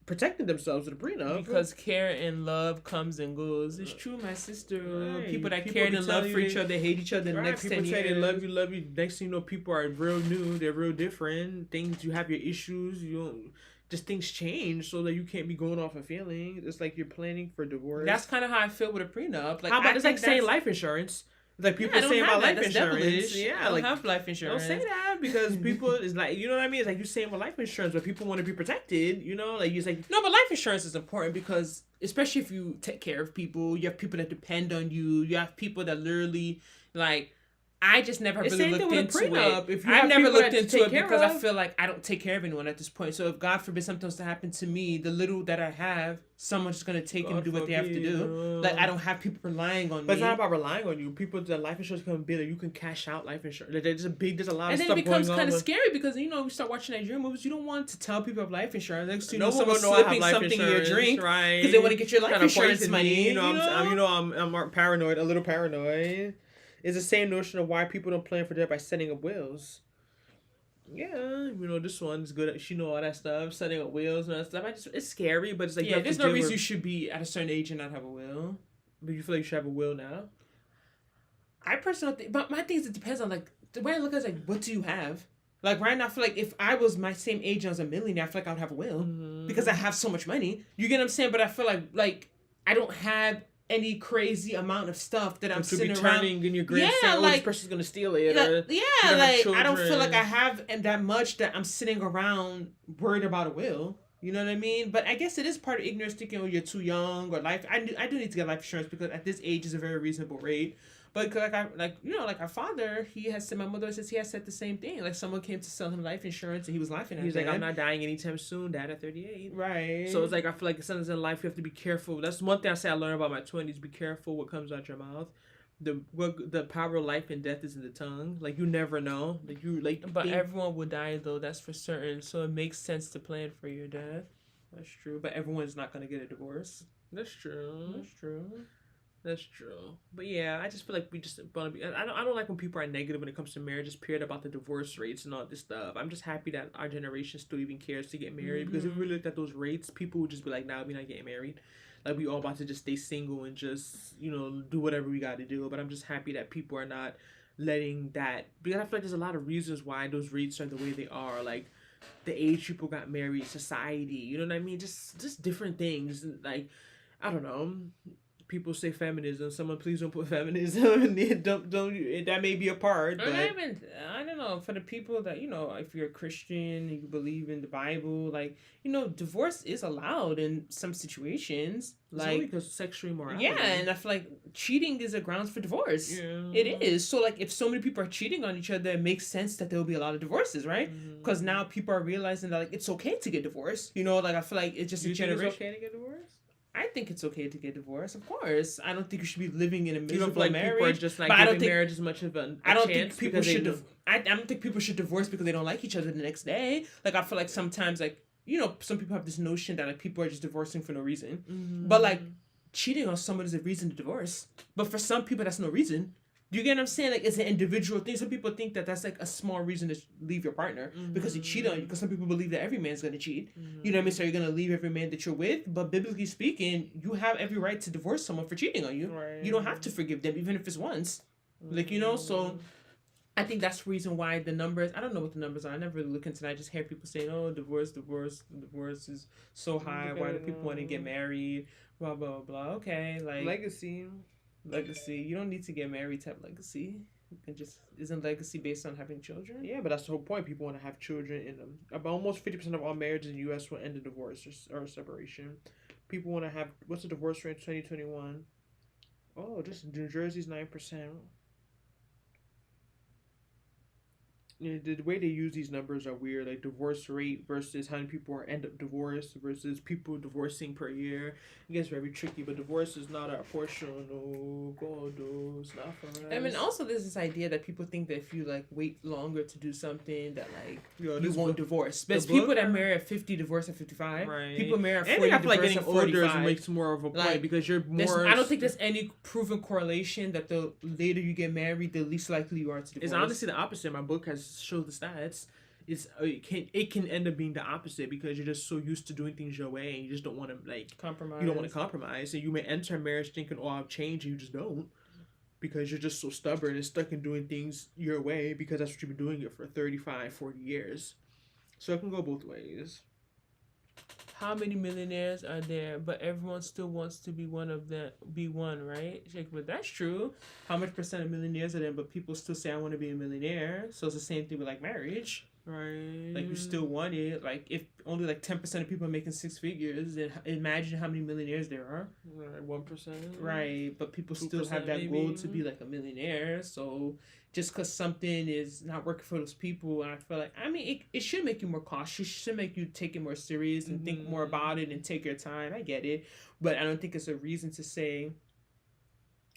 protecting themselves with a prenup. Because care and love comes and goes. It's true, my sister. Right. People that care and love for each other hate each other the next 10 years. People say they love you. Next thing you know, people are real new. They're real different. Things, you have your issues. You don't... Just things change so that you can't be going off of feelings. It's like you're planning for divorce. That's kind of how I feel with a prenup. Like, how about it's like saying life insurance? Like people saying about life insurance. Yeah, I don't have life insurance. Don't say that because people is like, you know what I mean? It's like you're saying with life insurance, but people want to be protected. You know, like you say. No, but life insurance is important because especially if you take care of people, you have people that depend on you. You have people that literally like. I just never really looked into it. I've never looked into it because I feel like I don't take care of anyone at this point. So if God forbid something was to happen to me, the little that I have, someo's just gonna take and do what they have to do. Like I don't have people relying on me. But it's not about relying on you. People, the life insurance can be that you can cash out life insurance. There's a lot of stuff going on. And then it becomes kind of scary because we start watching Nigerian movies. You don't want to tell people of life insurance. Next no one will know I have life something insurance, in your drink, right? Because they want to get your life insurance money. I'm paranoid, a little paranoid. It's the same notion of why people don't plan for death by setting up wills. Yeah, this one's good. She know all that stuff, setting up wills and that stuff. It's scary, but it's like there's no reason you should be at a certain age and not have a will. But you feel like you should have a will now? I personally think, but my thing is it depends on like the way I look at it is like, what do you have? Like right now, I feel like if I was my same age and I was a millionaire, I feel like I would have a will because I have so much money. You get what I'm saying? But I feel like I don't have any crazy amount of stuff that I'm sitting around in your grave saying, this person's gonna steal it. I don't feel like I have that much that I'm sitting around worried about a will. You know what I mean? But I guess it is part of ignorance thinking, you're too young or life. I do need to get life insurance because at this age is a very reasonable rate. But like our father, my mother says he has said the same thing. Like someone came to sell him life insurance and he was laughing at him. He's like, I'm not dying anytime soon, Dad, at 38. Right. So it's like, I feel like sometimes in life you have to be careful. That's one thing I say I learned about my 20s. Be careful what comes out your mouth. The power of life and death is in the tongue. Like you never know. But everyone will die though, that's for certain. So it makes sense to plan for your death. That's true. But everyone's not gonna get a divorce. That's true. That's true. But yeah, I just feel like we just want to be... I don't like when people are negative when it comes to marriages, period, about the divorce rates and all this stuff. I'm just happy that our generation still even cares to get married. Because if we looked at those rates, people would just be like, nah, we're not getting married. Like, we all about to just stay single and just, do whatever we got to do. But I'm just happy that people are not letting that... Because I feel like there's a lot of reasons why those rates are the way they are. Like, the age people got married, society, you know what I mean? Just different things. Like, I don't know... People say feminism. Someone please don't put feminism in there. Don't. That may be a part. But I don't know. For the people that if you're a Christian, you believe in the Bible, divorce is allowed in some situations. It's only because of sexual immorality. Yeah, and I feel like cheating is a grounds for divorce. Yeah. It is. So if so many people are cheating on each other, it makes sense that there will be a lot of divorces, right? Because now people are realizing that it's okay to get divorced. I feel like it's just a generation. It's okay to get divorced? I think it's okay to get divorced, of course. I don't think you should be living in a miserable marriage. People are just giving marriage as much of a I don't think people should. I don't think people should divorce because they don't like each other the next day. I feel like sometimes some people have this notion that people are just divorcing for no reason. But cheating on someone is a reason to divorce. But for some people, that's no reason. Do you get what I'm saying? It's an individual thing. Some people think that that's a small reason to leave your partner because he cheated on you. Because some people believe that every man's going to cheat. You know what I mean? So you're going to leave every man that you're with. But biblically speaking, you have every right to divorce someone for cheating on you. Right. You don't have to forgive them, even if it's once. So I think that's the reason why the numbers, I don't know what the numbers are. I never really look into that. I just hear people saying, divorce is so high. Why do people want to get married? Blah, blah, blah. Okay. Legacy. You don't need to get married to have legacy. Isn't legacy based on having children? Yeah, but that's the whole point. People want to have children in them. About almost 50% of all marriages in the U.S. will end in divorce or separation. People want to have... What's the divorce rate in 2021? Oh, just New Jersey's 9%. The way they use these numbers are weird. Like divorce rate versus how many people end up divorced versus people divorcing per year. It gets very tricky, but divorce is not our portion. Oh God, no, it's not for us. I mean, also there's this idea that people think that if you wait longer to do something that you won't divorce. There's people that marry at 50, divorce at 55. Right. People marry at 40, divorce at 45. Older makes more of a point because you're more. I don't think there's any proven correlation that the later you get married, the least likely you are to divorce. It's honestly the opposite. My book has showed the stats. it can end up being the opposite because you're just so used to doing things your way and you just don't want to like compromise. You don't want to compromise, and you may enter a marriage thinking, "Oh, I'll change," and you just don't because you're just so stubborn and stuck in doing things your way because that's what you've been doing it for 35, 40 years. So it can go both ways. How many millionaires are there? But everyone still wants to be one of them. Be one, right? But that's true. How much percent of millionaires are there? But people still say I want to be a millionaire. So it's the same thing with like marriage, right? Like you still want it. Like if only like 10% of people are making 6 figures, then imagine how many millionaires there are. Right, 1%. Right, but people still have that goal to be like a millionaire. So just because something is not working for those people, I feel like, I mean, it should make you more cautious. It should make you take it more serious and think more about it and take your time. I get it. But I don't think it's a reason to say,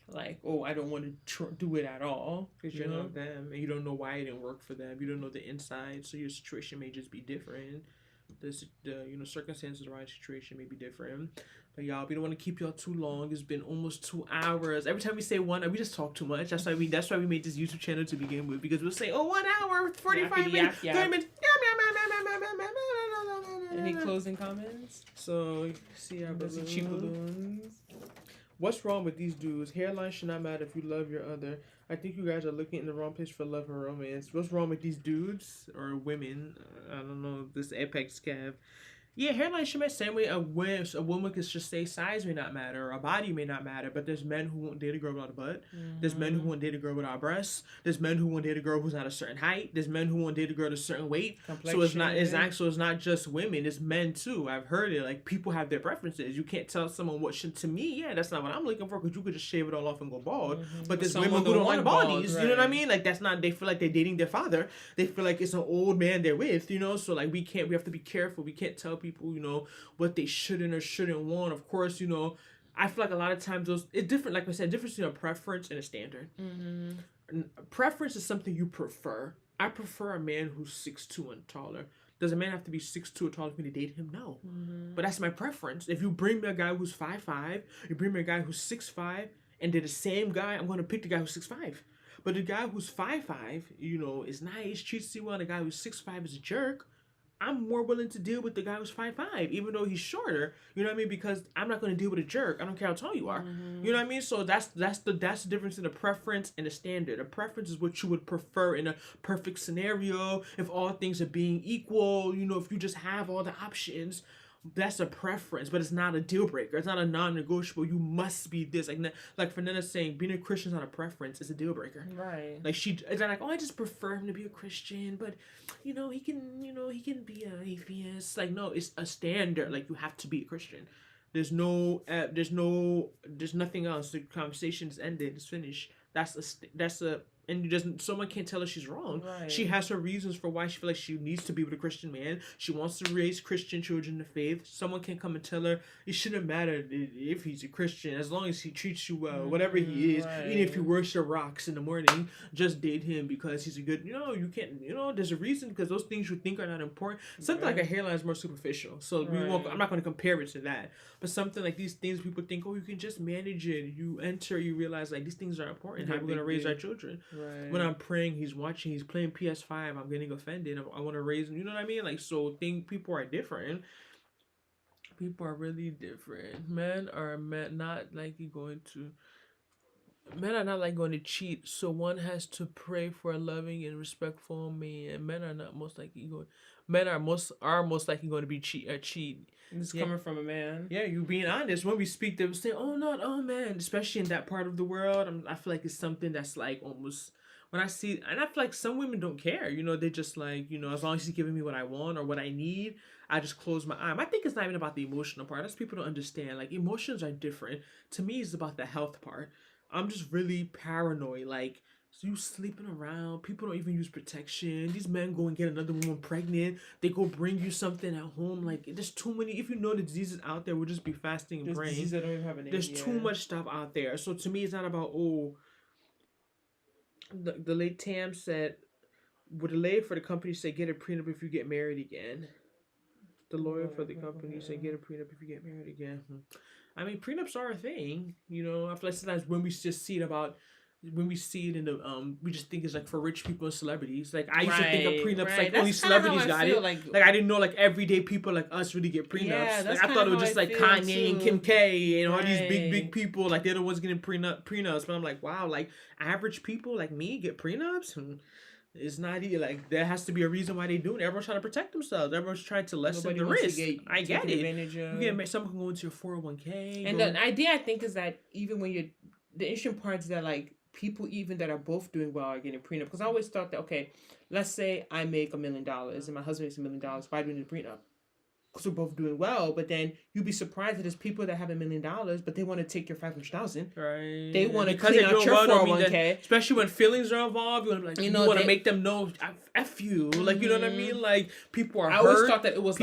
like, oh, I don't want to do it at all. Because you're not them. And you don't know why it didn't work for them. You don't know the inside. So your situation may just be different. The circumstances around the situation may be different. But y'all, we don't want to keep y'all too long. It's been almost 2 hours. Every time we say 1 we just talk too much. That's why we made this YouTube channel to begin with, because we'll say, 1 hour, 45 minutes, 30 minutes. Any closing comments? So see our cheap balloons. What's wrong with these dudes? Hairline should not matter if you love your other. I think you guys are looking in the wrong place for love or romance. What's wrong with these dudes or women? I don't know. This Apex Cav. Yeah, hairline should matter. Same way a woman could just say size may not matter or a body may not matter, but there's men who won't date a girl without a butt. There's men who won't date a girl without breasts. There's men who won't date a girl who's not a certain height. There's men who won't date a girl at a certain weight. So it's not just women. It's men too. I've heard it. Like people have their preferences. You can't tell someone what should. To me, yeah, that's not what I'm looking for, because you could just shave it all off and go bald. But there's women who don't like bodies. Right. You know what I mean? Like that's not. They feel like they're dating their father. They feel like it's an old man they're with. You know. So like we have to be careful. We can't tell people, what they shouldn't or shouldn't want. Of course, I feel like a lot of times it's different. Like I said, difference between a preference and a standard. Preference is something you prefer. I prefer a man who's 6'2" and taller. Does a man have to be 6'2" or taller for me to date him? No. But that's my preference. If you bring me a guy who's 5'5", you bring me a guy who's 6'5", and they're the same guy, I'm going to pick the guy who's 6'5". But the guy who's 5'5", is nice, treats you well, and the guy who's 6'5" is a jerk, I'm more willing to deal with the guy who's 5'5", even though he's shorter. You know what I mean? Because I'm not going to deal with a jerk. I don't care how tall you are. You know what I mean? So that's the difference in a preference and a standard. A preference is what you would prefer in a perfect scenario. If all things are being equal, if you just have all the options, that's a preference, but it's not a deal breaker. It's not a non-negotiable. You must be this. Like Fernanda's saying, being a Christian is not a preference. It's a deal breaker. Right. Like it's not like, I just prefer him to be a Christian, but he can be an atheist. Like no, it's a standard. Like you have to be a Christian. There's nothing else. The conversation is ended. It's finished. And someone can't tell her she's wrong. Right. She has her reasons for why she feels like she needs to be with a Christian man. She wants to raise Christian children in the faith. Someone can come and tell her it shouldn't matter if he's a Christian, as long as he treats you well, whatever he is. Right. Even if you worship rocks in the morning, just date him because he's a good. You can't. There's a reason, because those things you think are not important. Something like a hairline is more superficial, so I'm not going to compare it to that. But something like these things, people think, you can just manage it. You enter, you realize like these things are important. How we're going to raise our children. Right. When I'm praying, he's watching, he's playing PS5, I'm getting offended. I want to raise him. You know what I mean? Like, so people are different. People are really different. Men are not likely going to cheat, so one has to pray for a loving and respectful man. Men are not most likely going. Men are most likely going to be cheat. This is coming from a man. Yeah, you being honest. When we speak, they will say, "Oh, not all men," especially in that part of the world. I feel like it's something that's like almost. When I see, and I feel like some women don't care, they just like, as long as he's giving me what I want or what I need, I just close my eye. I think it's not even about the emotional part. That's people don't understand. Like, emotions are different. To me, it's about the health part. I'm just really paranoid. Like, so you sleeping around, people don't even use protection. These men go and get another woman pregnant. They go bring you something at home. Like, there's too many. If you know the diseases out there, we'll just be fasting and praying. Diseases that don't even have a name. There's too much stuff out there. So to me, it's not about, the late Tam said, would the lawyer for the company say get a prenup if you get married again? The lawyer for the company said get a prenup if you get married again. I mean, prenups are a thing. I feel like sometimes when we just see it about when we see it in the we just think it's like for rich people and celebrities. Like I used to think of prenups like That's only celebrities got it. Like I didn't know like everyday people like us really get prenups. Yeah, like I thought it was just like Kanye and Kim K and all these big people, like they're the ones getting prenups. But I'm like, wow, like average people like me get prenups? It's not even like there has to be a reason why they do it. Everyone's trying to protect themselves. Everyone's trying to lessen the risk. I get it. You get someone can go into your 401k. And the idea I think is that even when you're the interesting part is that like people even that are both doing well are getting prenup. Because I always thought that, okay, let's say I make $1 million and my husband makes $1 million. Why do we need a prenup? Because we're both doing well. But then you'd be surprised that there's people that have $1 million, but they want to take your $500,000. Right. They want to clean out your 401k. Especially when feelings are involved. You want to make them know, F you. Like, you know what I mean? Like, people are hurt. I always thought that it was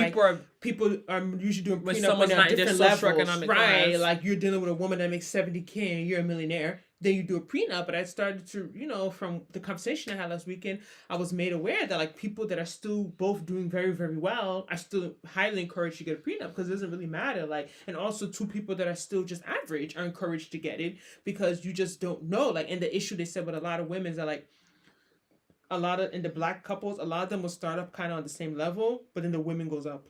people are usually doing when someone's not in their socioeconomic right? class. Like, you're dealing with a woman that makes $70K and you're a millionaire. Then you do a prenup, but I started to, from the conversation I had last weekend, I was made aware that like people that are still both doing very, very well are still highly encouraged to get a prenup because it doesn't really matter. Like, and also two people that are still just average are encouraged to get it because you just don't know. Like, and the issue they said with a lot of women is that like in the black couples, a lot of them will start up kind of on the same level, but then the women goes up.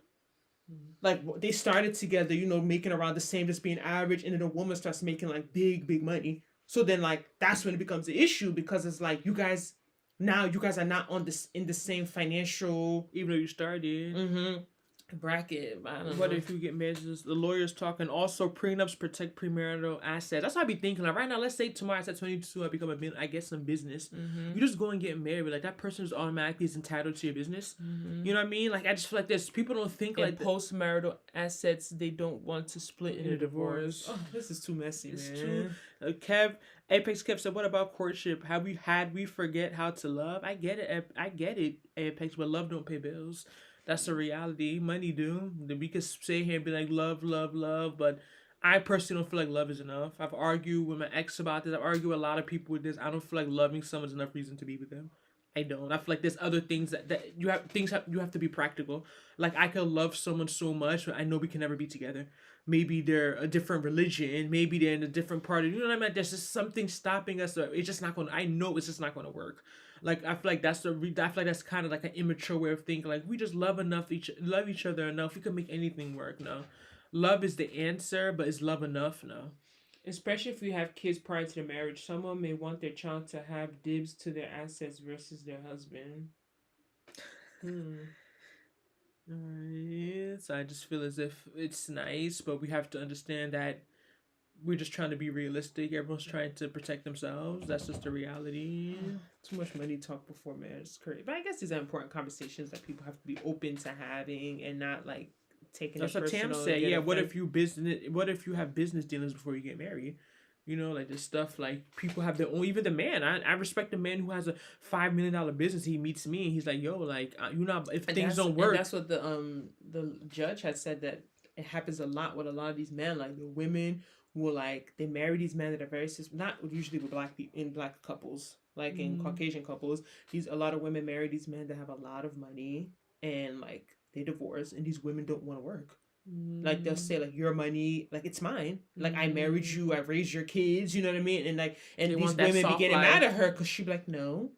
Like they started together, making around the same, just being average, and then the woman starts making like big money. So then, like, that's when it becomes an issue because it's like you guys are not in the same financial, even though you started bracket. I don't know. What if you get married? The lawyers talking. Also, prenups protect premarital assets. That's what I be thinking. Like right now, let's say tomorrow at 22, I become I get some business. You just go and get married. Like that person is automatically entitled to your business. You know what I mean? Like I just feel like this. People don't think like post-marital assets. They don't want to split in a divorce. Oh, this is too messy, man. Apex Kev said, "What about courtship? Have we forget how to love? I get it, Apex, but love don't pay bills." That's a reality. Money do. We could sit here and be like, love, but I personally don't feel like love is enough. I've argued with my ex about this. I've argued with a lot of people with this. I don't feel like loving someone is enough reason to be with them. I don't. I feel like there's other things that you have to be practical. Like I could love someone so much, but I know we can never be together. Maybe they're a different religion. Maybe they're in a different party. You know what I mean? There's just something stopping us. It's just not going to, I know it's just not going to work. Like I feel like that's kind of like an immature way of thinking. Like we just love each other enough. We can make anything work. No, love is the answer, but is love enough? No. Especially if you have kids prior to the marriage, someone may want their child to have dibs to their assets versus their husband. Alright, so I just feel as if it's nice, but we have to understand that we're just trying to be realistic. Everyone's trying to protect themselves. That's just the reality. Too much money talk before marriage is crazy. But I guess these are important conversations that people have to be open to having and not like taking it personal. That's what Tam said. Yeah, what if you have business dealings before you get married? Like this stuff, like people have their own, even the man. I respect the man who has a $5 million business. He meets me and he's like, yo, like, if things don't work. And that's what the judge had said, that it happens a lot with a lot of these men. Like the women who like, they marry these men that are very, not usually with black people, in black couples, like in Caucasian couples. A lot of women marry these men that have a lot of money and like they divorce, and these women don't want to work. Like they'll say like, your money, like it's mine, like I married you, I raised your kids, you know what I mean? And like, and these women be getting mad at her because she be like, no,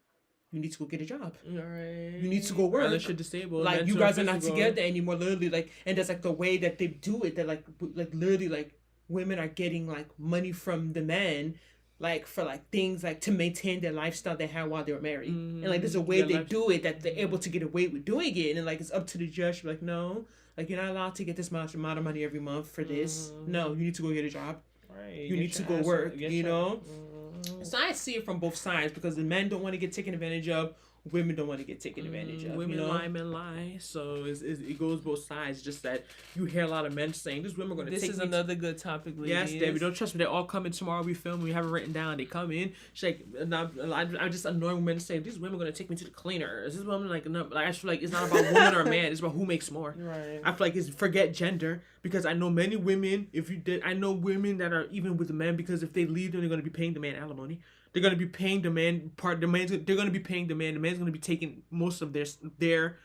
you need to go get a job. Right. You need to go work. Unless you're disabled. Like you guys are not together anymore. Literally, like, and that's like the way that they do it. That like literally like women are getting like money from the men, like for like things like to maintain their lifestyle they had while they were married. And like there's a way they do it that they're able to get away with doing it. And like it's up to the judge to be like, no, like you're not allowed to get this much amount of money every month for this. No, you need to go get a job. Right. You need to go work. So I see it from both sides because the men don't want to get taken advantage of. Women don't want to get taken advantage of. Women lie, men lie. So it goes both sides. Just that you hear a lot of men saying, "These women are going to take me." This is another good topic, ladies. Yes, Debbie. Don't trust me. They're all coming tomorrow. We film. We have it written down. They come in. She's like, I just annoy women saying, "These women are going to take me to the cleaner." Is this woman like? No, like I feel like it's not about woman or man. It's about who makes more. Right. I feel like it's forget gender because I know many women. I know women that are even with the men because if they leave them, they're going to be paying the man alimony. They're going to be paying the man part. They're going to be paying the man. The man's going to be taking most of their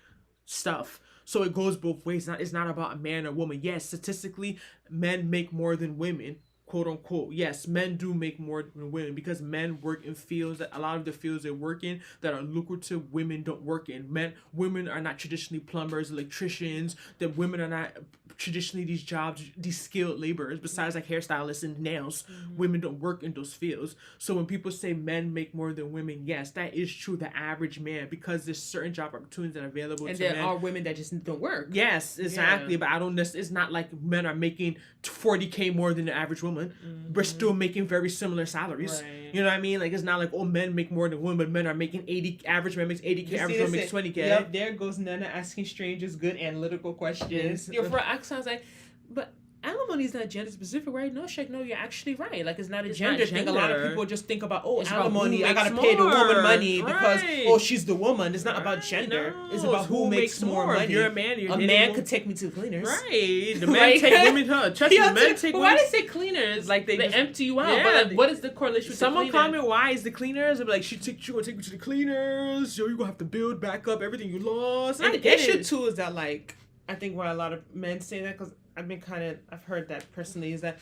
stuff. So it goes both ways. It's not about a man or woman. Yes, statistically, men make more than women. quote unquote, yes, men do make more than women because men work in fields that a lot of the fields they work in that are lucrative, women don't work in. Women are not traditionally plumbers, electricians, that women are not traditionally these jobs, these skilled laborers, besides like hairstylists and nails. Women don't work in those fields. So when people say men make more than women, yes, that is true. The average man, because there's certain job opportunities that are available and to there men. are women that just don't work. Yes, exactly. But I don't. It's not like men are making 40K more than the average woman. We're still making very similar salaries. Right. You know what I mean? Like it's not like men make more than women, but men are making 80. Average man makes 80K. Average woman makes 20K. Yep. There goes Nana asking strangers good analytical questions. Your for accents like, but alimony is not gender specific, right? No, Shaq, no, you're actually right. Like, it's not a gender thing. A lot of people just think about, it's alimony, I gotta pay the woman money because, she's the woman. It's not about gender. No. It's about who makes more money. If you're a man, a man could take me to the cleaners. Right. The man take women, trust me, the men take women. Why they say cleaners? Like, they empty you out. Yeah, but, like, what is the correlation with someone comment, why is the cleaners? They'll be like, she gonna take me to the cleaners. Yo, you're gonna have to build back up everything you lost. And the issue, too, is that, like, I think why a lot of men say that, because I've heard that personally, is that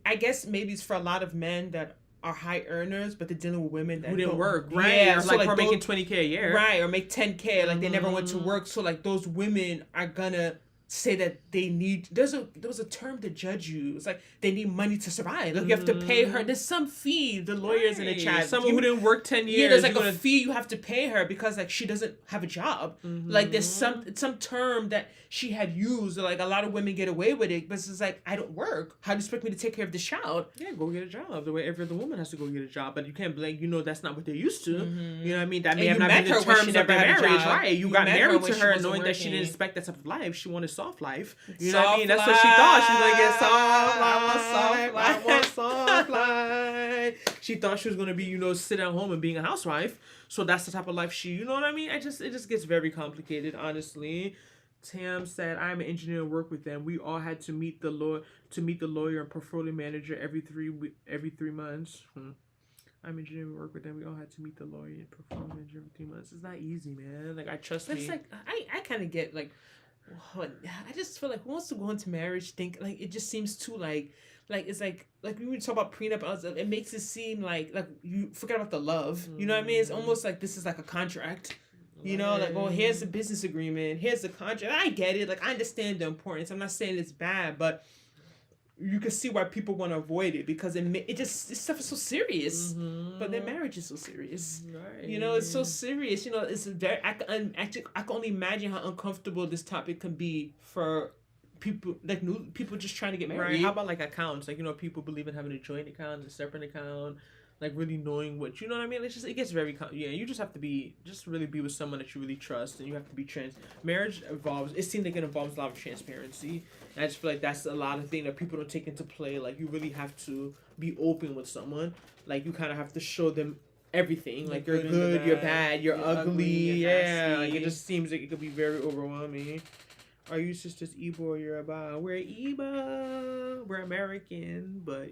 I guess maybe it's for a lot of men that are high earners, but they're dealing with women that who didn't work, right? Yeah, or so like making 20K a year, right? Or make 10K, like they never went to work. So like those women are gonna say that they need. There was a term to judge you. It's like they need money to survive. Like you have to pay her. There's some fee. The lawyers in the chat. Someone who didn't work 10 years. Yeah, there's like a fee you have to pay her because like she doesn't have a job. Like there's some term that she had used. Like a lot of women get away with it, but it's like I don't work. How do you expect me to take care of this child? Yeah, go get a job. The way every other woman has to go get a job, but you can't blame. You know that's not what they're used to. You know what I mean? That may have not been the terms of their marriage, right? You got married to her knowing that she didn't expect that type of life. She wanted soft life. You know what I mean? That's what she thought. She was gonna get soft life. Soft life. She thought she was gonna be, sit at home and being a housewife. So that's the type of life you know what I mean? It just gets very complicated, honestly. Tam said, "I'm an engineer and work with them. We all had to meet the lawyer and portfolio manager every 3 months. I'm an engineer and work with them. We all had to meet the lawyer and portfolio manager every 3 months. It's not easy, man. Like trust me. It's like I kind of get like." I just feel like who wants to go into marriage think like it just seems too like it's like when we talk about prenup, it makes it seem like you forget about the love. You know what I mean? It's almost like this is like a contract. You know, like, oh, here's the business agreement, here's the contract. I get it. Like, I understand the importance. I'm not saying it's bad, but you can see why people want to avoid it because this stuff is so serious. But their marriage is so serious. Right. You know, it's so serious. You know, it's very. I can only imagine how uncomfortable this topic can be for people, like new people just trying to get married. Right. How about like accounts? Like, people believe in having a joint account, a separate account. Like really knowing what what I mean. It gets very you just have to really be with someone that you really trust, and you have to be marriage involves. It seems like it involves a lot of transparency. And I just feel like that's a lot of things that people don't take into play. Like you really have to be open with someone. Like you kind of have to show them everything. Like you're good, you're bad, you're ugly. Yeah, like it just seems like it could be very overwhelming. Are you sisters Igbo or Yoruba? We're Igbo. We're American, but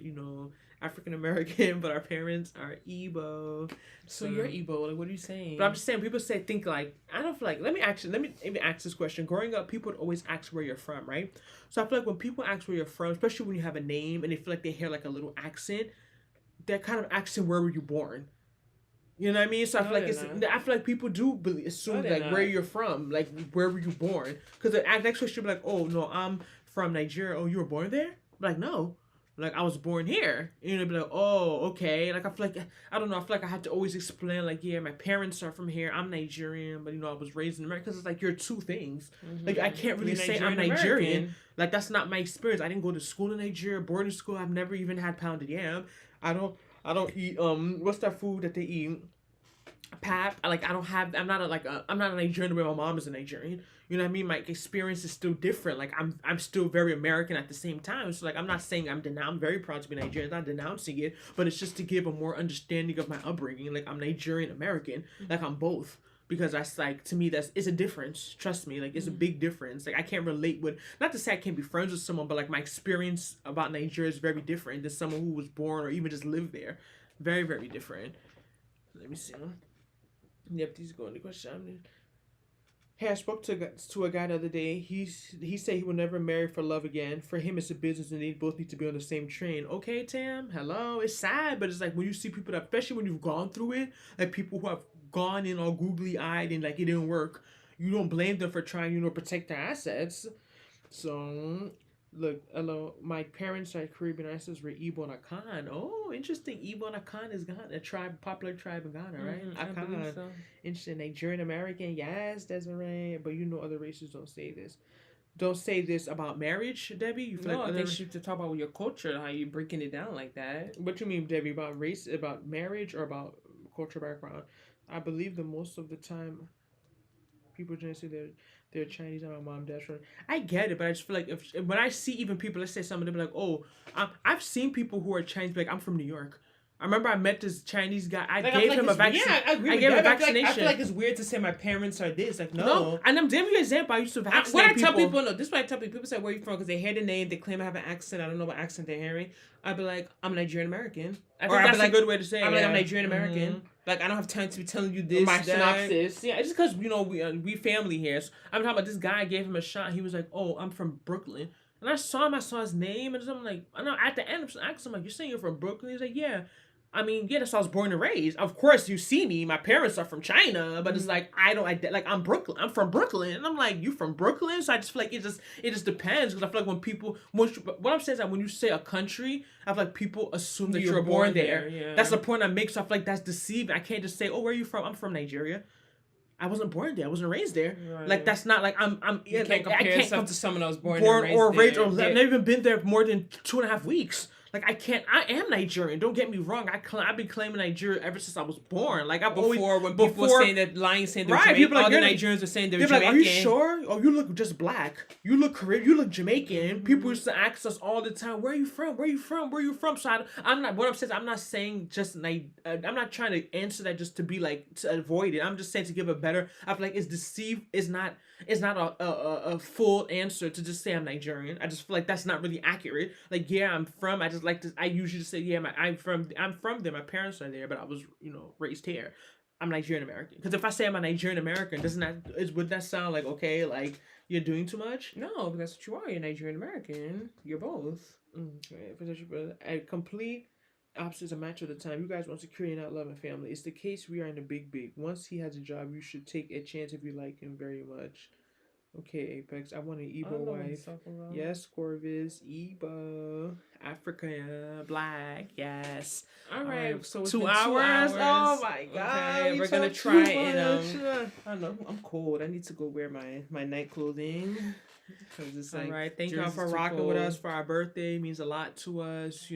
African American, but our parents are Igbo. So you're Igbo. Like, what are you saying? But I'm just saying, people think like, I don't feel like. Let me even ask this question. Growing up, people would always ask where you're from, right? So I feel like when people ask where you're from, especially when you have a name and they feel like they hear like a little accent, they're kind of asking where were you born. You know what I mean? So I feel like people do assume like where you're from, like where were you born? Because the next question will be like, oh no, I'm from Nigeria. Oh, you were born there? I'm like, no, like I was born here. You know, be like, oh, okay. Like I feel like I don't know. I feel like I have to always explain like, yeah, my parents are from here. I'm Nigerian, but I was raised in America. Because it's like you're two things. Like I can't really say I'm Nigerian. American. Like that's not my experience. I didn't go to school in Nigeria, boarding school. I've never even had pounded yam. I don't eat what's that food that they eat? Pap. Like I'm not a Nigerian the way my mom is a Nigerian. You know what I mean? My experience is still different. Like I'm still very American at the same time. So like I'm not saying I'm very proud to be Nigerian. I'm not denouncing it, but it's just to give a more understanding of my upbringing. Like I'm Nigerian American. Like I'm both. Because that's like, to me, it's a difference. Trust me, like it's a big difference. Like I can't relate with, not to say I can't be friends with someone, but like my experience about Nigeria is very different than someone who was born or even just lived there. Very, very different. Let me see. Yep, these go into question. Hey, I spoke to a guy the other day. He said he will never marry for love again. For him, it's a business, and they both need to be on the same train. Okay, Tam. Hello. It's sad, but it's like when you see people that, especially when you've gone through it, like people who have gone in all googly eyed and like it didn't work. You don't blame them for trying, protect their assets. So, look, hello. My parents are Caribbean ancestors were Igbo and Akan. Oh, interesting. Igbo and Akan is Ghana, popular tribe in Ghana, right? I believe so. Interesting. Nigerian American, yes, Desiree. But other races don't say this. Don't say this about marriage, Debbie. You feel No, like I think you should talk about your culture, how you breaking it down like that. What you mean, Debbie? About race, about marriage, or about cultural background? I believe that most of the time, people just say they're Chinese and my mom, dad's from. I get it, but I just feel like when I see even people, let's say somebody be like, oh, I've seen people who are Chinese, be like, I'm from New York. I remember I met this Chinese guy. I gave him a vaccine. Yeah, I agree. I gave him a vaccination. I feel like it's weird to say my parents are this. Like, no. And I'm giving you an example. I used to vaccinate when I tell people, no, this is why I tell people say, where are you from? Because they hear the name, they claim I have an accent. I don't know what accent they're hearing. I'd be like, I'm Nigerian American. I think that's a good way to say it. I'm like, I'm Nigerian American. Mm-hmm. Like, I don't have time to be telling you this. My synopsis. Yeah, it's just because, we family here. So I'm talking about this guy, I gave him a shot. He was like, oh, I'm from Brooklyn. And I saw his name, and I'm like, I know at the end, I'm asking him, like, you're saying you're from Brooklyn? He's like, yeah. I mean, yeah, that's how I was born and raised. Of course, you see me. My parents are from China, but it's like I'm Brooklyn. I'm from Brooklyn, and I'm like, you from Brooklyn? So I just feel like it just depends, because I feel like what I'm saying is that when you say a country, I feel like people assume that you're born there. Yeah. That's the point I make. So I feel like that's deceiving. I can't just say, oh, where are you from? I'm from Nigeria. I wasn't born there. I wasn't raised there. Right. Like, that's not like I'm. You can't compare yourself to someone that was born or raised there. I've never even been there more than 2.5 weeks. Like, I am Nigerian. Don't get me wrong. I've been claiming Nigeria ever since I was born. Like, people were saying that, saying they're Jamaican, people like, all the Nigerians were saying they're Jamaican. Like, are you sure? Oh, you look just black. You look Caribbean. You look Jamaican. Mm-hmm. People used to ask us all the time, where are you from? Where are you from? Where are you from? So I'm not saying just I'm not trying to answer that just to be like, to avoid it. I'm just saying to give a better, I feel like it's deceived. It's not a full answer to just say I'm Nigerian. I just feel like that's not really accurate. Like, yeah, I'm from. I just like to. I usually just say, yeah, I'm from there. My parents are there, but I was raised here. I'm Nigerian American. Because if I say I'm a Nigerian American, would that sound like, okay, like you're doing too much? No, because that's what you are. You're Nigerian American. You're both. Okay, a complete opposites a match of the time. You guys want security, not love and family. It's the case we are in the big. Once he has a job, you should take a chance if you like him very much. Okay, Apex. I want an Igbo wife. Yes, Corvus. Igbo. Africa. Black. Yes. All right. So 2 hours. Oh my god. Okay, we're gonna try and I don't know. I'm cold. I need to go wear my night clothing. It's like, all right. Thank y'all for rocking with us for our birthday. It means a lot to us.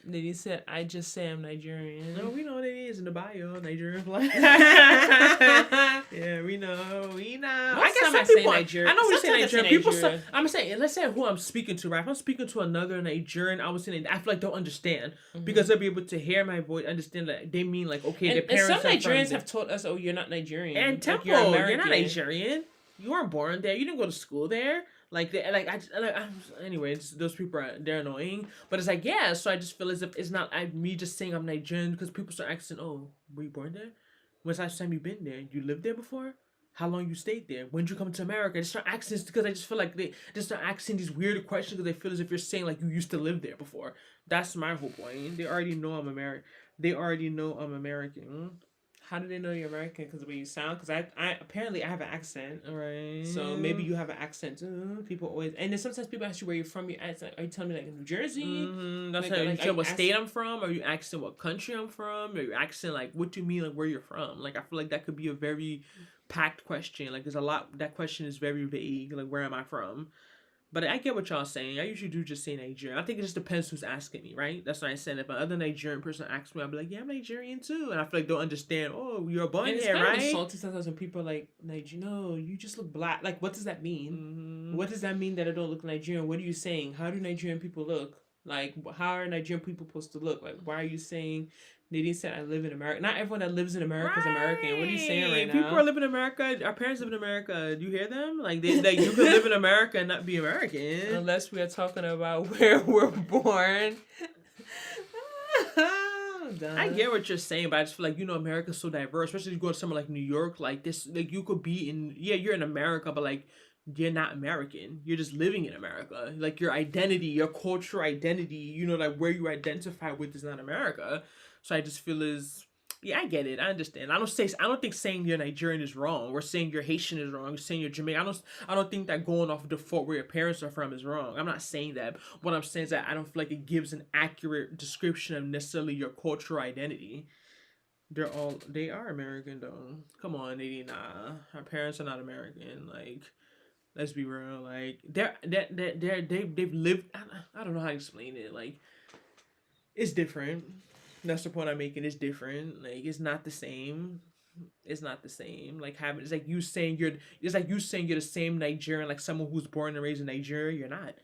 Then he said, I just say I'm Nigerian. No, we know what it is in the bio. Nigerian flag. Yeah, we know. I guess some people, Nigerian. I know we say Nigerian. People say, I'm saying, let's say who I'm speaking to, right? If I'm speaking to another Nigerian, I feel like they'll understand. Mm-hmm. Because they'll be able to hear my voice, understand that they mean like, okay, their parents and some Nigerians have told us, oh, you're not Nigerian. And Temple, you're not Nigerian. You weren't born there. You didn't go to school there. Anyways, those people they're annoying, but it's like, yeah. So I just feel as if it's not me just saying I'm Nigerian, because people start asking, oh, were you born there? When's the last time you been there? You lived there before? How long you stayed there? When did you come to America? They start asking this because I just feel like they just start asking these weird questions because they feel as if you're saying like you used to live there before. That's my whole point. They already know I'm American. How do they know you're American? Because the way you sound. Because I apparently I have an accent. All right. So maybe you have an accent too. People always, and then sometimes people ask you where you're from. You ask, like, are you telling me like New Jersey? Mm-hmm. That's like, you tell what state I'm from. Are you asking what country I'm from? Are you asking like what do you mean like where you're from? Like I feel like that could be a very packed question. Like there's a lot. That question is very vague. Like where am I from? But I get what y'all saying. I usually do just say Nigerian. I think it just depends who's asking me, right? That's what I said. If another Nigerian person asks me, I'll be like, yeah, I'm Nigerian too. And I feel like they'll understand, oh, you're born here, right? It's insulting sometimes when people are like, no, you just look black. Like, what does that mean? Mm-hmm. What does that mean that I don't look Nigerian? What are you saying? How do Nigerian people look? Like, how are Nigerian people supposed to look? Like, why are you saying... Nadine said, I live in America. Not everyone that lives in America is American. What are you saying right now? People are living in America. Our parents live in America. Do you hear them? Like, you could live in America and not be American. Unless we are talking about where we're born. done. I get what you're saying, but I just feel like, you know, America's so diverse, especially if you go to somewhere like New York, like this, like you could be in, yeah, you're in America, but like you're not American. You're just living in America. Like your identity, your cultural identity, you know, like where you identify with is not America. So I just feel as, yeah, I get it. I understand. I don't think saying you're Nigerian is wrong. Or saying you're Haitian is wrong. Or saying you're Jamaican. I don't think that going off default where your parents are from is wrong. I'm not saying that. What I'm saying is that I don't feel like it gives an accurate description of necessarily your cultural identity. They are American though. Come on, nah. Our parents are not American. Like, let's be real. Like, they've lived. I don't know how to explain it. Like, it's different. That's the point I'm making. It's different. Like, it's not the same. It's not the same. Like having it's like you saying you're the same Nigerian, like someone who's born and raised in Nigeria. You're not.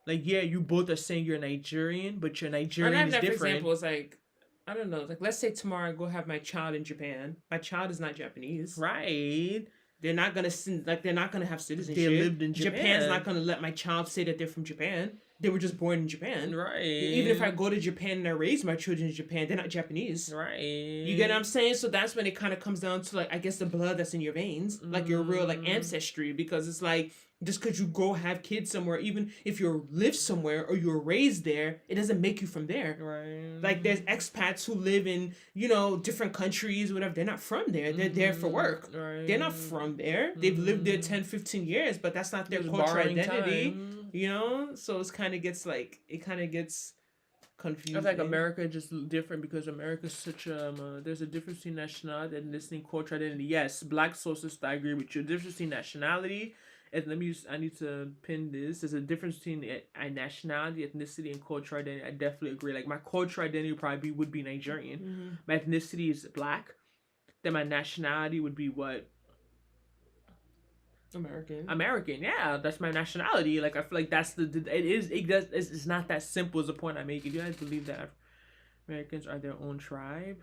Like, yeah, you both are saying you're Nigerian, but your Nigerian is different. For example, it's like, I don't know. Like, let's say tomorrow I go have my child in Japan. My child is not Japanese. Right. They're not gonna have citizenship. They lived in Japan. Japan's not gonna let my child say that they're from Japan. They were just born in Japan. Right. Even if I go to Japan and I raise my children in Japan, they're not Japanese. Right. You get what I'm saying? So that's when it kind of comes down to, like, I guess the blood that's in your veins. Like your real, like, ancestry. Because it's like, just because you go have kids somewhere, even if you live somewhere or you're raised there, it doesn't make you from there. Right. Like, there's expats who live in, you know, different countries, whatever. They're not from there. They're there for work. Right. They're not from there. They've lived there 10, 15 years, but that's not their cultural identity. Time. You know? So it kind of gets confusing. I feel like America is just different because America's such there's a difference between nationality and ethnicity, culture identity. Yes, black socialists, I agree with you. Difference between nationality, and I need to pin this. There's a difference between nationality, ethnicity, and culture identity. I definitely agree. Like, my cultural identity probably would be Nigerian. Mm-hmm. My ethnicity is black. Then my nationality would be what? American, yeah, that's my nationality. Like, I feel like it's not that simple as the point I make. If you guys believe that Americans are their own tribe,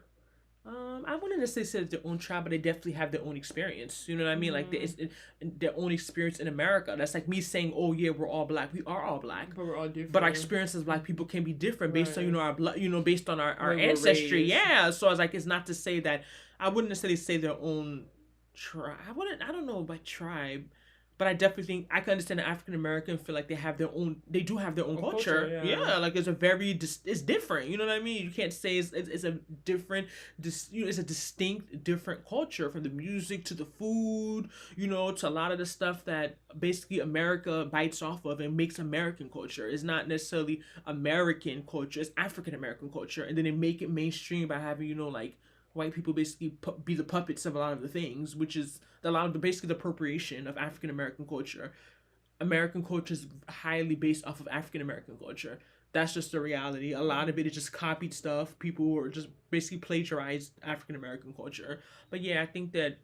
I wouldn't necessarily say it's their own tribe, but they definitely have their own experience. You know what I mean? Like, their own experience in America. That's like me saying, oh yeah, we're all black. We are all black, but we're all different. But our experience as black people can be different based on, you know, our blood, you know, based on our ancestry. Yeah, so I was like, it's not to say that I wouldn't necessarily say their own tribe. I don't know about tribe, but I definitely think I can understand the African American feel like they do have their own culture. Yeah, like it's different. You know what I mean? You can't say it's a different, it's a distinct different culture, from the music to the food, you know, to a lot of the stuff that basically America bites off of and makes American culture. It's not necessarily American culture, it's African American culture, and then they make it mainstream by having, you know, like, white people basically be the puppets of a lot of the things, which is basically the appropriation of African American culture. American culture is highly based off of African American culture. That's just the reality. A lot of it is just copied stuff. People who are just basically plagiarized African American culture. But yeah, I think the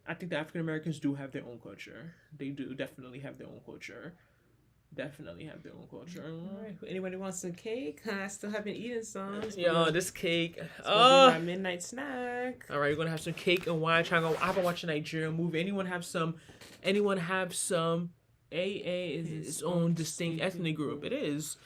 African Americans do have their own culture. They do definitely have their own culture. Definitely have their own culture. All right. Anybody wants some cake? I still haven't eaten some. Yo, this cake. My midnight snack. All right, we're gonna have some cake and wine. I've been watching a Nigerian movie. Anyone have some? AA is its own distinct ethnic group. It is.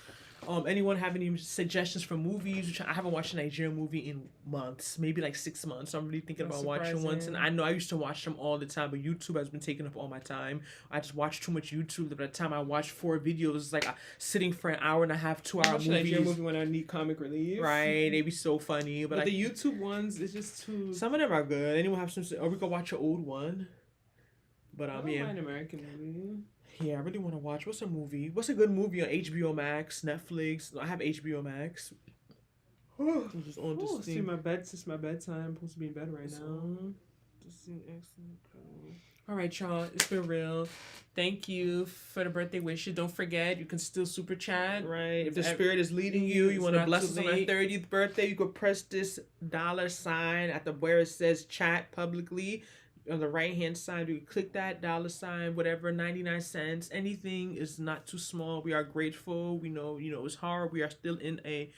Anyone have any suggestions for movies? I haven't watched a Nigerian movie in months, maybe like 6 months. So I'm really thinking about watching ones. And I know I used to watch them all the time, but YouTube has been taking up all my time. I just watch too much YouTube. By the time I watch 4 videos, it's like sitting for an hour and a half, 2 hour movies. Nigerian movie when I need comic relief. Right, they be so funny. But the YouTube ones, it's just too. Some of them are good. Anyone have some? Or we could watch an old one. But I don't mind American movie. Yeah, I really want to watch. What's a movie? What's a good movie on HBO Max, Netflix? I have HBO Max. Just on this thing. It's my bedtime. I'm supposed to be in bed right now. All right, y'all. It's been real. Thank you for the birthday wishes. Don't forget, you can still super chat. Right. If the spirit is leading you, you want to bless us on our 30th birthday, you could press this $ at where it says chat publicly. On the right hand side, you click that $, whatever, 99 cents. Anything is not too small. We are grateful. We know, it's hard. We are still in a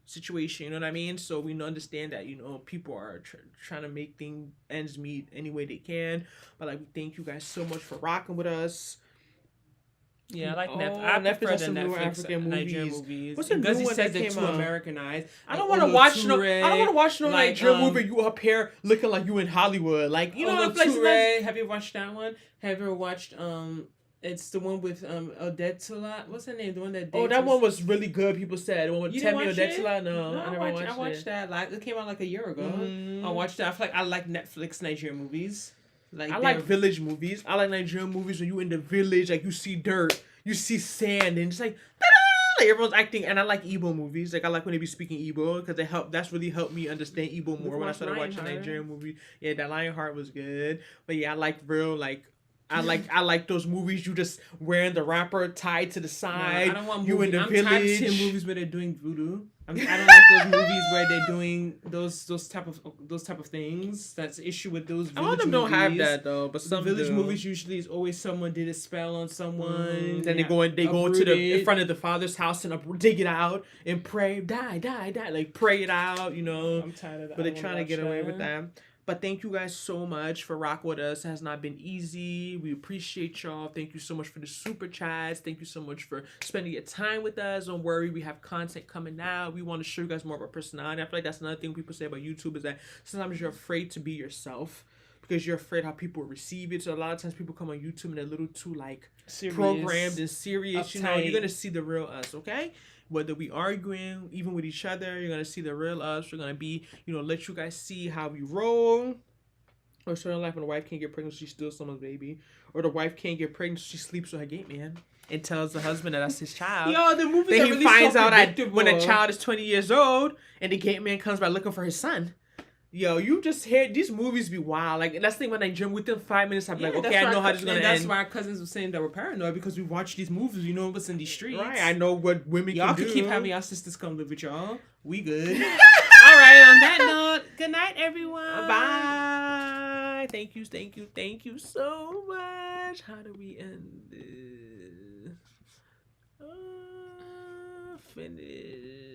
situation, you know what I mean? So we understand that, people are trying to make ends meet any way they can. But like, we thank you guys so much for rocking with us. Yeah, I like Netflix. Oh, I Netflix prefer has the some new Netflix African Nigerian movies. movies. What's the new Because he one says that they're came too out? Americanized. I don't want to watch no. I don't want to watch no like, Nigerian movie. You up here looking like you in Hollywood, like you know what I'm like. Have you watched that one? Have you ever watched It's the one with Odetula. What's her name? The one that. Oh, that one was really good. People said the one with Temi Odetula. No, I never watched it. I watched that. Like it came out like a year ago. I watched that. I feel like I like Netflix Nigerian movies. Like I like village movies. I like Nigerian movies when you in the village, like you see dirt, you see sand, and it's like, ta-da! Like everyone's acting. And I like Igbo movies. Like I like when they be speaking Igbo because they help. That's really helped me understand Igbo more when I started watching Nigerian movies. Yeah, that Lionheart was good. But yeah, I like real like. I like those movies you just wearing the wrapper tied to the side. No, I don't want you in the I'm village. tired of seeing movies where they're doing voodoo. I don't like those movies where they're doing those type of things. That's the issue with those. A lot of them don't have that though, but some village movies usually is always someone did a spell on someone. Then they go into the in front of the father's house and dig it out and pray, die, like pray it out. You know. I'm tired of that. But they're trying to get away with that. But thank you guys so much for rocking with us. It has not been easy. We appreciate y'all. Thank you so much for the super chats. Thank you so much for spending your time with us. Don't worry, we have content coming out. We want to show you guys more of our personality. I feel like that's another thing people say about YouTube is that sometimes you're afraid to be yourself because you're afraid how people receive it. So a lot of times people come on YouTube and they're a little too like serious, programmed and serious. Uptight. You know, you're gonna see the real us, okay? Whether we arguing, even with each other, you're going to see the real us. We're going to be, let you guys see how we roll. Or certain life when the wife can't get pregnant, she steals someone's baby. Or the wife can't get pregnant, she sleeps with her gate man. And tells the husband that that's his child. Yo, the movies then are he really finds out that when a child is 20 years old, and the gate man comes by looking for his son. Yo, you just hear these movies be wild. Like that's the thing when I jump within 5 minutes, I'm like, okay, I know how this is gonna end. That's why our cousins were saying that we're paranoid because we watch these movies. You know what's in these streets, right? I know what women y'all can do. Keep having y'all sisters come live with y'all. We good. All right. On that note, good night, everyone. Bye. Thank you so much. How do we end this? Finish.